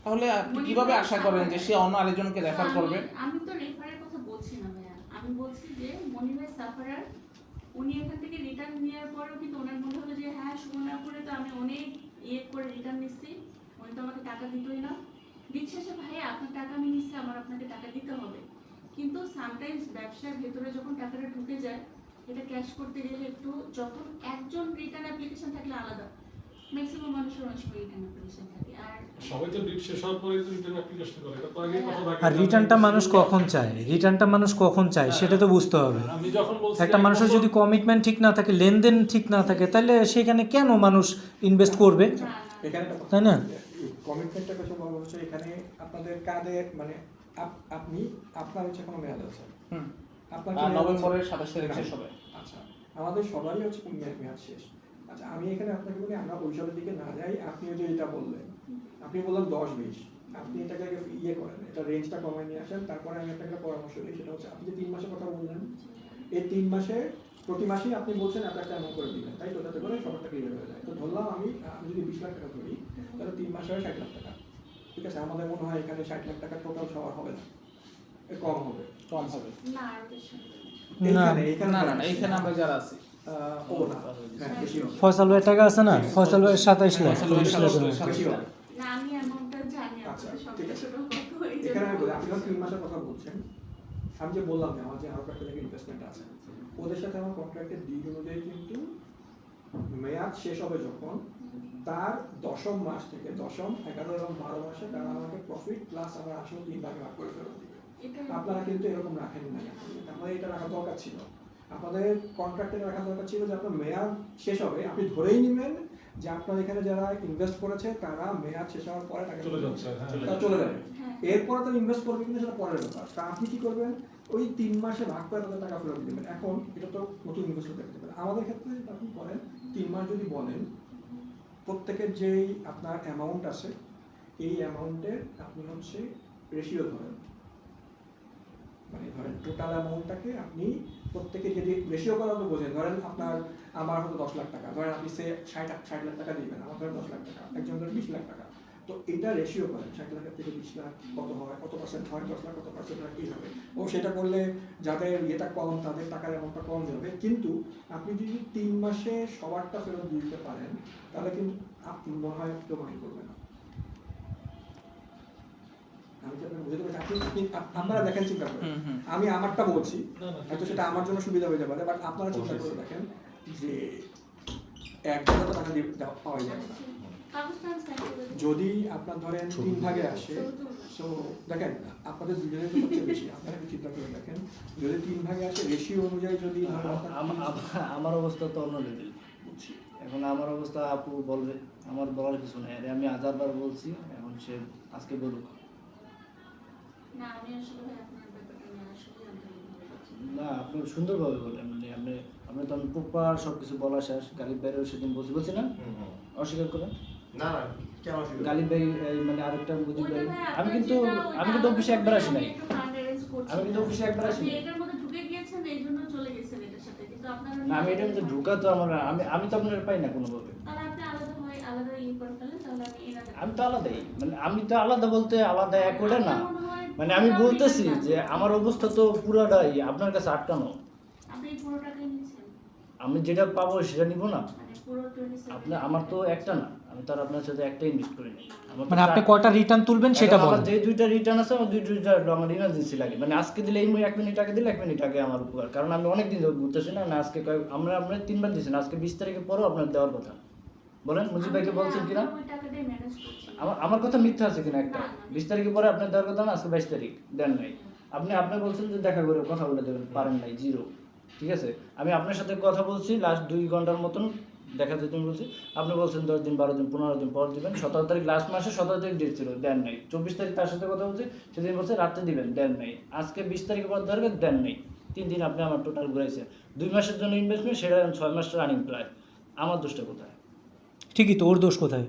তাহলে আপনি কিভাবে আশা করেন যে সে অন্য আরেকজনকে রেফার করবে? আমি তো রেফারের কথা বলছি না ভাইয়া, আমি আমি বলছি যে মনির ভাই সাফারার, উনি এখান থেকে রিটার্ন নেওয়ার পরেও কিন্তু ওনার মনে হলো যে হ্যাঁ সুবর্ণপুরে তো আমি অনেক করে রিটার্ন নিচ্ছি, উনি তো আমাকে টাকা দিতই না। দিন শেষে ভাই আপনার টাকা আমি নিচ্ছি, আমার আপনাকে টাকা দিতে হবে, কিন্তু সামটাইমস ব্যবসার ভেতরে যখন টাকাটা ঢুকে যায়, এটা ক্যাশ করতে গেলে একটু, যখন একজন রিটার্ন অ্যাপ্লিকেশন থাকলে আলাদা, ম্যাক্সিমাম মানুষের অনেক সময় রিটার্ন অ্যাপ্লিকেশন থাকে। আর সবাই তো ডিট শেষ হওয়ার পরে তো রিটার্ন অ্যাপ্লিকেশন করে, এটা তো আগে কথা থাকে। আর রিটার্নটা মানুষ কখন চায়, রিটার্নটা মানুষ কখন চায় সেটা তো বুঝতে হবে। আমি যখন বলছি একটা মানুষের যদি কমিটমেন্ট ঠিক না থাকে, লেনদেন ঠিক না থাকে, তাহলে সেখানে কেন মানুষ ইনভেস্ট করবে, না, না, এখানে একটা কথা, তাই না? কমিটমেন্টটা কিছু বলা হচ্ছে এখানে আপনাদের কাদের মানে আপনি আপনার হচ্ছে কোনো মেয়াদ আছে, আপনার কি মেয়াদ আছে? নভেম্বরের 27 তারিখ শেষ হবে। আচ্ছা, আমাদের সবারই হচ্ছে মেয়াদ শেষ। আচ্ছা, আমি এখানে আপনাকে বলি আমরা ওইসবের দিকে না যাই। আপনি যে এটা বললেন, আপনি বললেন 10-20, আপনি এটাকে আগে ইয়ে করেন, এটা রেঞ্জটা কমায় নিয়ে আসেন, তারপরে আমি আপনাকে পরামর্শ দিই। সেটা হচ্ছে আপনি যে 3 মাসের কথা বললেন, এই 3 মাসে প্রতি মাসেই আপনি বলছেন এত একটা অ্যামাউন্ট করে দিবেন, তাই তো? যাতে করে সবারটা ক্লিয়ার হয়ে যায়। তো ধরলাম আমি যদি 20 লাখ টাকা ধরি, তাহলে 3 মাসে হয় 60 লাখ টাকা। ঠিক আছে, আমাদের মনে হয় এখানে 60 লাখ টাকা টোটাল সবার হবে না, কম হবে। না, আরো বেশি হবে। এইখানে আমরা যারা আছি ও না, হ্যাঁ, বেশি হবে। ফয়সাল ভাইয়ের টাকা আছে না, ফয়সাল ভাইয়ের 27 লাখ, ফয়সাল ভাইয়ের 27 লাখ। 27 বেশি হবে। না, আমি অ্যামাউন্টটা জানি, আচ্ছা, আপনাদের সব ঠিক আছে। ছোট কত হয়ে এখানে আমি বলি, যাবে। আপনি যখন 3 মাসের কথা বলছেন, আমি যে বললাম যে আমার যে আরো একটা জায়গায় ইনভেস্টমেন্ট আছে, ওদের সাথে আমার কন্ট্রাক্টের ডিল অনুযায়ী কিন্তু মেয়াদ শেষ হবে যখন, তার 10ম মাস থেকে 10ম, 11 এবং 12 মাসে তারা আমাকে প্রফিট প্লাস আমার আসল 3 ভাগে ভাগ করে ফেরত দিবে। এটা- আপনারা কিন্তু এরকম রাখেন নাই, আপনাদের এটা রাখা দরকার ছিল। আপনাদের কন্ট্রাক্টে রাখা দরকার ছিল যে আপনার মেয়াদ শেষ হবে, আপনি ধরেই নেবেন যে আপনার এখানে যারা ইনভেস্ট করেছে তারা মেয়াদ শেষ হওয়ার পরে টাকা চলে যাচ্ছে, হ্যাঁ। তারা চলে যাবে। হ্যাঁ। এরপরে তো ইনভেস্ট করবে কিনা সেটা পরের ব্যাপার। তা আপনি কি করবেন, ওই 3 মাসে ভাগ করে তাদের টাকা ফেরত দিবেন। এখন এটা তো নতুন ইনভেস্টর দেখতে পারেন। আমাদের ক্ষেত্রে যেটা আপনি করেন, 3 মাস যদি বলেন, প্রত্যেকের যেই আপনার অ্যামাউন্ট আছে, এই অ্যামাউন্টের আপনি হচ্ছে রেশিও ধরেন, মানে ধরেন টোটাল অ্যামাউন্টটাকে আপনি প্রত্যেকে যদি রেশিও করা তো বোঝেন, ধরেন আপনার আমার হয়তো 10 লাখ টাকা, ধরেন আপনি সে 60 লাখ টাকা দিবেন, আমার ধরেন 10 লাখ টাকা, একজন ধরেন 20 লাখ টাকা। তো এটা রেশিও করেন, 60 লাখের থেকে 20 লাখ কত হয়, কত পার্সেন্ট হয়, 10 লাখ কত পার্সেন্ট হয়, এইভাবে। ও সেটা করলে যাদের ইয়েটা কম, তাদের টাকার অ্যামাউন্টটা কম যাবে। কিন্তু আপনি যদি 3 মাসে সবারটা ফেরত দিতে পারেন, তাহলে কিন্তু আপনি মনে হয় কেউ মাইন্ড করবে না। আমি কি আপনাকে বুঝতে পারছি? আপনারা দেখেন, চিন্তা করেন, আমি আমারটা বলছি, না, না, হয়তো সেটা আমার জন্য সুবিধা হয়ে যাবে, বাট আপনারা চিন্তা করে দেখেন যে 1,000 টাকা পাওয়া যাবে না। কাগজটা আমি sign করে দেব। যদি আপনার ধরেন 3 ভাগে আসে, সো দেখেন আপনাদের দুজনের তো সবচেয়ে বেশি, আপনারা একটু চিন্তা করে দেখেন, যদি 3 ভাগে আসে, রেশিও অনুযায়ী যদি ধরেন আপনার আমার অবস্থা তো অন্য লেভেল। বুঝছি। এখন আমার অবস্থা আপু বলবে, আমার বলার কিছু নেই। আরে আমি 1000বার বলছি, এখন সে আজকে বলুক। না, আমি আসলে ভাই আপনার ব্যাপারটা নিয়ে আসলে আন্তরিকভাবে বলছি। না, আপনি সুন্দরভাবে বলেন, মানে আপনি তো আমি প্রপার সব কিছু বলা শেষ। গালিব ভাইয়েরও সেদিন বলছি না, অস্বীকার করেন না না, কেন অসুবিধা? গালিব ভাই, এই মানে আরেকটা মুজিব ওইটা ভাই, ভাই আমি আপনার কিন্তু যেটা, আমি ওইটা কিন্তু অফিসে একবার আসি নাই। একটু fund arrange করছি। আমি কিন্তু অফিসে একবার আসি আপনি নাই। এটার মধ্যে ঢুকে গিয়েছেন, এই জন্য চলে গেছেন এটার সাথে, কিন্তু আপনার না, আমি এটার মধ্যে ঢুকা তো আমি তো আপনার পাই না কোনোভাবে। তাহলে আপনি আলাদা করে ফেলেন, তাহলে আমি এনাদের আমি তো আলাদাই, মানে আমি তো আলাদা বলতে আলাদা এক ওটা না, আমার মনে হয় মানে আমি পুরোটা বলতেছি return যে না। আমার অবস্থা তো পুরোটাই আপনার কাছে আটকানো। আপনি পুরো টাকাই নিয়েছেন, আমি যেটা পাবো সেটা নিব না। মানে পুরো 27 আমার তো একটা না, আমি তো আর আপনার সাথে একটা ইনভেস্ট করি নাই। আমার তো মানে আপনি চার- কয়টা রিটার্ন তুলবেন সেটা এখন আমার বলেন। যে 2টা রিটার্ন আছে, আমার 2টা আমার ইমার্জেন্সি লাগে। মানে আজকে দিলে এই 1 মিনিট আগে দিলে 1 মিনিট আগে আমার উপকার, কারণ আমি অনেক দিন ধরে ঘুরতেছি না। না আজকে আমরা 3বার দিয়েছেন, আজকে 20 তারিখে পরেও আপনার দেওয়ার কথা। বলেন মুজিব ভাইকে বলছেন কিনা? ওই টাকাটাই ম্যানেজ করছি। আমার কথা মিথ্যা আছে কিনা একটা? না, না। 20 তারিখে পরে আপনার দেওয়ার কথা না, আজকে 22 তারিখ দেন নাই। আপনি বলছেন যে দেখা করে কথা বলে দেবেন, পারেন নাই, জিরো। ঠিক আছে, আমি আপনার সাথে কথা বলছি লাস্ট 2 ঘন্টার মতন দেখা যেতে বলছি, আপনি বলছেন 10 দিন 12 দিন 15 দিন পর দিবেন। 17 তারিখ লাস্ট মাসে 17 তারিখ ডেট ছিল, দেন নাই। 24 তারিখ তার সাথে কথা বলছি, সেদিন বলছে রাত্রে দিবেন, দেন নাই। আজকে 20 তারিখের পর দরকার, দেন নাই। 3 দিন আপনি আমার টোটাল ঘুরাইছেন। 2 মাসের জন্য ইনভেস্টমেন্ট, সেটা 6 মাস রানিং প্রায়। আমার দোষটা কোথায়? ঠিকই তো, ওর দোষ কোথায়?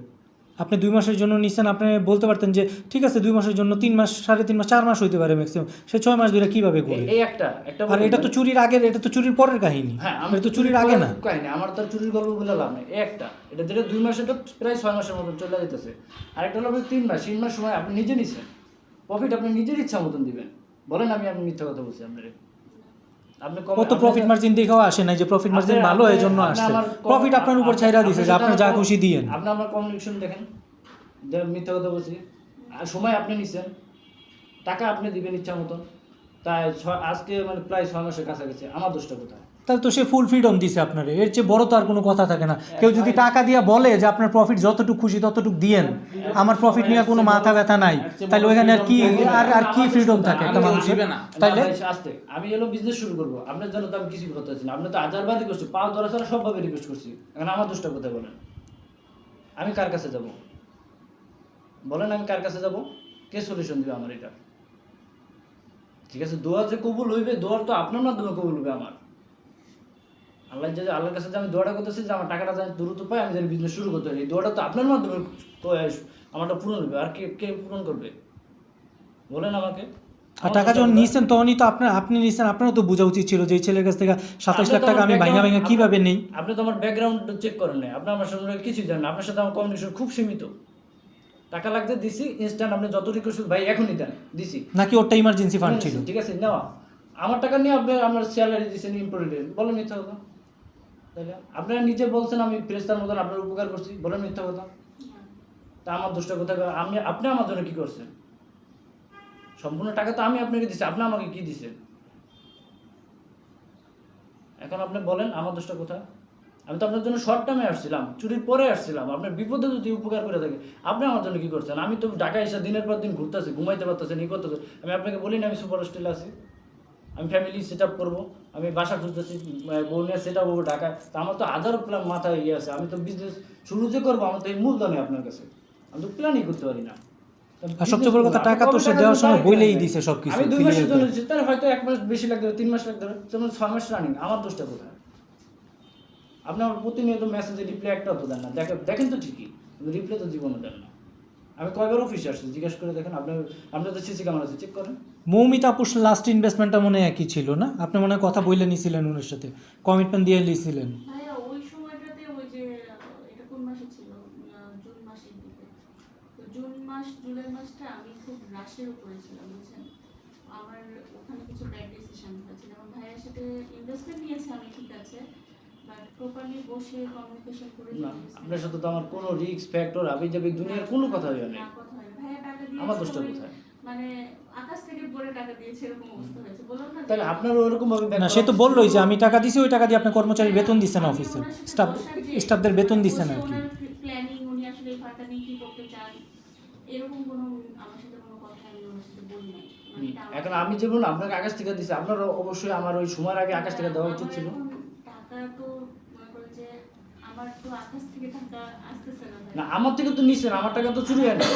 আপনি 2 মাসের জন্য নিচ্ছেন, আপনি বলতে পারতেন যে ঠিক আছে 2 মাসের জন্য 3 মাস, 3.5 মাস, 4 মাস হইতে পারে ম্যাক্সিমাম, সে 6 মাস ধরে কিভাবে করবে? এই একটা আর এটা তো চুরির আগের, এটা তো চুরির পরের কাহিনী। হ্যাঁ, এটা তো চুরির আগে না। কাহিনী আমার তো চুরির গল্প বলে লাভ নেই। এই একটা, এটা যেটা 2 মাসে তো প্রায় 6 মাসের মতন চলে যেতেছে। আরেকটা হলো 3 মাস, 3 মাস সময় আপনি নিজে নিছেন, প্রফিট আপনি নিজের ইচ্ছা মতন দিবেন। বলেন আমি মিথ্যা কথা বলছি আপনার? আপনি ও তো প্রফিট মার্জিন দেখেও আসে নাই যে প্রফিট মার্জিন ভালো এই জন্য আসছে, প্রফিট আপনার উপর ছাইরা দিছে যে আপনি যা খুশি দিয়েন। আপনি আমার কমিউনিকেশন দেখেন, যে মিথ্যা কথা বলছি, আর সময় আপনি নিচ্ছেন, টাকা আপনি দিবেন ইচ্ছা মতন, তাই আজকে মানে প্রায় 6 মাসের কাছাকাছি, আমার দোষটা কোথায়? তাহলে তো সে ফুল ফ্রিডম দিছে আপনারে, এর চেয়ে বড় তো আর কোনো কথা থাকে না। কেউ যদি টাকা দিয়ে বলে যে আপনার প্রফিট যতটুকু খুশি ততটুকু দিয়েন, আমার প্রফিট নিয়ে কোনো মাথা ব্যথা নাই, তাহলে ওইখানে আর কি আর কি ফ্রিডম থাকে একটা মানুষের? তাইলে আস্তে আমি এলো বিজনেস শুরু করবো, আপনার জন্য তো আমি কিছু করতে চাচ্ছি না, আপনি তো হাজারবারই করছি, পাও ধরা ছাড়া সবভাবে রিকোয়েস্ট করছি, এখন আমার দোষটা কোথায় বলেন? আমি কার কাছে যাব বলেন? আমি কার কাছে যাব? কে সলিউশন দিবে আমার এটা? ঠিক আছে, দোয়া যে কবুল হইবে, দোয়ার তো আপনার মাধ্যমে কবুল হবে আমার। আল্লাহর কাছে যে আমি দোয়াটা করতেছি যে আমার টাকাটা যেন দ্রুত পাই, আমি যেন বিজনেস শুরু করতে পারি, এই দোয়াটা তো আপনার মাধ্যমে আমারটা পূরণ হবে, আর কে পূরণ করবে বলেন আমাকে? আর টাকা যখন নিছেন তখনই তো আপনি নিছেন, আপনারও তো বোঝা উচিত ছিল যে এই ছেলের কাছ থেকে 27 লাখ টাকা আমি ভাঙা কিভাবে নেই। আপনি তো আমার ব্যাকগ্রাউন্ড চেক করেন নাই, আপনি আমার সঙ্গে কিছুই জানেন না, আপনার সাথে আমার কমিউনিকেশন খুব সীমিত। টাকা লাগতে দিছি ইনস্ট্যান্ট, আপনি যত রিকোয়েস্ট ভাই এখনই দেন, দিছি নাকি ওটা ইমার্জেন্সি ফান্ড ছিল? ঠিক আছে, নেওয়া আমার টাকা নিয়ে আপনি আমার স্যালারি দিচ্ছেন ইম্পোর্টেড, বলেন মিথ্যা কথা? তাইলে আপনারা নিজে বলছেন আমি ফেরেশতার মতন আপনার উপকার করছি, বলেন মিথ্যা কথা? তা আমার দোষটা কোথায়? আপনি আমার জন্য কি করছেন? সম্পূর্ণ টাকা তো আমি আপনাকে দিচ্ছি, আপনি আমাকে কি দিচ্ছেন? এখন আপনি বলেন আমার দোষটা কোথায়? আমি তো আপনার জন্য শর্ট টার্মে আসছিলাম, চুরির পরে আসছিলাম, আপনার বিপদে যদি উপকার করে থাকে আপনি আমার জন্য কি করছেন? আমি তো ঢাকা এসে দিনের পর দিন ঘুরতেছি, ঘুমাইতে পারতেছেন, ই করতেছে, আমি আপনাকে বলি না আমি সুপার হোস্টেলে আছি, আমি ফ্যামিলি সেট আপ করবো, আমি বাসা খুঁজতেছি, বউ নিয়ে সেট আপ হবো ঢাকায়, তা আমার তো হাজারো প্ল্যান মাথায় ইয়ে আছে, আমি তো বিজনেস শুরু যে করবো আমার তো এই মূলধন নেই আপনার কাছে, আমি তো প্ল্যানই করতে পারি না। আর সবচেয়ে বড় কথা টাকা তো সে দেওয়ার সময় বইলেই দিছে সবকিছু, আমি 2 মাসের জন্য দিচ্ছি, তার হয়তো 1 মাস বেশি লাগবে, 3 মাস লাগবে, যেমন 6 মাস রানিং, আমার দোষটা কোথায়? আপনি আমার প্রতিনিয়ত মেসেজে রিপ্লাই একটাও তো দেন না, দেখেন তো ঠিকই, কিন্তু রিপ্লাই তো জীবনে দেন না। আমি কয়বার অফিসে আসছি জিজ্ঞেস করে দেখেন, আপনি তো সিসি ক্যামেরা আছে চেক করেন। মৌমিতা আপুর লাস্ট ইনভেস্টমেন্টটা মনে হয় একই ছিল না? আপনি মনে হয় কথা বলে নিয়েছিলেন ওনার সাথে, কমিটমেন্ট দিয়ে নিয়েছিলেন। ভাইয়া ওই সময়টাতে ওই যে এটা কোন মাসে ছিল, জুন মাসের দিকে, তো জুলাই মাসটা আমি খুব রাশের উপরে ছিলাম বুঝছেন, আমার ওখানে কিছু ব্যাড ডিসিশন হয়েছে, যেমন ভাইয়ের সাথে ইনভেস্টমেন্ট নিয়েছে আমি ঠিক আছে, বাট প্রপারলি বসে কমিউনিকেশন করে না আপনার সাথে তো আমার কোনো রিস্ক ফ্যাক্টর আবি যাবে দুনিয়ার কোনো কথা হয় না, কথা হয় না। ভাইয়া টাকা দিয়ে আমার দোষটা কোথায়? মানে আকাশ থেকে পড়ে টাকা দিয়েছে এরকম অবস্থা হয়েছে, বললাম না? তাহলে আপনারও ওরকম ভাবে না সে তো বললোই যে আমি টাকা দিছি, ওই টাকা দিয়ে আপনার কর্মচারীর বেতন দিচ্ছেন, অফিসে স্টাফদের বেতন দিচ্ছেন আর কি। প্ল্যানিং উনি আসলে এই ফান্ডটা নিয়ে কি করতে চান এরকম কোনো আমার সাথে কোনো কথা আমি ওনার সাথে বলি নাই। মানে এটা এখন আমি যে বললাম আপনাকে আকাশ থেকে দিছি, আপনার অবশ্যই আমার ওই সময়ের আগে আকাশ থেকে দেওয়া উচিত ছিল। টাকা তো মনে করে যে আমার তো আকাশ থেকে টাকা আসতেছে না। না আমার থেকে তো নিছেন, আমার টাকা তো চুরি হয় না,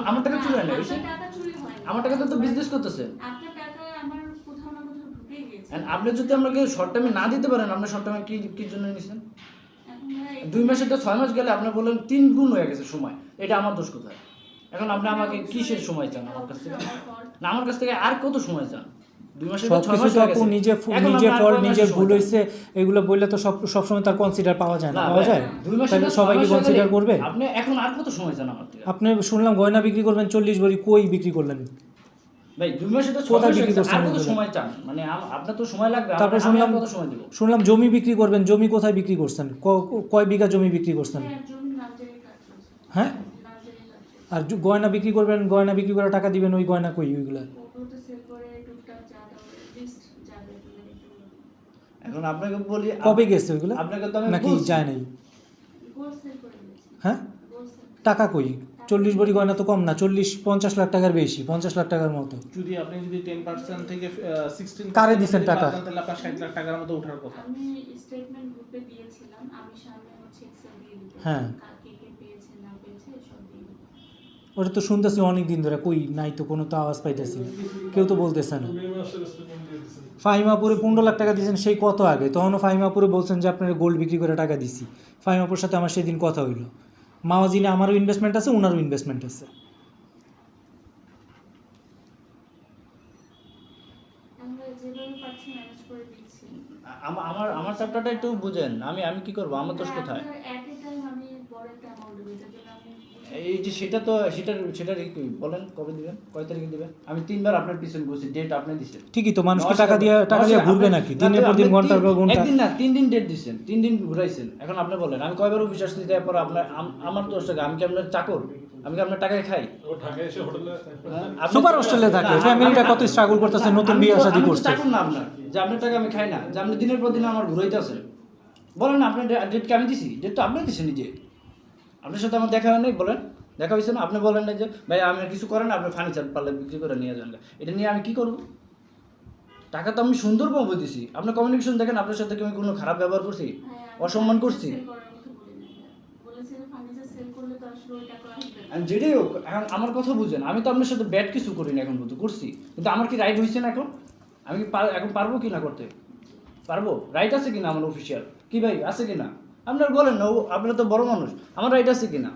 আমার টাকা চুরি হয় না, আপনার টাকা চুরি হয় না, আমার টাকা তো বিজনেস করতেছেন। আপনার টাকা আমার কোথাও না কোথাও ঢুকে গিয়েছে। আপনি যদি আমাকে শর্ট টাইমে না দিতে পারেন, আপনি শর্ট টাইমে কি জন্য নিছেন? এখন ভাই 2 মাসের তো 6 মাস গেলে আপনি বললেন 3 গুণ হয়ে গেছে সময়, এটা আমার দোষ কোথায়? এখন আপনি আমাকে কিসের সময় চান আমার কাছ থেকে? না আমার কাছ থেকে আর কত সময় চান? 2 মাসের তো 6 মাস সবকিছু হয়ে আপু গেছে। নিজে ফল্ট, নিজের ভুল হয়েছে এগুলো বললে তো সবসময় তার কনসিডার পাওয়া যায় না, পাওয়া যায়? 2 মাসের তাহলে সবাই কি কনসিডার করবে? আপনি এখন আর কত সময় চান আমার থেকে? আপনি শুনলাম গয়না বিক্রি করবেন 40 ভরি, কই বিক্রি করলেন? ভাই 2 মাসে তো 6 কোথায় মাস বিক্রি হয়ে গেছে, আর করছেন কত এগুলো? সময় চান? মানে আপনার তো সময় লাগবে, তারপর আমি শুনলাম আর কত সময় দেব? জমি বিক্রি করবেন, জমি কোথায় বিক্রি করছেন? কয় বিঘা জমি বিক্রি করছেন? হ্যাঁ জমি নামজারি কাজ করছে, হ্যাঁ, নামজারি কাজ করছে, আর গয়না বিক্রি করবেন, গয়না বিক্রি করে টাকা দিবেন, ওই গয়না কই ওইগুলা? ওগুলো তো সেল করে টুকটাক যা দাও লিস্ট যাবে মানে এখন আপনাকে বলি কবে গেছে ওইগুলা? আপনাকে তো আমি নাকি বলছি। যায় নাই? গোল সেল করে দিয়েছি, হ্যাঁ, গোল সেল টাকা কই? 40 ভরি গয়না তো কম না, 40-50 লাখ টাকার বেশি, 50 লাখ টাকার মতো। যদি আপনি যদি 10% থেকে 16 কারে দিছেন টাকা? তাহলে আপনার 60 লাখ টাকার মতো ওঠার কথা। আমি স্টেটমেন্ট গ্রুপে দিয়েছিলাম, আমি সামনে হচ্ছে এক্সেল দিয়ে দিতে, হ্যাঁ। কাকে কে পেয়েছে না পেয়েছে সব দিয়ে দিতে। ওটা তো শুনতেছি অনেক দিন ধরে, কই নাই তো, কোনো তো আওয়াজ পাইতেছি না, কেউ তো বলতেছে না। 2 মাসের স্টেটমেন্ট দিয়ে দিয়েছেন। ফাহিমাপুরে 15 লাখ টাকা দিয়েছেন, সেই কত আগে, তখনও ফাহিমাপুরে বলছেন যে আপনার গোল্ড বিক্রি করে টাকা দিছি। ফাহিমাপুর সাথে আমার সেদিন কথা হইলো, মাওয়াজিনে আমারও ইনভেস্টমেন্ট আছে, ওনারও ইনভেস্টমেন্ট আছে। আমরা যেভাবে পারছি ম্যানেজ করে দিচ্ছি। আমার চ্যাপ্টারটা একটু বুঝেন, আমি কি করব? আমার দোষ কোথায়? এট এ টাইম আমি বড় একটা অ্যামাউন্ট দিই, এটার জন্য আমি এই যে সেটা বলেন কবে দিবেন, কয় তারিখে দিবেন? আমি 3 বার আপনার পিছনে বসি, ডেট আপনি দিছেন। ঠিকই তো, মানুষকে টাকা দিয়ে ঘুরবে নাকি? দিনের পর দিন, ঘন্টার পর ঘন্টা। একদিন না 3 দিন ডেট দিছেন, 3 দিন ঘুরাইছেন। এখন আপনি বলেন আমি কয়বার অফিস আসছি, তারপর আপনার আমার দোষ টাকা, আমি কি আপনার চাকর? আমি কি আপনার টাকায় খাই? ও ঢাকায় এসে হোটেলে সুপার হোস্টেলে থাকে, ফ্যামিলিটা কত স্ট্রাগল করতেছে, নতুন বিয়ে শাদী করছে। চাকর না আপনার, যে আপনার টাকা আমি খাই না, যে আপনি দিনের পর দিন আমার ঘুরাইতেছেন। বলেন না আপনার ডেট কি আমি দিছি? ডেট তো আপনি দিছেন নিজে। আপনার সাথে আমার দেখা হয় নাই, বলেন দেখা হয়েছে না? আপনি বলেন না যে ভাই আমি আর কিছু করেন না, আপনি ফার্নিচার পারলে বিক্রি করে নিয়ে যান। এটা নিয়ে আমি কি করব? টাকা তো আমি সুন্দরভাবে দিছি। আপনার কমিউনিকেশন দেখেন, আপনার সাথে কি আমি কোনো খারাপ ব্যবহার করছি, অসম্মান করছি? আমি যেটাই হোক, এখন আমার কথা বুঝেন, আমি তো আপনার সাথে ব্যাড কিছু করি না এখন পর্যন্ত, করছি, কিন্তু আমার কি রাইট হয়েছে না এখন? আমি কি এখন পারবো কি না করতে? পারবো? রাইট আছে কিনা আমার অফিসিয়াল? কি ভাই আছে কিনা? আপনার বলেন না, আপনারা তো বড় মানুষ, আমার রাইট আছে কিনা?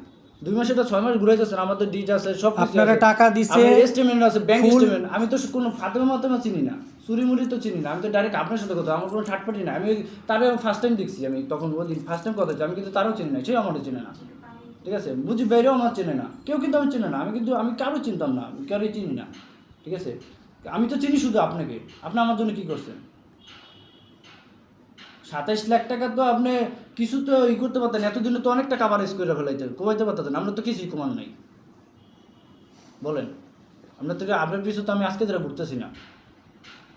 2 মাসে তো 6 মাস ঘুরাইতেছেন, আমার তো ডিট আছে, সব আপনারা টাকা দিছে, স্টেটমেন্ট আছে, ব্যাংক স্টেটমেন্ট। আমি তো কোনো ফাতেমা মাতেমা চিনি না, চুরিমুড়ি তো চিনি না, আমি তো ডাইরেক্ট আপনার সাথে কথা, আমার কোনো থার্ড পার্টি না। আমি তারে ফার্স্ট টাইম দেখছি, আমি তখন ওই দিন ফার্স্ট টাইম কথা হচ্ছে, আমি কিন্তু তারও চিনি না, সেও আমারও চিনে না। ঠিক আছে, বুঝি বাইরেও আমার চেনে না, কেউ কিন্তু আমি চিনে না, আমি কারো চিনতাম না, আমি কারোই চিনি না। ঠিক আছে, আমি তো চিনি শুধু আপনাকে। আপনি আমার জন্য কি করছেন? 27 লাখ টাকা তো আপনি কিছু তো করতে পারতেন, এতদিনে তো অনেকটা কাভারেজ করে ফেলাইতেন, কমাইতে পারতেন। আমরা তো কিছুই কমান নাই, বলেন। আপনার পিছু তো আমি আজকে ধরে ঘুরতেছি না,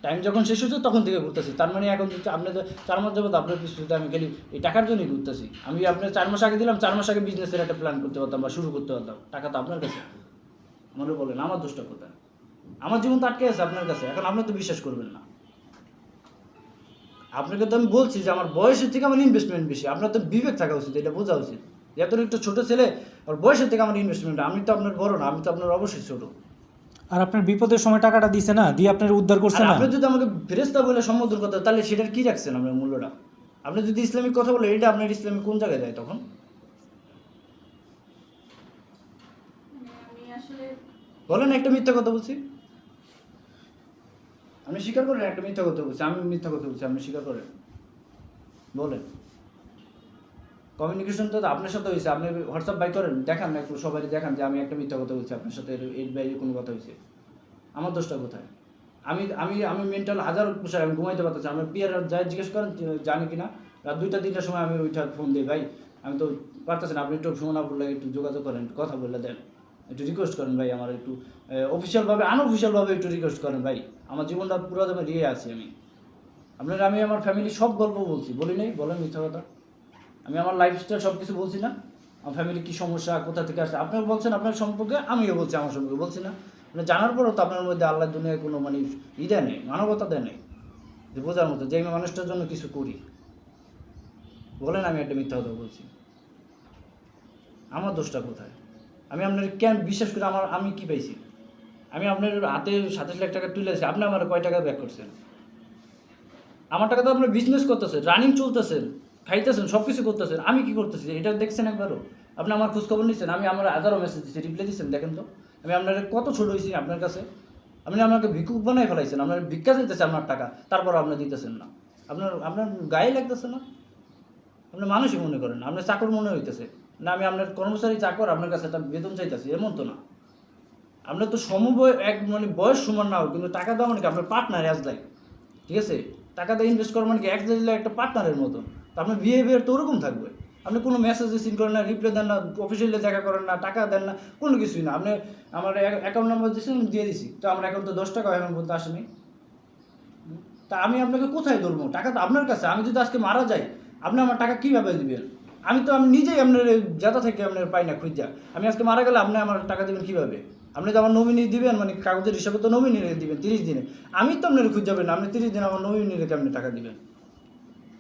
টাইম যখন শেষ হচ্ছে তখন থেকে ঘুরতেছি। তার মানে এখন আপনাদের 4 মাস যাবত আপনার পিছুতে আমি খালি এই টাকার জন্যই ঘুরতেছি। আমি আপনার 4 মাস আগে দিলাম, 4 মাস আগে বিজনেসের একটা প্ল্যান করতে পারতাম বা শুরু করতে পারতাম, টাকা তো আপনার কাছে। মনে বলেন আমার দোষটা কোথায়? আমার জীবন তো আটকে আছে আপনার কাছে, এখন আপনি তো বিশ্বাস করবেন না। আপনাকে তো আমি বলছি যে আমার বয়সের থেকে আমার ইনভেস্টমেন্ট বেশি, আপনার তো বিবেক থাকা উচিত, এটা বোঝা উচিত। এত একটা ছোট ছেলে, আর বয়সের থেকে আমার ইনভেস্টমেন্ট, আমি তো আপনার বড় না, আমি তো আপনার অবশ্যই ছোট। আর আপনার বিপদের সময় টাকাটা দিছে না, দিয়ে আপনার উদ্ধার করছে না। আপনি যদি আমাকে ফেরেশতা বলে সম্বোধন করতে, তাহলে সেটার কি রাখছেন আপনার মূল্যটা? আপনি যদি ইসলামিক কথা বলে, এটা আপনার ইসলামিক কোন জায়গায় যায় তখন? আমি আসলে বলেন একটা মিথ্যা কথা বলছি, আপনি স্বীকার করেন একটা মিথ্যা কথা বলছি, আমি মিথ্যা কথা বলছি, আপনি স্বীকার করেন, বলেন। কমিউনিকেশন তো আপনার সাথে হয়েছে, আপনি হোয়াটসঅ্যাপ বাই করেন, দেখান না একটু, সবাই দেখান যে আমি একটা মিথ্যা কথা বলছি আপনার সাথে, এর বাইরে কোনো কথা হয়েছে। আমার দোষটা কোথায়? আমি আমি আমি মেন্টাল হাজার পোষায়, আমি ঘুমাইতে পারতেছি। আমরা পিয়ার যাই জিজ্ঞেস করেন জানি কিনা, রাত 2টা-3টার সময় আমি ওইটা ফোন দিই, ভাই আমি তো পারতেছি না, আপনি একটু শোনা বললে একটু যোগাযোগ করেন, একটু কথা বললে দেন, একটু রিকোয়েস্ট করেন ভাই, আমার একটু অফিসিয়ালভাবে আনঅফিসিয়ালভাবে একটু রিকোয়েস্ট করেন ভাই। আমার জীবনটা পুরো দামে দিয়ে আছি আমি আমি আমার ফ্যামিলি সব গল্প বলছি, বলি নাই? বলেন মিথ্যা কথা। আমি আমার লাইফস্টাইল সব কিছু বলছি না? আমার ফ্যামিলি কী সমস্যা, কোথা থেকে আসছে, আপনিও বলছেন আপনার সম্পর্কে, আমিও বলছি আমার সম্পর্কে, বলছি না? মানে জানার পরও তো আপনার মধ্যে আল্লাহর দুনিয়ায় কোনো মানে দেয় নেই, মানবতা দেয় নেই যে বোঝার মতো যে আমি মানুষটার জন্য কিছু করি। বলেন আমি একটা মিথ্যা কথা বলছি, আমার দোষটা কোথায়? আমি আপনার কেন বিশ্বাস করে, আমি কি পাইছি? আমি আপনার হাতে 27 লাখ টাকা তুলেছি, আপনি আমার কয় টাকা ব্যাক করছেন? আমার টাকা তো আপনার বিজনেস করতেছেন, রানিং চলতেছেন, খাইতেছেন, সব কিছু করতেছেন, আমি কি করতেছি এটা দেখছেন একবারও? আপনি আমার খোঁজখবর নিচ্ছেন? আমি আমার হাজারো মেসেজ দিচ্ছি, রিপ্লাই দিচ্ছেন, দেখেন তো আমি আপনার কত ছোট হয়েছি আপনার কাছে। আপনি আমাকে ভিক্ষুক বানাই ফেলাইছেন, আপনার ভিক্ষা দিতেছে আপনার টাকা, তারপর আপনি দিতেছেন না। আপনার গায়ে লাগতেছে না? আপনি মানুষই মনে করেন না, আপনার চাকর মনে হইতেছে না? আমি আপনার কর্মচারী চাকর, আপনার কাছে একটা বেতন চাইতেছি, এমন তো না। আপনার তো সমবয় এক মানে বয়স সমান না হোক, কিন্তু টাকা দেওয়া মানে কি আপনার পার্টনার অ্যাজ লাইক, ঠিক আছে? টাকা দিয়ে ইনভেস্ট করা মানে কি একজাক্টলি একটা পার্টনারের মতন। তো আপনার বিহেভিয়ার তো ওরকম থাকবে। আপনি কোনো মেসেজ সিন করেন না, রিপ্লাই দেন না, অফিসিয়ালি দেখা করেন না, টাকা দেন না, কোনো কিছুই না। আপনি আমার অ্যাকাউন্ট নাম্বার দিয়েছেন, দিয়ে দিছি, তো আমার অ্যাকাউন্ট তো 10 টাকা এখন পর্যন্ত আসেনি। তা আমি আপনাকে কোথায় ধরবো? টাকা তো আপনার কাছে। আমি যদি আজকে মারা যাই, আপনি আমার টাকা কীভাবে দেবেন? আমি নিজেই আপনার জাতা থেকে আপনার পাই না খুঁজা। আমি আজকে মারা গেলে আপনি আমার টাকা দেবেন কীভাবে? আপনি তো আমার নমিনি দিবেন, মানে কাগজের হিসাবে তো নমিনি দিবেন 30 দিনে। আমি তো আপনার খুঁজে যাবেন না, আপনি 30 দিন আমার নমিনি রেখে আপনি টাকা দিবেন।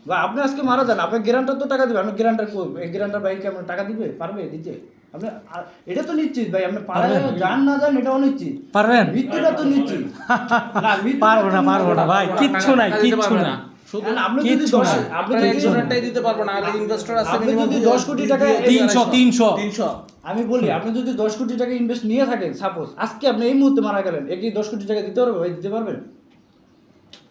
বা আপনি আজকে মারা যান, আপনার গ্যারান্টার তো টাকা দেবে, আপনি গ্যারান্টার এই গ্যারান্টার বাইকে আপনার টাকা দিবে, পারবে দিতে? আপনি এটা তো নিশ্চিত ভাই, আপনি পারেন যান না যান এটা অনিশ্চিত, পারবেন? মৃত্যুটা তো নিশ্চিত না। পারবো না ভাই, কিচ্ছু নাই, কিচ্ছু না। আপনি যদি 10 কোটি টাকা 300 আমি বলি, আপনি যদি 10 কোটি টাকা ইনভেস্ট নিয়ে থাকেন, সাপোজ আজকে আপনি এই মুহূর্তে মারা গেলেন, কি 10 কোটি টাকা দিতে পারবে ভাই? দিতে পারবেন?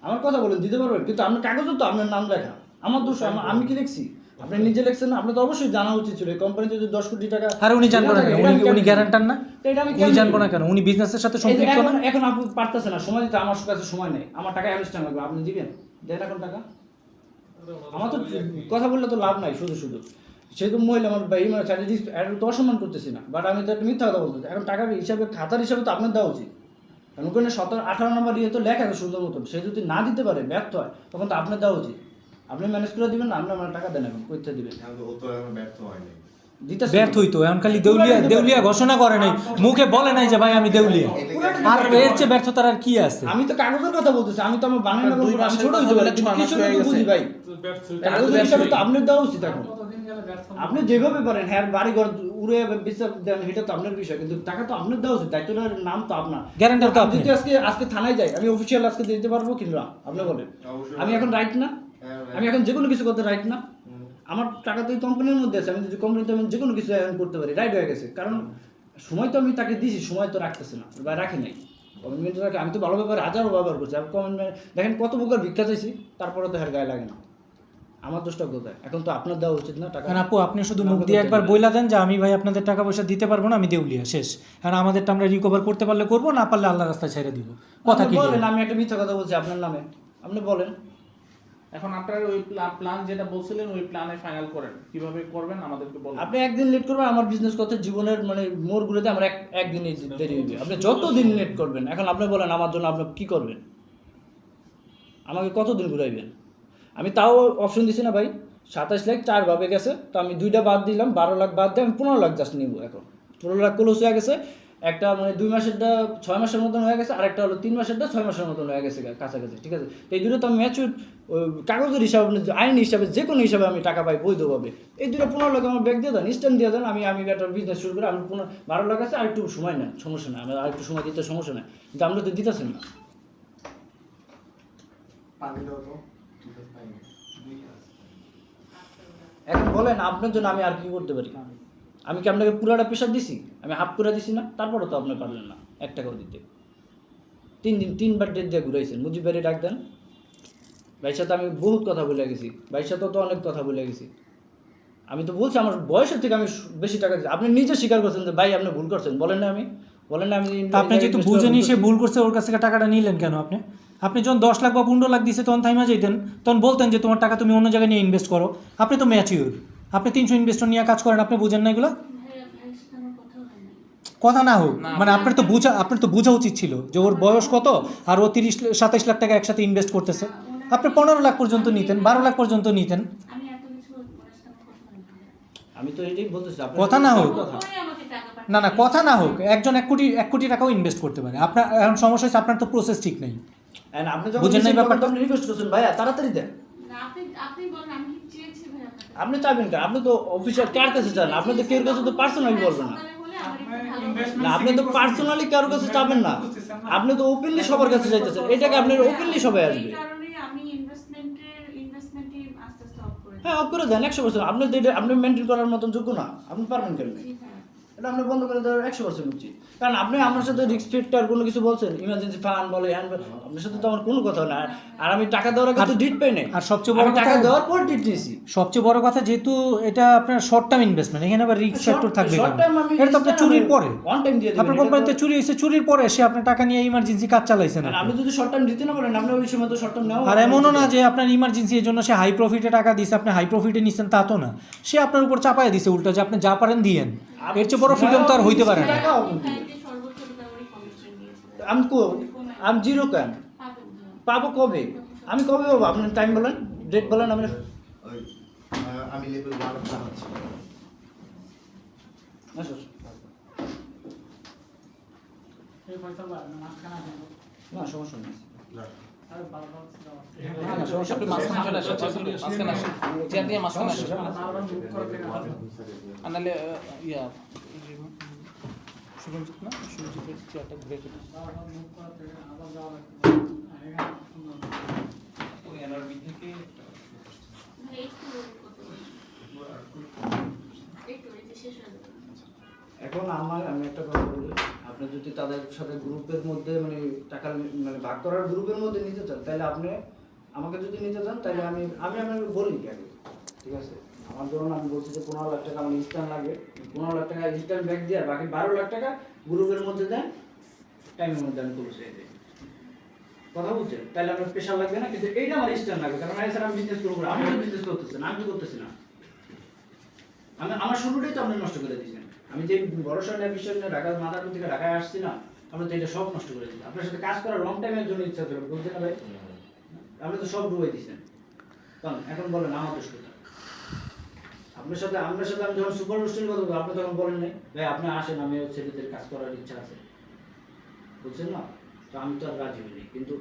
আমার কথা বলেন, দিতে পারবেন? কিন্তু আপনার কাগজও তো আপনার নাম লেখা, আমার দোষ, আমি কি লিখছি? আপনি নিজে লিখছেন, আপনি তো অবশ্যই জানা উচিত ছিল এই কোম্পানি যদি 10 কোটি টাকা। আর উনি জানবো না কেন? উনি গ্যারান্টার না? এটা আমি উনি জানবো না কেন? উনি বিজনেসের সাথে সম্পৃক্ত না? এখন আপনি পারতেছেন না সময় দিতে, আমার কাছে সময় নেই, আমার টাকা অ্যাডজাস্ট লাগবে, আপনি দিবেন? দেন এখন টাকা। আমার তো কথা বললে তো লাভ নাই, শুধু শুধু সেহেতু মহিলা আমার ভাই মানে চাকরি তো অসম্মান করতেছি না, বাট আমি তো একটা মিথ্যা কথা বলতেছি। এখন টাকার হিসাবে খাতার হিসাবে তো আপনার দেওয়া উচিত, কারণ ওখানে 17-18 নম্বর ইয়ে তো লেখা আছে সুন্দর মতন, সে যদি না দিতে পারে ব্যর্থ হয় তখন তো আপনার দেওয়া উচিত। আপনি ম্যানেজ করে দিবেন না, আপনি আমার টাকা দেন, এখন করতে দিবেন ও তো এখন ব্যর্থ হয়নি। ব্যর্থ হইতো, এখন খালি দেউলিয়া ঘোষণা করে নাই, মুখে বলে নাই যে ভাই আমি দেউলিয়া। আর এর চেয়ে ব্যর্থতার আর কি আছে? আমি তো কাগজের কথা বলতেছি, আমি তো আমার বানানো বলবো, আমি ছোট হইতে পারি, কিছু তো বুঝি ভাই। কাগজের হিসাবে তো আপনার দেওয়া উচিত এখন। কতদিন গেলে ব্যর্থ না? আপনি যেভাবে পারেন, হ্যাঁ বাড়ি ঘর উড়ে বিচার দেন, এটা তো আপনার বিষয়, কিন্তু টাকা তো আপনার দেওয়া উচিত, দায়িত্বটার নাম তো আপনার। গ্যারান্টার তো আপনি। যদি আজকে থানায় যাই, আমি অফিসিয়াল আজকে দিতে পারবো কিংবা আপনি বলেন? আমি এখন রাইট না? আমি এখন যে কোনো কিছু করতে রাইট না? আমার টাকা তো এই কোম্পানির মধ্যে আছে, আমি যদি কোম্পানিতে আমি যে কোনো কিছু এখন করতে পারি, রাইট হয়ে গেছে। কারণ সময় তো আমি তাকে দিছি, সময় তো রাখতেছে না বা রাখি নাই। কমিটমেন্ট রাখি, আমি তো ভালো ব্যাপার হাজারও ব্যবহার করছি। আমি কমিটমেন্ট দেখেন কত প্রকার ভিক্ষা চাইছি, তারপরে তো হের গায়ে লাগে না। আমার দোষটা কোথায়? এখন তো আপনার দেওয়া উচিত না টাকা? কারণ আপু আপনি শুধু মুখ দিয়ে একবার বইলা দেন যে আমি ভাই আপনাদের টাকা পয়সা দিতে পারবো না, আমি দেউলিয়া, শেষ। কারণ আমাদেরটা আমরা রিকভার করতে পারলে করবো, না পারলে আল্লাহ রাস্তায় ছেড়ে দিব। কথা কি বলেন? আমি একটা মিথ্যা কথা বলছি আপনার নামে, আপনি বলেন। এখন আপনার ওই প্ল্যান যেটা বলছিলেন ওই প্ল্যানে ফাইনাল করেন, কিভাবে করবেন আমাদেরকে বলুন। আপনি একদিন লেট করবেন, আমার বিজনেস করতে জীবনের মানে মোড় ঘুরেতে আমার একদিনই দেরি হইবে। আপনি যতদিন লেট করবেন, এখন আপনি বলেন আমার জন্য আপনি কি করবেন? আমাকে কতদিন ঘুরাইবেন? আমি তাও অপশন দিছি না ভাই, 27 লাখ 4 ভাবে গেছে, তো আমি 2টা বাদ দিলাম, 12 লাখ বাদ দিয়ে আমি 15 লাখ জাস্ট নিব। এখন 15 লাখ ক্লোজ হয়ে গেছে, একটা মানে 2 মাসেরটা 6 মাসের মতন হয়ে গেছে, আর একটা হলো 3 মাসেরটা 6 মাসের মতন হয়ে গেছে কাছাকাছি, ঠিক আছে? তো এই দুটো তো আমি ম্যাচুর কাগজের হিসাবে, আইন হিসাবে, যে কোনো হিসাবে আমি টাকা পাই বৈধভাবে। এই দুটো 15 লাখ আমার ব্যাগ দিয়ে দেন, স্ট্যাম্প দিয়ে দেন, আমি একটা বিজনেস শুরু করে আমি 12 লাখ আছে, আর একটু সময় নেন, সমস্যা নেই, আমি আর একটু সময় দিতে সমস্যা নেই, কিন্তু আমরা তো দিতেছেন না। পানি দাও তো। এখন বলেন আপনার জন্য আমি আর কি করতে পারি? আমি কি আপনাকে পুরাটা প্রেশার দিছি? আমি হাফ করে দিছি না? তারপরও তো আপনি পারলেন না 1 টাকাও দিতে। 3 বার ডেট দিয়ে ঘুরাইছেন, মুজিব ভাইয়ের ডাক দেন। ভাইয়ের সাথে আমি বহুত কথা বলে গেছি, ভাইয়ের সাথেও তো অনেক কথা বলে গেছি। আমি তো বলছি আমার বয়সের থেকে আমি বেশি টাকা দিচ্ছি। আপনি নিজে স্বীকার করছেন যে ভাই আপনি ভুল করছেন, বলেন না? আমি আপনি যেহেতু বুঝেনি সে ভুল করছে, ওর কাছ থেকে টাকাটা নিলেন কেন আপনি? আপনি যখন 10 লাখ বা 15 লাখ দিছে তখন থাইমা যাইতেন, তখন বলতেন যে তোমার টাকা তুমি অন্য জায়গায় নিয়ে ইনভেস্ট করো। আপনি তো ম্যাচিউর, আপনি 300 ইনভেস্টর নিয়ে কাজ করেন, আপনি বুঝেন না এগুলো? ভাইয়ের সাথে আমার কথা হয় না। কথা না হোক, মানে আপনার তো বোঝা উচিত ছিল যে ওর বয়স কত, আর ও 30-27 লাখ টাকা একসাথে ইনভেস্ট করতেছে। আপনি 15 লাখ পর্যন্ত নিতেন, 12 লাখ পর্যন্ত নিতেন। আমি এত কিছু ওনার সাথে আমার কথা হয় না। আমি তো এটাই বলতেছি, কথা না হোক, ওই আমাকে টাকা পাঠিয়ে না কথা না হোক, একজন 1 কোটি টাকাও ইনভেস্ট করতে পারে। আপনার এখন সমস্যা হচ্ছে আপনার তো প্রসেস ঠিক নেই। আপনি যখন বুঝেন না ব্যাপারটা? আপনি রিকোয়েস্ট করছেন ভাইয়া তাড়াতাড়ি দেন। না, আপনি বলেন আমি কি চেয়েছি ভাই আপনাকে? আপনি চাইবেন কেন? আপনি তো অফিসিয়াল কার কাছে চান? আপনি তো কেউ কাছে তো পার্সোনালি বলবেন না। সকালে হলে আমার একটু ভালো investment না, আপনি তো পার্সোনালি কারোর কাছে চাবেন না, আপনি তো ওপেনলি সবার কাছে চাইতেছেন। এটাকে আপনার ওপেনলি সবাই আসবে। এই কারণে আমি ইনভেস্টমেন্টই আস্তে আস্তে অফ করে হ্যাঁ, অফ করে দেন 100%। আপনি তো এটা আপনি মেনটেন করার মতন যোগ্য না, আপনি পারবেন কেন? দিয়েছি। হ্যাঁ, এটা আপনি বন্ধ করে দেওয়ার 100% উচিত। কারণ আপনি আমার সাথে রিস্ক ফ্যাক্টর কোনো কিছু বলছেন, ইমার্জেন্সি ফান্ড বলে, আপনার সাথে তো আমার কোনো কথা না। আর আমি টাকা দেওয়ার আগে তো ডিট পাই নাই, আর সবচেয়ে বড় টাকা কথা, দেওয়ার পর ডিট নিয়েছি। সবচেয়ে বড় কথা, যেহেতু এটা আপনার শর্ট টার্ম ইনভেস্টমেন্ট, এখানে আবার রিস্ক ফ্যাক্টর থাকবে Short কেন? term আমি এটা তো আপনার চুরির পরে, ওয়ান টাইম দিয়ে দিবেন। আপনার কোম্পানিতে চুরি হয়েছে, চুরির পরে সে আপনার টাকা নিয়ে ইমার্জেন্সি কাজ চালাইছেন। আর আপনি যদি শর্ট টার্ম দিতে না পারেন, আপনি ওই সময় তো শর্ট টার্ম নেওয়া। আর এমনও না যে আপনার ইমার্জেন্সি এর জন্য সে হাই প্রফিটে টাকা দিছে, আপনি হাই প্রফিটে নিচ্ছেন তা তো না। সে আপনার উপর চাপায় দিছে উল্টো, যে আপনি যা পারেন দিয়েন। এর চেয়ে বড় ফ্রিডম তো আর হইতে পারে না। টাকাও ব্যাংকে সর্বোচ্চ রিকভারি কমিশন দিয়েছে। আমি জিরো কেন পাবেন না। পাবো? কবে? আমি কবে পাবো? আপনি টাইম বলেন, ডেট বলেন। আমি আমি লেভেল 1 বানাচ্ছি। এই পয়সা পাবেন না, মাঝখানে আসেন। না, সমস্যা নেই। আরে বারবার দেওয়া। না, না, সমস্যা আপনি মাঝখানে চলে আসেন, মাঝখানে আসেন, চেয়ার দিয়ে মাঝখানে আসেন। বারবার বুক করে থেকে আর নাহলে শুভজিৎ না, শুভজিতের চেয়ারটা ঘুরে ফেলি। বারবার বুক করে থেকে আবার যাওয়া লাগবে। আর এখানে সুন্দর। ভাই একটু কত একটু এই যে শেষ হয়ে যাবে। এখন আমি একটা কথা বলি, আপনি যদি তাদের সাথে গ্রুপের মধ্যে মানে টাকা মানে ভাগ করার গ্রুপের মধ্যে নিতে চান, তাহলে আপনি আমাকে যদি নিতে চান, তাহলে আমি আপনাকে বলি আগে, ঠিক আছে? আমার ধরুন আমি বলছি যে 15 লাখ টাকা আমার ইনস্ট্যান্ট লাগবে, 15 লাখ টাকা ইনস্ট্যান্ট ব্যাক দিয়ে বাকি 12 লাখ টাকা গ্রুপের মধ্যে দেন, টাইমের মধ্যে আমি পৌঁছে দিই। কথা বুঝছেন? তাহলে আমার স্পেশাল লাগবে না, কিন্তু এইটা আমার ইনস্ট্যান্ট লাগবে, কারণ আমি স্যার আমি বিজনেস করবো, আমি তো বিজনেস করতেছেন, আমি তো করতেছি না। আমার শুরুটাই তো আপনি নষ্ট করে দিয়েছেন। আমি যে বড় সড়ক বিষয় নিয়ে ঢাকা মাদারপুর থেকে ঢাকায় আসছি না, আপনি তো এটা সব নষ্ট করে দিয়েছেন। আপনার সাথে কাজ করার লং টাইমের জন্য ইচ্ছা ছিল, বলছেন না ভাই? আপনি তো সব ডুবাই দিয়েছেন। কারণ এখন বলেন আমার দোষ কোথায়? আপনার সাথে আমি যখন সুপার রোস্টের কথা বলবো, আপনি তখন বলেন নাই ভাই আপনি আসেন, আমি ছেলেদের কাজ করার ইচ্ছা আছে, বুঝছেন না? তো আমি তো আর রাজি হইনি, কিন্তু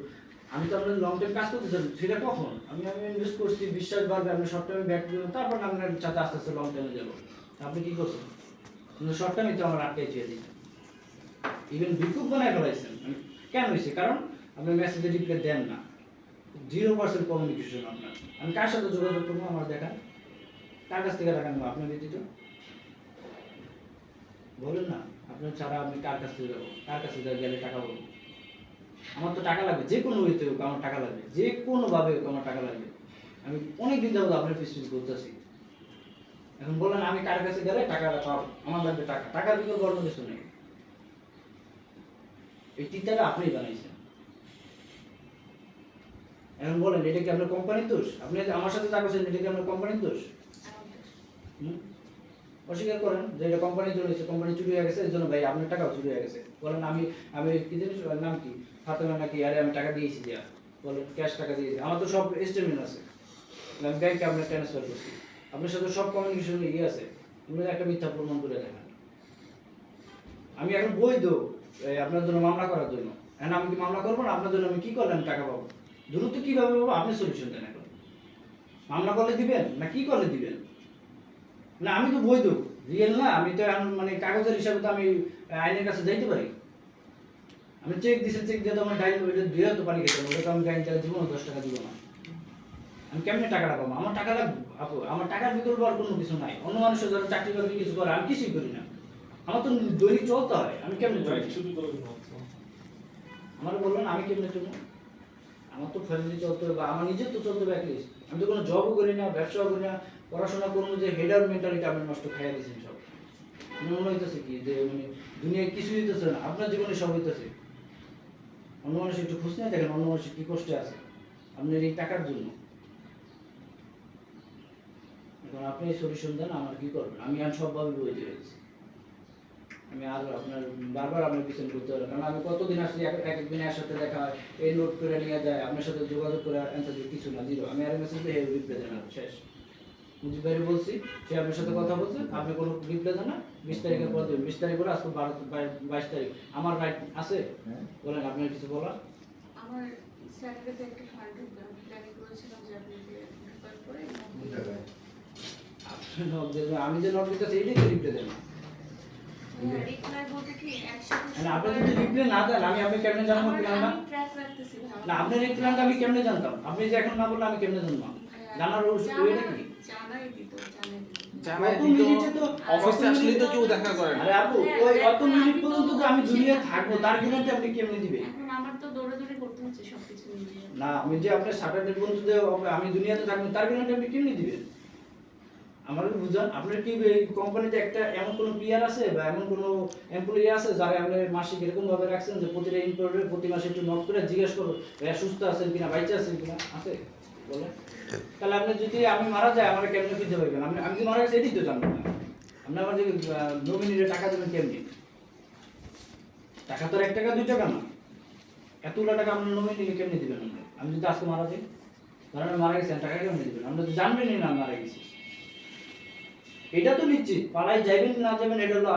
আমি তো আপনার লং টাইম কাজ করতে চাই, সেটা কখন আমি ইনভেস্ট করছি, বিশ্বাস বাড়বে, আপনি শর্ট টাইমে ব্যাক দিবেন, তারপর আপনার সাথে আস্তে আস্তে লং টাইমে যাবো। আপনি কি করছেন? কিন্তু শর্ট টাইমে তো আমার আটকে চেয়ে দিচ্ছেন, ইভেন বিক্ষোভ বানায় ফেলাইছেন। কেন হয়েছে? কারণ আপনি মেসেজে রিপ্লাই দেন না, 0% কমিউনিকেশন আপনার। আমি কার সাথে যোগাযোগ করবো আমার দেখান, কার কাছ থেকে টাকা নেবো আপনার ব্যতীত? বলেন না, আপনার ছাড়া আমি কার কাছ থেকে যাবো, কার কাছে গেলে টাকা বলবো? আমার তো টাকা লাগবে, যে কোনো ওয়েতে হোক আমার টাকা লাগবে, যে কোনোভাবে হোক আমার টাকা লাগবে। আমি অনেক দিন যাবো আপনার পিস করতেছি, এখন বলেন আমি কার কাছে গেলে টাকাটা পাবো, আমার লাগবে টাকা, টাকার বিকল্প অন্য কিছু নেই। এই টিকাটা আপনিই বানাইছেন। এখন বলেন এটা কি আপনার কোম্পানির দোষ? আপনি আমার সাথে যা করছেন এটা কি আপনার কোম্পানির দোষ? অস্বীকার করেন যে এটা কোম্পানির জন্য হয়েছে, কোম্পানি চুরি হয়ে গেছে, এর জন্য ভাই আপনার টাকাও চুরি হয়ে গেছে। বলেন আমি কি জিনিস নাম কি ফাতেমা নাকি, আরে আমি টাকা দিয়েছি দেয়া, বলেন ক্যাশ টাকা দিয়েছি, আমার তো সব স্টেটমেন্ট আছে, আমি ব্যাংকে আপনার ট্রান্সফার করছি, আপনার সাথে সব কমিউনিকেশন ইয়ে আছে, আপনি একটা মিথ্যা প্রমাণ করে দেখান। আমি এখন বৈধ আপনার জন্য মামলা করার জন্য, এখন আমি কি মামলা করবো না? আপনার জন্য আমি কি করলে আমি টাকা পাবো? দ্রুত কিভাবে পাবো আপনি সলিউশন দেন। এখন মামলা করলে দিবেন না কি করলে দিবেন? না আমি তো বৈধ রিয়েল না, আমি তো এখন মানে কাগজের হিসাবে তো আমি আইনের কাছে যাইতে পারি। আমি চেক দিছি, চেক দিয়ে তো আমার ডাইল ওইটা দিয়ে তো পানি খেতে, ওটা তো আমি ব্যাংক দিব না, 10 টাকা দিব না। আমি কেমনে টাকাটা পাবো? আমার টাকা লাগবে আপু, আমার টাকার বিকল্প আর কোনো কিছু নাই। অন্য মানুষের যারা চাকরি বাকরি কিছু করে, আমি কিছুই করি না, আমার তো দৈনিক চলতে হয়, আমি কেমনে চলবো? আমার বললেন আমি কেমনে চলবো? আমার তো ফ্যামিলি চলতে হবে, বা আমার নিজের তো চলতে হবে অ্যাটলিস্ট। আমি তো কোনো জবও করি না, ব্যবসাও করি না, পড়াশোনা করবো, যে হেডার মেন্টালিটি আপনি নষ্ট খাইয়া দিয়েছেন সব। মনে হইতেছে কি যে মানে দুনিয়ায় কিছু হইতেছে না, আপনার জীবনে সব হইতেছে। অন্য মানুষ একটু খুঁজ নিয়ে দেখেন অন্য মানুষ কি কষ্টে আছে আপনার এই টাকার জন্য। এখন আপনি সলিউশন দেন, আমার কি করবেন? আমি আর সবভাবে বই দিয়ে গেছি, আমি আর আপনার বারবার আপনার পিছনে করতে পারবো, কারণ আমি কতদিন আসলে একদিন একসাথে দেখা হয়, এই নোট করে নিয়ে যায়, আপনার সাথে যোগাযোগ করে অ্যান্সার দিয়ে কিছু না, জিরো। আমি আর মেসেজ দিয়ে রিপ্লাই দেন, শেষ। মুজিব ভাইরে বলছি, সে আপনার সাথে কথা বলছে, আপনি কোনো রিপ্লাই দেন না, 20 তারিখের পর দেবেন, 20 তারিখ করে আজকে 22 তারিখ, আমার রাইট আছে? বলেন আপনার কিছু বলার? আমার স্যাটারডেতে একটা ফান্ড প্ল্যানিং করেছিলাম যে আপনি যে রিফার করে আমি যে নোট দিতেছি এইটাই তো রিপ্লাই দেন। রিপ্লাই বলতে কি একসাথে মানে আপনি যদি রিপ্লাই না দেন আমি কেমনে জানবো প্ল্যানটা? আমি ট্র্যাক রাখতেছি না আপনি এই প্ল্যানটা আমি কেমনে জানতাম? আপনি যে এখন না বললে আমি কেমনে জানবো? জানার ওইটা কি? জানাই দিত। জানাই দিত, অফিসে আসলে তো কেউ দেখা করে না। আরে আপু ওই অত মিনিট পর্যন্ত তো আমি দুনিয়ায় থাকবো, তার গ্যারান্টি আপনি কেমনে দিবেন? এখন আমার তো দৌড়াদৌড়ি করতে হচ্ছে সবকিছু নিজে। না আমি যে আপনার স্যাটারডে পর্যন্ত যে আমি দুনিয়াতে থাকবো, তার গ্যারান্টি আপনি কেমনে দিবেন? আমার বুঝান, আপনার কি এই কোম্পানিতে একটা এমন কোনো পিআর আছে বা এমন কোনো এমপ্লয়ি আছে যারা আপনি মাসিক এরকম ভাবে রাখছেন যে প্রতিটা এমপ্লয়ি প্রতি মাসে একটু নক করে জিজ্ঞেস করবো ভাইয়া সুস্থ আছেন কিনা, বাইচে আছেন কিনা? আছে? বলে তাহলে আপনি যদি আমি মারা যাই আমার কেমনে খুঁজে পাইবেন? আমি যদি মারা গেছি এটাই তো জানবেন না। আপনি আমার যে নমিনিরে টাকা দেবেন কেমনি? টাকা তো 1 টাকা 2 টাকা না, এতগুলো টাকা আপনার নমিনিরে কেমনি দিবেন? আমি যদি আজকে মারা যাই, ধরেন আমি মারা গেছি, টাকা কেমনি দিবেন? আপনি তো জানবেনই না মারা গেছি। এটা তো নিশ্চিত, পালাই যাবেন না যাবেন এটা হলো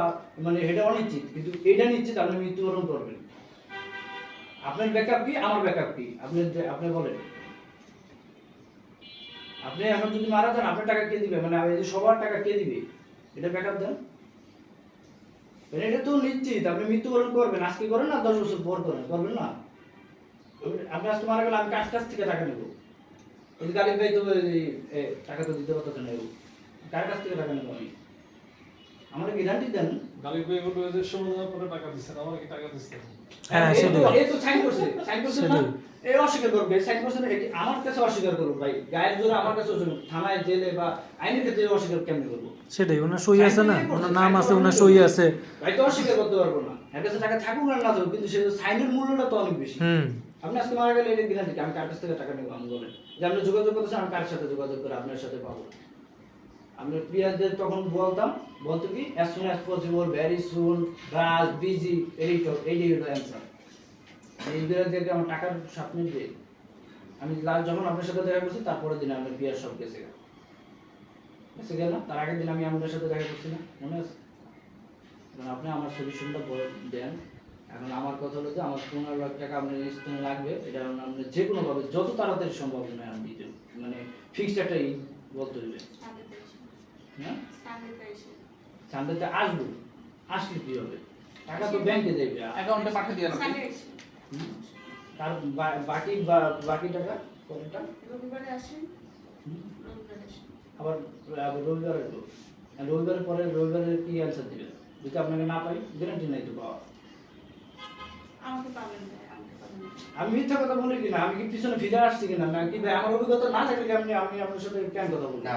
মানে এটা অনিশ্চিত, কিন্তু এটা নিশ্চিত আপনি মৃত্যুবরণ করবেন। আপনার ব্যাকআপ কি, আমার ব্যাকআপ কি? আপনি বলেন, আপনি এখন যদি মারা যান আপনার টাকা কে দিবে? মানে এই যে সবার টাকা কে দিবে? এটা ব্যাকআপ দেন। মানে এটা তো নিশ্চিত আপনি মৃত্যুবরণ করবেন। আজকে করেন না 10 বছর পর করেন, করবেন না? আপনি আজকে মারা গেলে আমি কাছ থেকে টাকা নেবো, ওই যে গাড়ি ভাই তো টাকা তো দিতে পারতো না, কার কাছ থেকে টাকা নেবো আমি? আমার গ্যারান্টি দেন গালিব ভাই বলবে যে 16,000 পরে টাকা দিচ্ছেন, আমার কি টাকা দিচ্ছেন? হ্যাঁ, সেটাই। এই তো সাইন করছে না, এই অস্বীকার করবে, সাইন করছে না, এটি আমার কাছে অস্বীকার করবো ভাই, গায়ের জোরে আমার কাছে অস্বীকার, থানায় জেলে বা আইনের ক্ষেত্রে অস্বীকার কেমনে করবো? সেটাই, ওনার সই আছে না, ওনার নাম আছে, ওনার সই আছে। ভাই তো অস্বীকার করতে পারবো না, এর কাছে টাকা থাকুক আর না থাকুক, কিন্তু সে সাইনের মূল্যটা তো অনেক বেশি। আপনি আজকে মারা গেলে এটা গ্যারান্টি, আমি কার কাছ থেকে টাকা নেবো? আমি বলেন যে আপনি যোগাযোগ করতেছেন, আমি কার সাথে যোগাযোগ করে আপনার সাথে পাবো? আমরা প্রিয়াদের তখন বলতো কি as soon as possible, very soon, রাজ, বিজি, এই হলো অ্যান্সার। এই বিরাদেরকে আমার টাকার স্বপ্ন দিয়ে আমি লাস্ট যখন আপনার সাথে দেখা করছি, তারপরের দিন আমরা প্রিয়ার সব গেছে গেল, তার আগের দিন আমি আপনার সাথে দেখা করছি না, মনে আছে? আপনি আমার সলিউশনটা দেন। এখন আমার কথা হলো যে আমার 15 লাখ টাকা আপনার স্থানে লাগবে, এটা আপনি যে কোনো ভাবে যত তাড়াতাড়ি সম্ভব আমি দিতে, মানে ফিক্সড একটা বলতে হবে। হ্যাঁ, সানডেতে আসবো, আসলে কি হবে? টাকা তো ব্যাংকে দেবে, অ্যাকাউন্টে পাঠিয়ে দিয়ে না। তার বাকি টাকা কোনটা? রবিবারে আসেন, রবিবারে আসেন। আবার রবিবার আসবো, রবিবারের পরে রবিবারের কি অ্যান্সার দিবেন? যদি আপনাকে না পাই, গ্যারান্টি নাই তো পাওয়া। আমাকে পাবেন না, আমাকে পাবেন না। আমি মিথ্যা কথা বলি কিনা, আমি কি পিছনে ফিরে আসছি কিনা, না কি ভাই আমার অভিজ্ঞতা না থাকলে আমি আপনার সাথে কেন কথা বলবো? না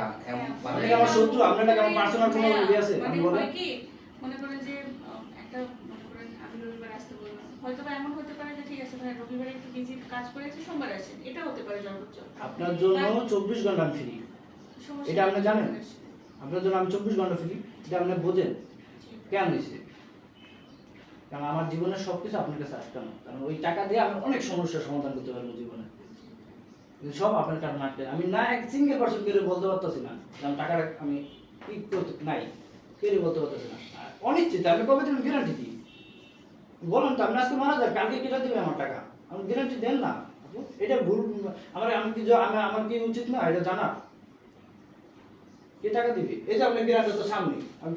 আপনি কি আমার শত্রু? আপনার নাকি আমার পার্সোনাল কোনো ইয়ে আছে? মানে আমি বলেন। হয় কি, মনে করেন যে একটা, মনে করেন আমি রবিবার আসতে বললাম, হয়তো বা এমন হতে পারে যে ঠিক আছে ভাই রবিবারে একটু বিজি কাজ করেছে, সোমবার আসেন, এটা হতে পারে সর্বোচ্চ। আপনার জন্য 24 ঘন্টা আমি ফ্রি, সমস্যা এটা আপনি নেই, জানেন? রবিবারে আসেন। আপনার জন্য আমি 24 ঘন্টা ফ্রি, এটা আপনি বোঝেন কেন হয়েছে? কারণ আমার জীবনের সবকিছু আপনার কাছে আটকানো, কারণ ওই টাকা দিয়ে আমি অনেক সমস্যার সমাধান করতে পারবো জীবনে, কিন্তু সব আপনার কারণে আটকে। আমি না এক সিঙ্গেল পার্সন কেউ বলতে পারতেছি না কারণ টাকাটা আমি কি করতে নাই, কেউ বলতে পারতেছি না। অনিশ্চিত, আপনি কবে দেবেন গ্যারান্টি দিই বলেন তো? আপনি আজকে মারা যান, কালকে কেটে দেবে আমার টাকা, আপনি গ্যারান্টি দেন না। এটা ভুল, আমার কি উচিত না এটা জানা? কে টাকা দিবে? এই যে আপনি গ্যারান্টি তো সামনে,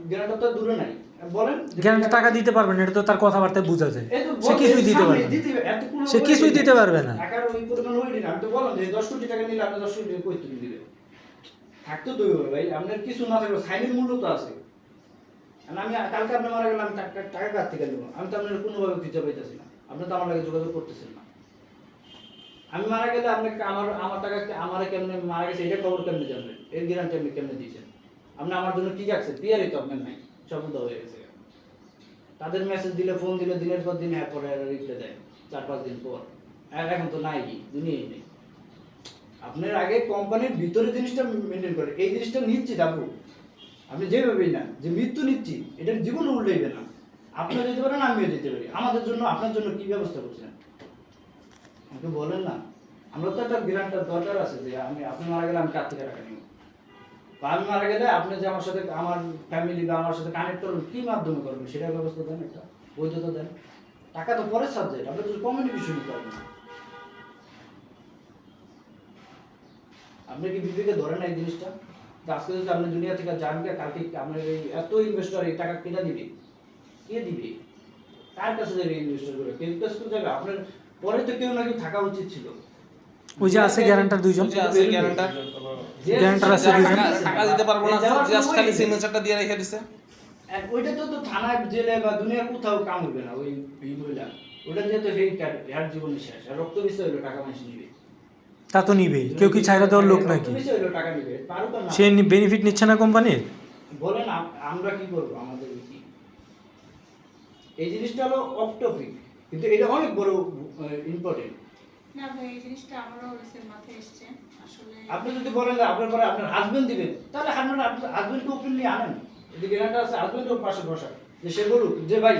গ্যারান্টি তো দূরে নাই, বলেন। গ্যারান্টি টাকা দিতে পারবেন, এটা তো তার কথাবার্তায় বোঝা যায়। এই তো সে কিছুই দিতে সামনে পারবে না, এত কোনো সে কিছুই দিতে পারবে না। টাকার ওই পরিমাণ ওই না, আমি তো বললাম যে 10 কোটি টাকা নিলে আপনি 10 কোটি টাকা কই তুমি দিবেন? থাকতো তো ভাই, আপনার কিছু না থাকলে সাইনের মূল্য তো আছে। আর আমি কালকে আপনি মারা গেলে আমি টাকা কার থেকে নেবো? আমি তো আপনার কোনোভাবে খুঁজে পাইতেছি না, আপনি তো আমার লাগে যোগাযোগ করতেছেন না। আমি মারা গেলে আপনাকে আমার টাকা আমার কেমনে মারা গেছে এটা খবর কেমনে জানবেন? এর গ্যারান্টি আপনি কেমনে দিয়েছেন? আপনি আমার জন্য কি রাখছেন? পিয়ারই তো আপনার নাই, সব তো হয়ে গেছে। তাদের মেসেজ দিলে, ফোন দিলে দিনের পর দিন হ্যাঁ পরে রিপ্লাই দেয় 4-5 দিন পর, আর এখন তো নাই, কি দুনিয়াই নেই। আপনার আগে কোম্পানির ভিতরে জিনিসটা মেনটেন করে, এই জিনিসটা নিশ্চিত আপু, আপনি যেভাবেই না যে মৃত্যু নিশ্চিত, এটার জীবনে উল্টাইবে না। আপনিও যেতে পারেন, আমিও যেতে পারি, আমাদের জন্য আপনার জন্য কি ব্যবস্থা করছেন আমাকে বলেন না। আমরা তো একটা গ্যারান্টার দরকার আছে যে আপনি মারা গেলে আমি কার থেকে টাকা নিব, বা আমি মারা গেলে আপনি যে আমার সাথে আমার ফ্যামিলি বা আমার সাথে কানেক্ট করবেন কি মাধ্যমে করবেন সেটার ব্যবস্থা দেন, একটা বৈধতা দেন। টাকা তো পরের সাবজেক্ট, আপনি তো কমিউনিকেশনই করবেন না। আপনি কি বিবেকে ধরেন এই জিনিসটা? আজকে যদি আপনি দুনিয়া থেকে জানবে, কালকে আপনার এই এত ইনভেস্টর এই টাকা কেনা দিবে, কে দিবে? কার কাছে যাবে ইনভেস্টর করে? কেউ কাছে তো যাবে, আপনার পরে তো কেউ না কেউ থাকা উচিত ছিল। ওই যে আছে গ্যারান্টার দুইজন, আছে গ্যারান্টার আছে দুইজন। টাকা দিতে পারবো না, জাস্ট খালি সিগনেচারটা দিয়ে রেখে দিছে। ওইটা তো থানায় জেলে বা দুনিয়ার কোথাও কাম হবে না, ওই মহিলা ওটা দিয়ে তো হেয়ার জীবনে শেষ, আর রক্ত বিষয় হলো টাকা মাসে নিবে, তা তো নিবেই, কেউ কি ছাইরা দেওয়ার লোক নাকি? রক্ত বিষয় হলো টাকা নিবে, পারো তো না। সে বেনিফিট নিচ্ছে না কোম্পানির। বলেন আমরা কি করবো? আমাদের কি এই জিনিসটা হলো অফ টপিক, কিন্তু এটা অনেক বড় ইম্পর্টেন্ট। না ভাই, এই জিনিসটা আমারও ওর মাথায় এসছে আসলে। আপনি যদি বলেন যে আপনার পরে আপনার হাজবেন্ড দিবেন, তাহলে আপনার হাজবেন্ডকে ওপেনলি আনেন, এদিকে গ্যারান্টার আছে, হাজবেন্ডের পাশে বসা, যে সে বলুক যে ভাই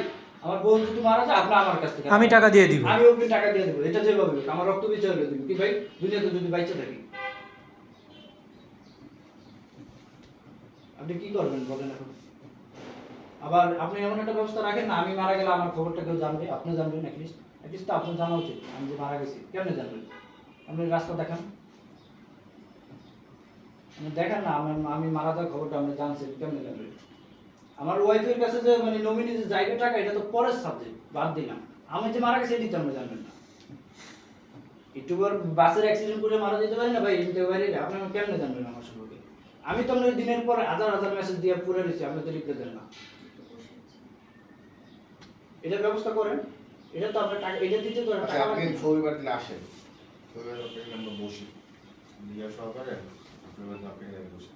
আমার বউ যদি মারা যায় আপনি আমার কাছ থেকে আমি টাকা দিয়ে দিব, আমি ওপেন টাকা দিয়ে দেবো, এটা যেভাবে হোক, আমার রক্ত বিচার হলে দিব কি ভাই, দুনিয়াতে যদি বাইচে থাকি আপনি কি করবেন বলেন এখন? আবার আপনি এমন একটা ব্যবস্থা রাখেন না, আমি মারা গেলে আমার খবরটা কেউ জানবে, আপনি জানবেন, অ্যাটলিস্ট তো আপনার জানা উচিত আমি যে মারা গেছি, কেমনে জানবেন? আপনি রাস্তা দেখান, দেখেন না আমি মারা যাওয়ার খবরটা আপনি জানছেন, কেমনে জানবেন? আমার ওয়াইফের কাছে যে মানে নমিনি যে জায়গা টাকা, এটা তো পরের সাবজেক্ট, বাদ দিলাম। আমি যে মারা গেছি এটি তো আপনি জানবেন না। ইউটিউবার বাসের অ্যাক্সিডেন্ট করে মারা যেতে পারে না ভাই, বাইরে আপনি কেমনে জানবেন আমার সম্পর্কে? আমি তো আপনার দিনের পর হাজার হাজার মেসেজ দিয়ে পুরো দিচ্ছি, আপনি তো রিপ্লাই দেন না। এটার ব্যবস্থা করেন। এটা তো আপনার টাকা, এটা দিতে তো আচ্ছা টাকা আপনি লাগবে। রবিবার দিন আসেন, রবিবার আপনাকে আমরা বসি বিয়া সহকারে রবিবার দিন আপনাকে আমি বসি।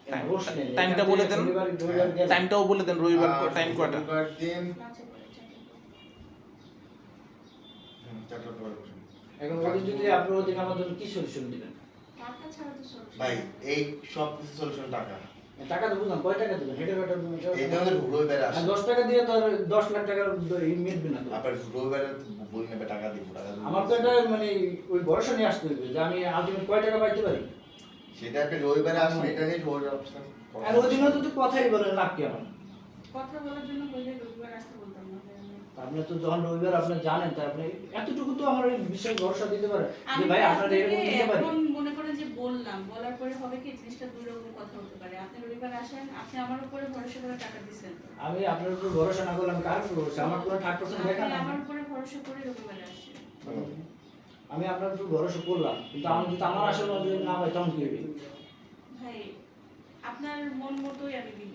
হ্যাঁ, বসে নেন। টাইমটা বলে দেন, শনিবার, রবিবার গেলে। টাইমটাও বলে দেন, রবিবার টাইম কয়টা? রবিবার দিন লাঞ্চে করে চাকরি করে। 4টার পরে বসেন। এখন ওদের যদি আপনি ওদের আমার জন্য কি সলিউশন দিবেন? টাকা ছাড়া তো solution ভাই নেই। এই সব কিছু সলিউশন টাকা, টাকা তো বুঝলাম, কয় টাকা দিবেন? হেঁটে হেঁটে এই ধরনের রবিবারে আর আসেন 10 টাকা দিয়ে তো আর 10 লাখ টাকার মিটবে না তো। আপনার রবিবারে বই নেবে টাকা দিব টাকা দিব। আমার তো এটা মানে ওই ভরসা নিয়ে আসতে হবে যে আমি আলটিমেট কয় টাকা পাইতে পারি। সেটা আপনি রবিবারে আসেন, এটা নিয়ে রবিবার অপশন আর ওই দিনও তো কথাই বলেন, লাভ কি আমার? কথা বলার জন্য হইলে রবিবার আসতে বলতাম না ভাই আমি। আপনি তো যখন রবিবার আপনি জানেন, তাই আপনি এতটুকু তো আমার এই বিষয়ে ভরসা দিতে পারে যে আমি ভাই তো আপনার এরকম আপনাকে দিতে পারি। এখন মনে করেন যে বললাম, বলার পরে হবে কি জিনিসটা দুই রকম কথা হতে পারে। আপনি রবিবার আসেন, আপনি আমার উপরে ভরসা করে টাকা দিচ্ছেন, আমি আপনার উপর ভরসা না করলে আমি কার উপর ভরসা? আমার কোনো 30% দেখা আপনি না। আমার উপরে ভরসা করে রবিবারে আসছেন। আমি আপনার উপর ভরসা করলাম, কিন্তু আমি যদি আমার আসলে যদি না হয় তখন কি হবে? ভাই আপনার মন মতোই আমি দিব,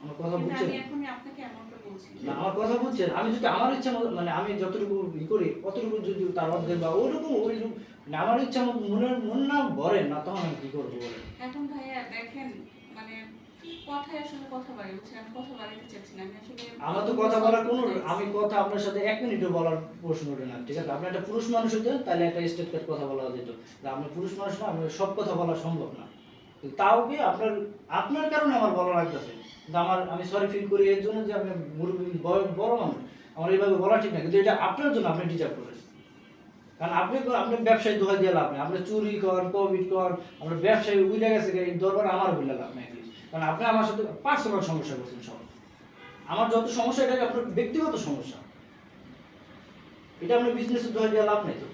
আমার কথা কিন্তু বুঝছেন? আমি এখনই আপনাকে এমনটা বলছি না। না, আমার কথা বুঝছেন? আমি যদি আমার ইচ্ছা মতো মানে আমি যতটুকু ই করি অতটুকু যদি তার অর্ধেক বা ওইরকম মানে আমার ইচ্ছা মতো মন না ভরে না, তখন আমি কি করবো বলেন? এখন ভাইয়া দেখেন মানে কথায় আসলে কথা বাড়ি, বুঝছেন? আমি কথা বাড়াইতে চাচ্ছি না, আমি আসলে আমার তো কথা বলার কোনো, আমি কথা আপনার সাথে 1 মিনিটও বলার প্রশ্ন ওঠে না, ঠিক আছে? আপনি একটা পুরুষ মানুষ হতেন তাহলে একটা স্টেট কাট কথা বলা যেত, আপনি পুরুষ মানুষ না, আপনার সব কথা বলা সম্ভব না। কিন্তু তাও কি আপনার কারণে আমার বলা লাগতেছে, কিন্তু আমি সরি ফিল করি এর জন্য যে আপনি মুরব্বী বড় মানুষ, আমার এইভাবে বলা ঠিক না, কিন্তু এটা আপনার জন্য আপনি ডিজার্ভ করেন। কারণ আপনি ব্যবসায় দোহাই দিয়ে লাভ নেই, আপনি চুরি কর, কোভিড কর, আপনার ব্যবসায় উইলে গেছে, এই দরবার আমার উইলে লাভ নেই। কারণ আপনি আমার সাথে পার্সোনাল সমস্যা করছেন সব। আমার যত সমস্যা এটা আপনার ব্যক্তিগত সমস্যা, এটা আপনার বিজনেসে দোহাই দিয়ে লাভ নেই তো।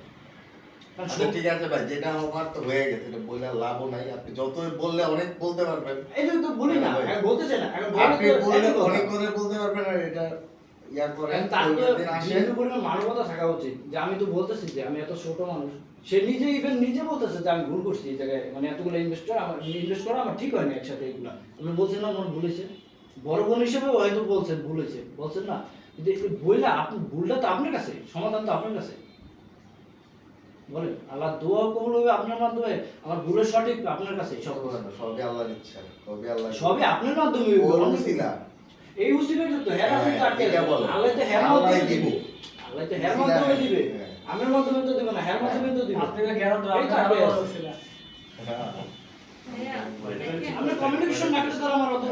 কারণ আচ্ছা ঠিক আছে ভাই, যেটা আমার তো হয়ে গেছে, এটা বলে লাভও নাই। আপনি যতই বললে অনেক বলতে পারবেন, এটা তো বলি না, আমি বলতে চাই না, এখন আপনি বললে অনেক করে বলতে পারবেন, আর এটা ইয়ার করেন তার তো রবিবার দিন আসেন। নিজের পরিমাণ মানবতা থাকা উচিত যে আমি তো বলতেছি যে আমি এত ছোট মানুষ, সে নিজে বলতেছে যে আমি ভুল করছি এই জায়গায়, মানে এতগুলো ইনভেস্ট করা আমার ঠিক হয়নি একসাথে এগুলা। আপনি বলছেন না মন ভুলেছে, বড় বোন হিসেবে হয়তো বলছেন না, কিন্তু এই বইলা আপনি ভুলটা তো আপনার কাছে, সমাধান তো আপনার কাছে। বলেন আল্লাহ দোয়া কবুল হবে আপনার মাধ্যমে, আমার ভুলের সঠিক আপনার কাছে সব, সবই আল্লাহর ইচ্ছা, সবই আপনার মাধ্যমে ওর উসিলা। এই উসিলাটা তো হেরা কিন্তু আটকে এটা বলো। আল্লাহ তো হেরা আল্লাহই মাধ্যমে দিব। দিবে, আল্লাহ তো হের মাধ্যমে দিবে, হ্যাঁ। আমার মাধ্যমে তো দিবে না, হের মাধ্যমে তো দিবে। আপনি তো গ্যারান্টি এই তো আপনি আটকে আরো আছে। ছিল। হ্যাঁ। ভাইয়া দেখেন, আপনার কমিউনিকেশন না করতে আমার অত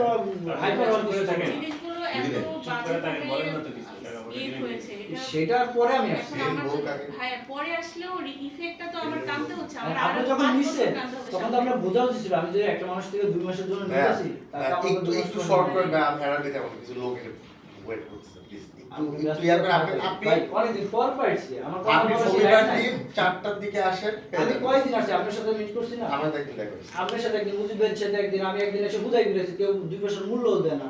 হাইপার হওয়ার কিছু থাকে না। জিনিসগুলো বুঝলেন? এত চুপ করে থাকেন, বাজেভাবে বলেন না তো কিছু, টাকা পয়সা ইয়ে দিবেন হয়েছে, এটা সেটার পরে আমি আসছি। এখন আমার বউ কাকে? ভাইয়া পরে আসলেও ইফেক্টটা তো আমার টানতে হচ্ছে, আমার আপনি আরো যখন 5 নিছেন বছর টানতে হবে তখন তো সামনে। আপনার বোঝা উচিত ছিল আমি যে একটা মানুষ থেকে 2 মাসের জন্য হ্যাঁ, নিতেছি, তাকে আমাকে একটু 2 মাস একটু পরে শর্ট নিতে করে হবে। আমি এরা দিতে আমাকে কিছু লোক ওয়েট করতেছে প্লিজ আমি একটু ব্যস্ত ক্লিয়ার করে থাকবো। আপনি ভাই, অনেকদিন পর পাইছি, আমার কথা আপনি বলার সেই রবিবার right নাই। দিন 4টার দিকে আসেন, আমি কয়দিন আসছি আপনার সাথে মিট করছি না, আমরা দেখতে দেখা করছি। আপনার সাথে একদিন মুজিবের সাথে একদিন, আমি একদিন এসে বুঝাই ঘুরেছি, কেউ 2 পয়সার মূল্যও দেয় না।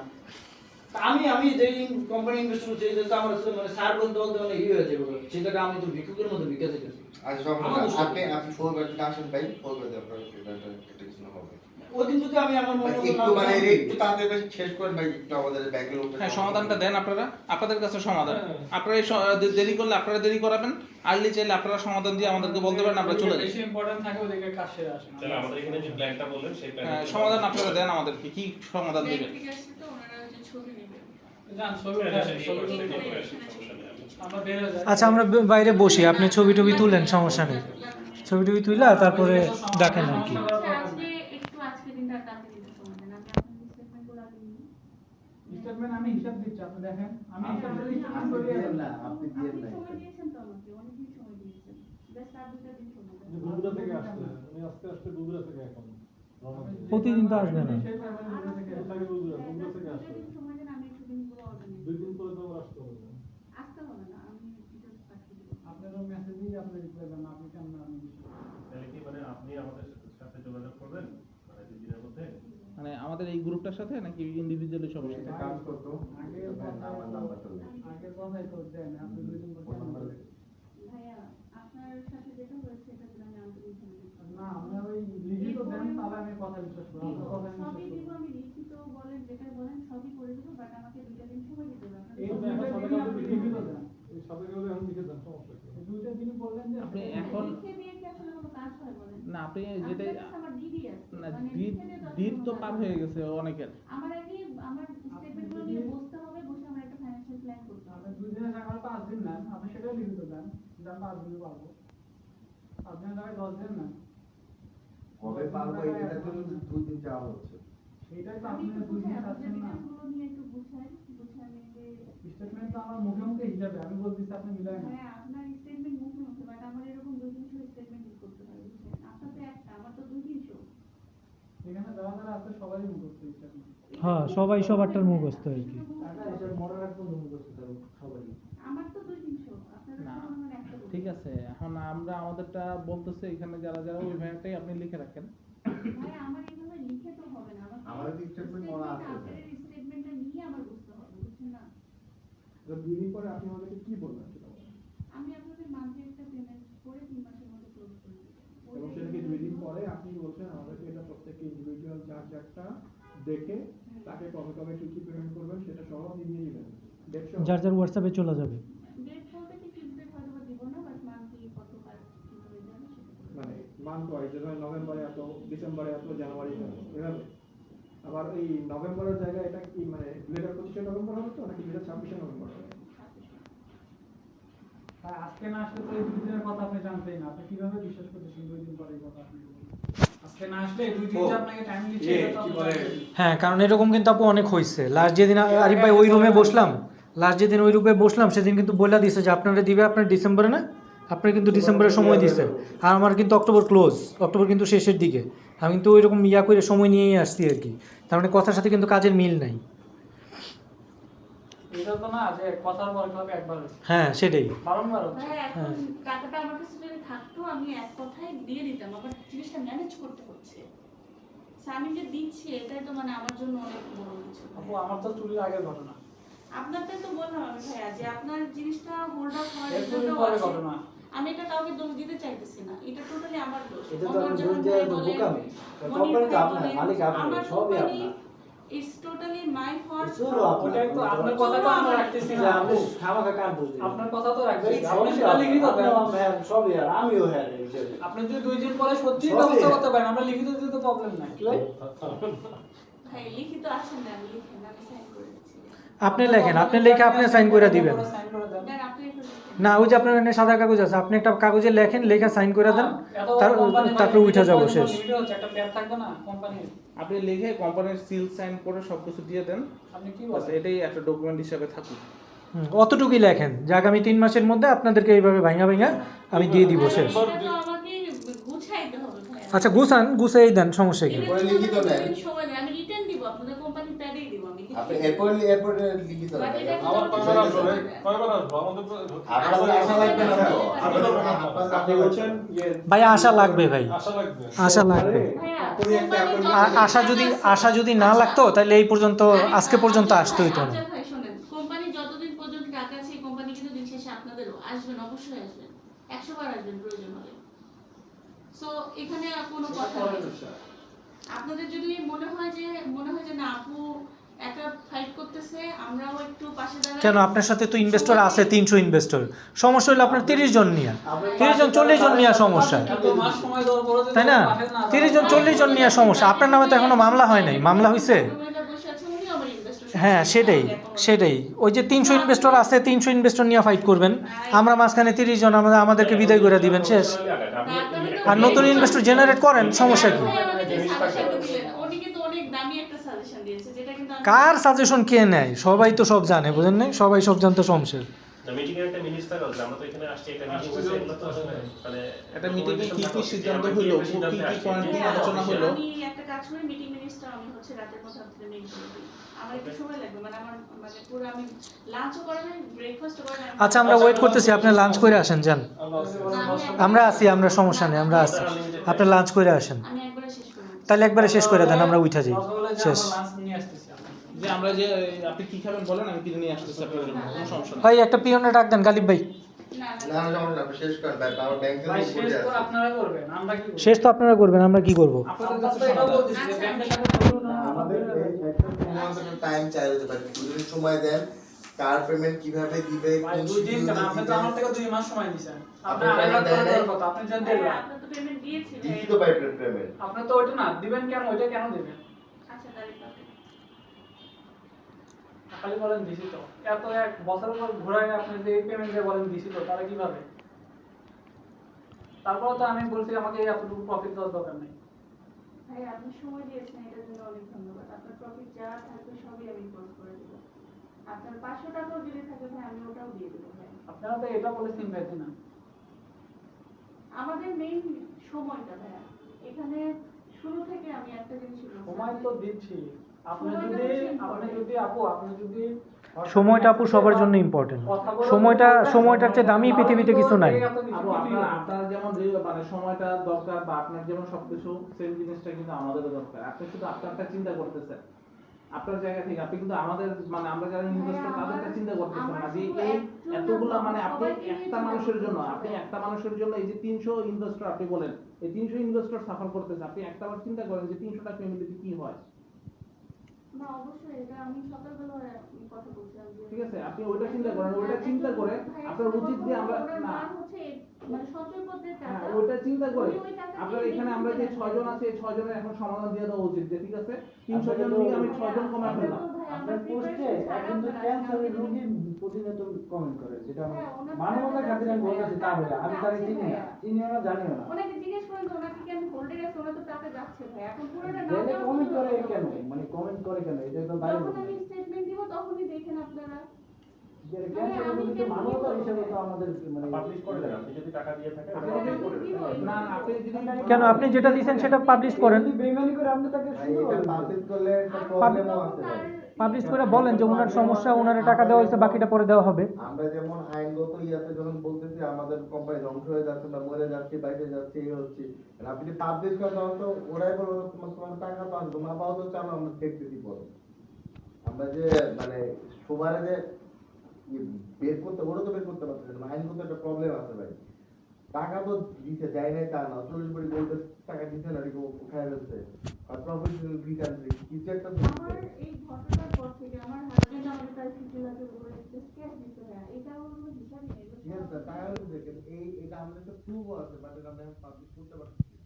তা আমি যে কোম্পানি ইনভেস্ট করছি এটা তো আমার মানে স্যার বলতে মানে হয়ে যাবে, সেটাকে আমি তো ভিক্ষুকের মতো ভিক্ষা দিতেছি। আচ্ছা যখন আমার দোষ আপনি রবিবার দিন আসেন ভাই, রবিবার দিন আপনার এটা কিছু না হবে। ওই দিন যদি আমি আমার মন ভাই, মতো একটু না মানে করি, একটু তাড়াতাড়ি শেষ করেন ভাই, একটু আমাদের ব্যাংকের লোকটা হ্যাঁ, সমাধানটা দেন আপনারা, আপনাদের কাছে সমাধান। হ্যাঁ। আপনারা এই দেরি করলে আপনারা দেরি করাবেন, আর্লি চাইলে আপনারা সমাধান দিয়ে আমাদেরকে বলতে পারেন, আমরা চলে যাই। বেশি ইম্পর্টেন্ট থাকে ওদিকে কাজ সেরে আসেন। তাহলে আমাদের এখানে যে প্ল্যানটা বললেন সেই হ্যাঁ, প্ল্যানটা সমাধান আপনারা দেন আমাদেরকে, কি সমাধান ব্যাংক দিবেন? থেকে আসছে তো ওনারা হচ্ছে ছবি নেবে। যান ছবি উঠে আসেন, ছবি তুলে আমরা বের হয়ে যাই। আচ্ছা, আমরা বাইরে বসি, আপনি ছবি টবি তুলেন, সমস্যা নেই। ছবি টবি তুইলা তারপরে দেখেন আর কি। আচ্ছা, আজকে দিনটা কালকে দিতে সময় দেন, আমি আপনার স্টেটমেন্টগুলো আগে নিই। স্টেটমেন্ট আমি হিসাব দিচ্ছি, আপনি দেখেন আমি আচ্ছা, হিসাব আমি- স্টেটমেন্ট করি। আপনি দিয়ে নাই। সময় দিয়েছেন তো আমাকে, অনেকদিন সময় দিয়েছেন। ব্যাস আর 2টা দিন সময় দেন। বগুড়া থেকে আসছে, উনি আস্তে আস্তে বগুড়া থেকে এখন রওনা দিয়েছে। প্রতিদিন তো আসবে না। সেই টাইমে আর থেকে কোথায় বগুড়া? বগুড়া থেকে 2টা আসছে। দিন সময় দেন, আমি একটু দিনগুলো organize 2 দিন পরে তো আবার আসতে হবে। আসতে হবে না, আমি details পাঠিয়ে দেবো। আপনারও মেসেজ দিয়ে আপনি রিপ্লাই দেন, আপনি কেমন আমি তাহলে কি মানে আপনি আমাদের সাথে যোগাযোগ করবেন মানে 2 দিনের মধ্যে? মানে আমাদের এই গ্রুপটার সাথে নাকি ইন্ডিভিজুয়ালি সবার সাথে? আগের কথাই তো দেন, আপনি 2 দিন পর কেমন বলেন? ভাইয়া, আপনার সাথে যেটা হয়েছে এটা জন্য আমি আন্তরিকভাবে দুঃখিত। না আপনি ওই লিখিত দেন, তাহলে আমি কথা বিশ্বাস করি, আপনার কথা আমি সবই বিশ্বাস দিব, করি। আমি লিখিত বলেন যেটা বলেন সবই করে দেবো, বাট আমাকে 2টা দিন সময় দিতে হবে। আপনার এই তো দুইটা এখন দিন সবাই আপনি লিখিত লিখে দেন, সমস্যা কি? এই দুইটা দিন বললেন যে আপনি এখন লিখে দিয়ে কি আসলে কোনো কাজ হয় বলেন? না আপনি আপনার যেটাই কাছে আমার দিদি আছে, না মানে দিন লিখে দিয়ে দিন কোনো তো কাজ পার হয় হয়ে না। গেছে অনেকের। আমার আগে আমার স্টেটমেন্টগুলো নিয়ে বসতে হবে, বসে আমার একটা ফাইন্যান্সিয়াল প্ল্যান করতে হবে। আপনি 2 দিনের জায়গায় আমার 5 দিন নেন, আপনি সেটাই লিখিত দেন যে আমি 5 দিনে পারবো। 5 দিনের জায়গায় 10 দিন নেন। কবে পারবো এটার জন্য 2 দিন চাওয়া হচ্ছে। সেটাই তো আমি আপনি একটু 2 দিন বুঝাই, চাচ্ছেন না। ডিটেইলসগুলো নিয়ে একটু বুঝাই নিয়ে স্টেটমেন্ট তো আমার মুখে মুখে হিসাবে, আমি বলতেছি আপনি মিলাই না। হ্যাঁ, আপনার স্টেটমেন্ট মুখে মুখে, বাট আমার এরকম 2-300 স্টেটমেন্ট করতে হয়, বুঝছেন? আপনার তো একটা, আমার তো 2-300। এখানে যারা যারা আছে সবারই মুখস্থ স্টেটমেন্ট। হ্যাঁ, সবাই সবারটার মুখস্থ আর কি। আমার তো 2-300, আপনাদের না, তো আমার একটা বলতে ঠিক আছে, এখন আমরা আমাদেরটা বলতেছি এখানে যারা যারা ওই ভাইয়াটাই আপনি লিখে রাখেন। ভাই, আমার এইভাবে লিখে তো হবে না, আমার কি statement বলা আছে? আপনাদের স্টেটমেন্টটা নিয়ে আমার বুঝতে হবে, বুঝছেন না? তো 2 দিন পরে আপনি আমাদেরকে কি বলবেন সেটা বলেন। আমি আপনাদের মান্থলি একটা পেমেন্ট করে 3 মাসের মধ্যে ক্লোজ করে দেব। এবং সেটা কি 2 দিন পরে আপনি বলছেন আমাদেরকে এটা প্রত্যেককে ইন্ডিভিজুয়াল যার যারটা দেখে তাকে কবে কবে কি কি পেমেন্ট করবেন সেটা সহ আপনি দিয়ে দিবেন। দেখছো? যার যার হোয়াটসঅ্যাপে চলে যাবে। ডেট বলতে কি ফিক্স ডেট হয়তো বা দিব না, বাট মান্থলি কত কাজ কিভাবে যাবে সেটা করে মানে মান্থ ওয়াইজ, যেমন নভেম্বরে এত, ডিসেম্বরে এত, জানুয়ারি এভাবে। আবার এই নভেম্বরের জায়গায় এটা কি মানে 2025 নভেম্বর হবে তো নাকি 2026 নভেম্বর হবে? আর আজকে না আসলে তো এই 2 দিনের কথা আপনি জানতেই না, আপনি কিভাবে বিশ্বাস করতেছেন 2 দিন পরে এই কথা আপনি বলবেন? আজকে না আসলে এই 2 দিন যে আপনাকে টাইম দিচ্ছে এটা তো আপনি জানেন। হ্যাঁ, কারণ এরকম কিন্তু আপু অনেক হয়েছে। লাস্ট যেদিন আরিফ ভাই ওই রুমে বসলাম, সেদিন কিন্তু বলে দিছে যে আপনারা দিবে আপনার ডিসেম্বরে না, আপনার কিন্তু ডিসেম্বরের সময় দিছে। আর আমার কিন্তু অক্টোবর ক্লোজ, অক্টোবর কিন্তু শেষের দিকে। আমি কিন্তু ওই রকম করে সময় নিয়েই আসছি আর কি। তার মানে কথার সাথে কিন্তু কাজের মিল নাই। এটা তো না যে কথার পরে কথা একবার হচ্ছে, হ্যাঁ, সেটাই। বারংবার হচ্ছে। ভাই, এখন টাকাটা আমার কাছে যদি থাকতো আমি এক কথায় দিয়ে দিতাম, আবার জিনিসটা ম্যানেজ করতে হচ্ছে। So, আমি যে দিচ্ছি এটাই তো মানে আমার জন্য অনেক বড় কিছু। আপু আমার তো চুরির আগের ঘটনা, আপনারটা তো বললাম আমি ভাইয়া যে আপনার জিনিসটা হোল্ড আপ হয়, এর চুরির এটাও পরে আছে। ঘটনা। আমি এটা কাউকে দোষ দিতে চাইতেছি না, এটা টোটালি আমার দোষ। এটা তো আমার আপনি যখন দোষ দেওয়ার ভাই তো বলেন, বোকামি। মনির কোম্পানি তো ভাই আপনার, বলেন, মালিক আপনি, আমার সবই কোম্পানি আপনার। Is totally my fault. শুরু আপনার। ওটাই তো আপনার কথা তো আমরা রাখতেছি যে না আপনি আপু। খামাখা কার দোষ দিবেন? আপনার কথা তো রাখবেন, সবই আপনি সেটা আপনার। লিখিত দেন। আপনিও হ্যাঁ, সবই আর আমিও হ্যাঁ এই বিষয়ে। আপনি যদি 2 দিন পরে সত্যি সবই ব্যবস্থা হ্যাঁ। করতে পারেন, আমরা লিখিত দিতে তো প্রবলেম নাই কি ভাই? ভাই লিখিত আসেন না, আমি লিখেন, আমি সাইন করে দিচ্ছি। আপনি লেখেন, আপনি লিখে আপনি সাইন করে দিবেন। সাইন করে দেন। দেন আপনি একটু লিখেন। না, ওই যে আপনার এখানে সাদা কাগজ আছে, আপনি একটা কাগজে লেখেন, লেখা সাইন করে দেন, তারপর উঠে যাবো শেষ। একটা প্যাড থাকবে না কোম্পানির, আপনি লিখে কোম্পানির সিল সাইন করে সবকিছু দিয়ে দেন, আপনি কি বাস বলেন? এটাই একটা ডকুমেন্ট হিসেবে থাকুক। অতটুকুই লেখেন যে আগামী 3 মাসের মধ্যে আপনাদেরকে এইভাবে ভাঙা আমি দিয়ে দিব শেষ। এটা তো আমাকে গুছাইতে হবে ভাইয়া। আচ্ছা, গুছাই দেন, সমস্যা কি? পরে লিখিত দেন। সময় নেই, আমি রিটার্ন দিব, আপনাদের কোম্পানির প্যাডেই দিব আমি। আপনি এরপর লিখিত দেন। আমার কয়বার আসবো ভাই? কয়বার আসবো? আমাদের তো আপনাদের আশা লাগবে না তো? আপনি বলছেন ভাই আশা লাগবে, ভাই আশা লাগবে। আশা লাগবে। ভাইয়া, আশা যদি না লাগতো তাহলে এই পর্যন্ত, আজকে পর্যন্ত আসতোই তো না। আচ্ছা ভাই শোনেন, কোম্পানি যতদিন পর্যন্ত টাকা আছে এই কোম্পানি কিন্তু দিন শেষে আপনাদেরও আসবেন, অবশ্যই আসবেন, 100 বার আসবেন প্রয়োজন হলে। সো এখানে আর কোনো কথা নেই। আপনাদের যদি মনে হয় যে না আপু একা ফাইট করতেছে, আমরাও একটু পাশে দাঁড়াই। কেন, আপনার সাথে তো ইনভেস্টর আছে 300 ইনভেস্টর। সমস্যা হলো আপনার 30 জন নিয়ে, 30 জন 40 জন নিয়ে সমস্যা, এত মাস সময় দেওয়ার পরে যদি তাই না? পাশে না 30 জন 40 জন নিয়ে সমস্যা। আপনার নামে তো এখনো মামলা হয় নাই, মামলা হয়েছে? রুমেটা বসে আছে, উনিও আমার investor। হ্যাঁ, সেটাই। ওই যে 300 ইনভেস্টর আছে, 300 ইনভেস্টর নিয়ে ফাইট করবেন, আমরা মাঝখানে 30 জন, আমাদেরকে বিদায় করে দিবেন, শেষ। আর নতুন ইনভেস্টর জেনারেট করেন, সমস্যা কি? উনি কিন্তু অনেক দামি একটা সাজেশন দিয়েছে, যেটা কিন্তু আমি- কার সাজেশন কে নেয়? সবাই তো সব জানে, বুঝেন না? সবাই সব জানতে সমস্যা। মিটিং এর একটা মিনিট থাকা উচিত। আমরা তো এখানে আসছি একটা মিটিং হয়েছে, এগুলো তো আসলে মানে একটা মিটিংয়ে কি কি সিদ্ধান্ত হইলো, কি কি পয়েন্ট নিয়ে আলোচনা হইলো। আমি একটা কাজ করি, মিটিং মিনিটসটা আমি হচ্ছে রাতের মধ্যে আপনাদের মেইল করে দিই। আমার একটু সময় লাগবে, মানে আমার মানে পুরো আমি লাঞ্চও করে নাই, ব্রেকফাস্টও করে নাই। আচ্ছা, আমরা ওয়েট করতেছি, আপনি লাঞ্চ করে আসেন, যান। আল্লাহ আমরা আছি, আমরা সমস্যা নেই, আমরা আছি। আপনি লাঞ্চ করে আসেন, আমি একবারে শেষ করব। তাহলে একবারে শেষ করে দেন, আমরা উঠা যাই, শেষ। লাঞ্চ নিয়ে আসতেছি আপনাদের। যে আমরা যে আপনি কি খাবেন বলেন, আমি কিনে নিয়ে আসতেছি আপনার জন্য, কোনো সমস্যা নেই। ভাই একটা পিয়নে ডাক দেন, গালিব ভাই। না না না না, আপনি শেষ করেন ভাই, আমার ব্যাংকের ভাই উপরে শেষ তো আছে। আপনারা করবেন, আমরা কি করব? শেষ তো আপনারা করবেন, আমরা কি করব? আপনাদের কাছে তো এটাও বলতেছি যে ব্যাংকের সাথে বলুন না, আমাদের এই একটা সময় টাইম চাই হতে পারে, দুদিন সময় দেন, কার পেমেন্ট কিভাবে দিবে ভাই কোন 2 দিন কেন আপনি তো আমার থেকে 2 মাস সময় দিয়েছেন আপনি আড়াই লাখ টাকা দেওয়ার কথা আপনি জান 1.5 লাখ আপনি তো পেমেন্ট দিয়েছিলেন দিছি তো ভাই পেমেন্ট আপনি তো ওইটা না দিবেন কেন ওইটা কেন দিবেন আচ্ছা তাহলে পাবেন। খালি বলেন দিছি তো এত এক বছরের পর ঘুরায় আপনি যে পেমেন্ট দিয়ে বলেন দিছি তো তাহলে কিভাবে তারপর তো আমি বলছি আমাকে এতটুকু প্রফিট দেওয়ার দরকার নেই ভাই আপনি সময় দিয়েছেন এটার জন্য অনেক ধন্যবাদ। আপনার প্রফিট যা থাকবে সবই আমি ক্লোজ করে দেব। আপনার 500 টাকাও যদি থাকে ভাই আমি ওটাও দিয়ে দেব ভাই। আপনারা তো এটা বলে সিম্পাথি না আমাদের মেইন সময়টা ভাইয়া এখানে শুরু থেকে আমি একটা জিনিস বলছি সময় তো দিচ্ছি আপনি সময়টা যদি হচ্ছে আপনি important। যদি আপু আপনি যদি সময়টা আপু সবার জন্য ইম্পর্টেন্ট। সময়টার চেয়ে দামি পৃথিবীতে কিছু নাই। আপু আপনার যেমন মানে সময়টা দরকার বা আপনার যেমন সবকিছু সেম জিনিসটা কিন্তু আমাদেরও দরকার। আপনি শুধু আপনারটা চিন্তা করতেছেন আপনার জায়গা থেকে, আপনি কিন্তু আমাদের মানে আমরা যারা ইনভেস্টর তাদেরটা চিন্তা করতেছেন না যে এই এতগুলা মানে আপনি একটা মানুষের জন্য এই যে 300 ইনভেস্টর আপনি বলেন এই 300 ইনভেস্টর সাফার করতেছে, আপনি একটাবার চিন্তা করেন যে 300টা ফ্যামিলিতে কি হয়। না অবশ্যই এটা আমি সকালবেলা কথা বলছিলাম যে ঠিক আছে, আপনি ওইটা চিন্তা করেন, ওইটা চিন্তা করে আপনার উচিত যে আমরা না হচ্ছে মানে সঞ্চয় পদ্ধতির হ্যাঁ টাকা ওইটা চিন্তা করে উনি ওই টাকা আপনার দিয়ে এখানে আমরা যে দেখতে 6 জন আছি এই 6 জনের এখন সমাধান দিয়ে দেওয়া উচিত যে ঠিক আছে 300 জন নিয়ে আমি 6 জন কমাই ফেললাম। আপনার পোস্টে একজন ক্যান্সারের রোগী প্রতিনিয়ত কমেন্ট করে যেটা মানবতার খাতিরে আমি বলতেছি তা বলে আমি তাকে চিনিও না জানিও না ওনাকে জিজ্ঞেস করেন তো ওনাকে কি আমি হোল্ডে রাখছি ওনা তো টাকা যাচ্ছে ভাই এখন পুরোটা না গেলে দেওয়া কমেন্ট করে পর্যন্ত কেন মানে কমেন্ট করে কেন এটা তো বাইরে যখন আমি স্টেটমেন্ট দিব তখনই দেখেন আপনারা যে ক্যান্সারের রোগী তো মানবতার হিসেবে তো আমাদের মানে পাবলিশ করে দেন আপনি যদি টাকা দিয়ে থাকেন আপনি যদি না আপনি যদি কেন আপনি যেটা দিয়েছেন সেটা পাবলিশ করেন, যদি বেইমানি করে আপনি তাকে শুরু এটা করেন পাবলিক করলে একটা প্রবলেমও আছে ভাই পাবলিশ করে বলেন যে ওনার সমস্যা, ওনারে টাকা দেওয়া হয়েছে, বাকিটা পরে দেওয়া হবে। আমরা যেমন আইনগত ইয়াতে যখন বলতেছি আমাদের কোম্পানি ধ্বংস হয়ে যাচ্ছে বা মরে যাচ্ছে বাইরে যাচ্ছে এই হচ্ছে আর আপনি যদি পাবলিশ করেন তখন তো ওরাই বলবো তোমার টাকা তো আসবে না পাওয়া তো চালো আমরা দেখতেছি পরে আমরা যে মানে সবার যে বের করতে ওরা তো বের করতে পারতেছে না আইনগত একটা প্রবলেম আছে ভাই টাকা তো দিতে দেয় নাই তা না 40 কোটি বলতে টাকা দিতে না রেখে খায় ফেলছে আর প্রফেশনাল রিটার্ন কিছু একটা তো দিতে। আমার এই ঘটনার পর থেকে আমার হাজবেন্ড আমাকে প্রায় 50 লাখের উপরে ক্যাশ দিতে হয় এটা আমার কোনো হিসাবই নেই ঠিক আছে স্যার টাকা হচ্ছে দেখেন এটা আমাদের একটা প্রুফও আছে বাট এটা আমরা পাবলিশ করতে পারছি না।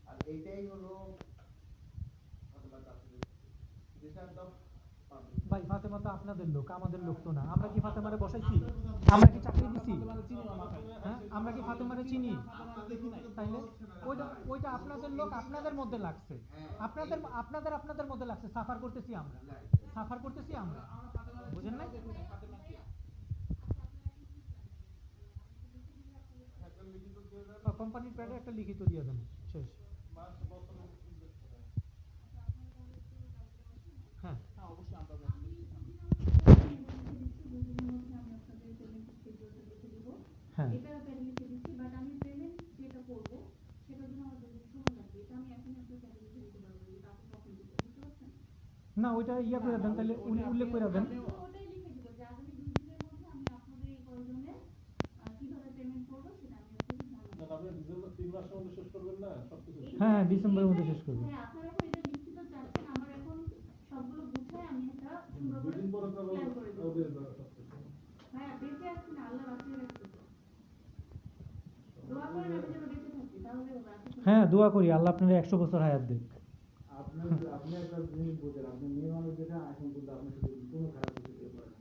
আর এইটাই হলো দেশান্তর পাবলিক ভাই ফাতেমা তো আপনাদের লোক, আমাদের লোক তো না। আমরা কি ফাতেমারে বসাইছি? আমরা কি চাকরি দিছি? হ্যাঁ আমরা কি ফাতেমারে চিনি? তাইলে ওইটা আপনাদের লোক, আপনাদের মধ্যে লাগছে, আপনাদের মধ্যে লাগছে। সাফার করতেছি আমরা, বুঝেন না? কোম্পানির প্যাডে একটা লিখিত দিয়ে দেন, শেষ। হ্যাঁ অবশ্যই আমরা হ্যাঁ এটা প্যাডে লিখে দিচ্ছি বাট আমি পেমেন্ট যেটা করব সেটার জন্য আমার দুদিন সময় লাগবে এটা আমি এখনই আপনার প্যাডে লিখে দিতে পারবো যে আপনি কখন দিতে বুঝতে পারছেন না ওইটা ইয়া করে দেন, তাহলে উল্লেখ করে দেন। ওটাই লিখে দিব যে আগামী 2 দিনের মধ্যে আমি আপনাদের এই কয়জনের কিভাবে পেমেন্ট করব সেটা আমি আপনাদের জানাবো। আপনি ডিসেম্বর 3 মাসের মধ্যে শেষ করবেন না সবকিছু হ্যাঁ ডিসেম্বরের মধ্যে শেষ করবো। হ্যাঁ আপনারা এখন এটা লিখিত চাচ্ছেন আমার এখন সবগুলো গুছায় আমি একটা সুন্দর করে দুদিন পরে তো প্ল্যান করে দেব। ওদের সবকিছু হ্যাঁ বেঁচে আছি না আল্লাহ বাঁচিয়ে রাখছে তো দোয়া করেন আমি যেন বেঁচে থাকি তাহলে বাঁচি হ্যাঁ দোয়া করি আল্লাহ আপনার 100 বছর হায়াত দেখ। আপনি একটা জিনিস বোঝেন আপনি মেয়ে মানুষ যেটা এখন কিন্তু আপনি শুধু কোনো খারাপ কিছু কেউ করেন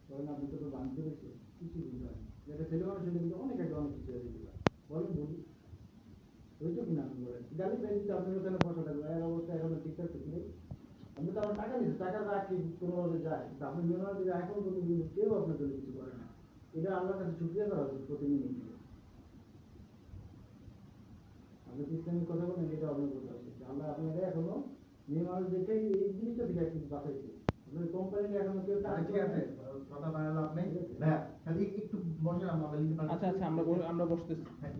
কারণ আপনি তো জানতে পেরেছি কিছু বুঝতে পারেন যেটা ছেলে মানুষ সেটা কিন্তু অনেক একটা অনেক কিছু দিতে পারে বলেন বলি ওই তো কিনা আপনি বলেন গালি পেয়ে দিতে আপনার ওখানে বসা থাকবে এর অবস্থা এখন ঠিকঠাক তো নেই আপনি তো আমার টাকা দিচ্ছেন টাকা রাখি কোনোভাবে যায় কিন্তু আপনি মেয়ে মানুষ এখন কিন্তু কেউ আপনার জন্য কিছু করে না এটা আমার কাছে শুক্রিয়া করা উচিত প্রতি মিনিটে আপনি ইসলামিক কথা বলেন এটা আপনার কথা আছে আমরা আপনাদের এখনো মেয়ে মানুষ দেখে এই জিনিসটা থেকে কিন্তু বাঁচাইছি আপনার কোম্পানির এখনো কেউ ঠিক আছে কথা বাড়ালো আপনি হ্যাঁ খালি একটু বসেন আমরা লিখে আচ্ছা আমরা বসতেছি। হ্যাঁ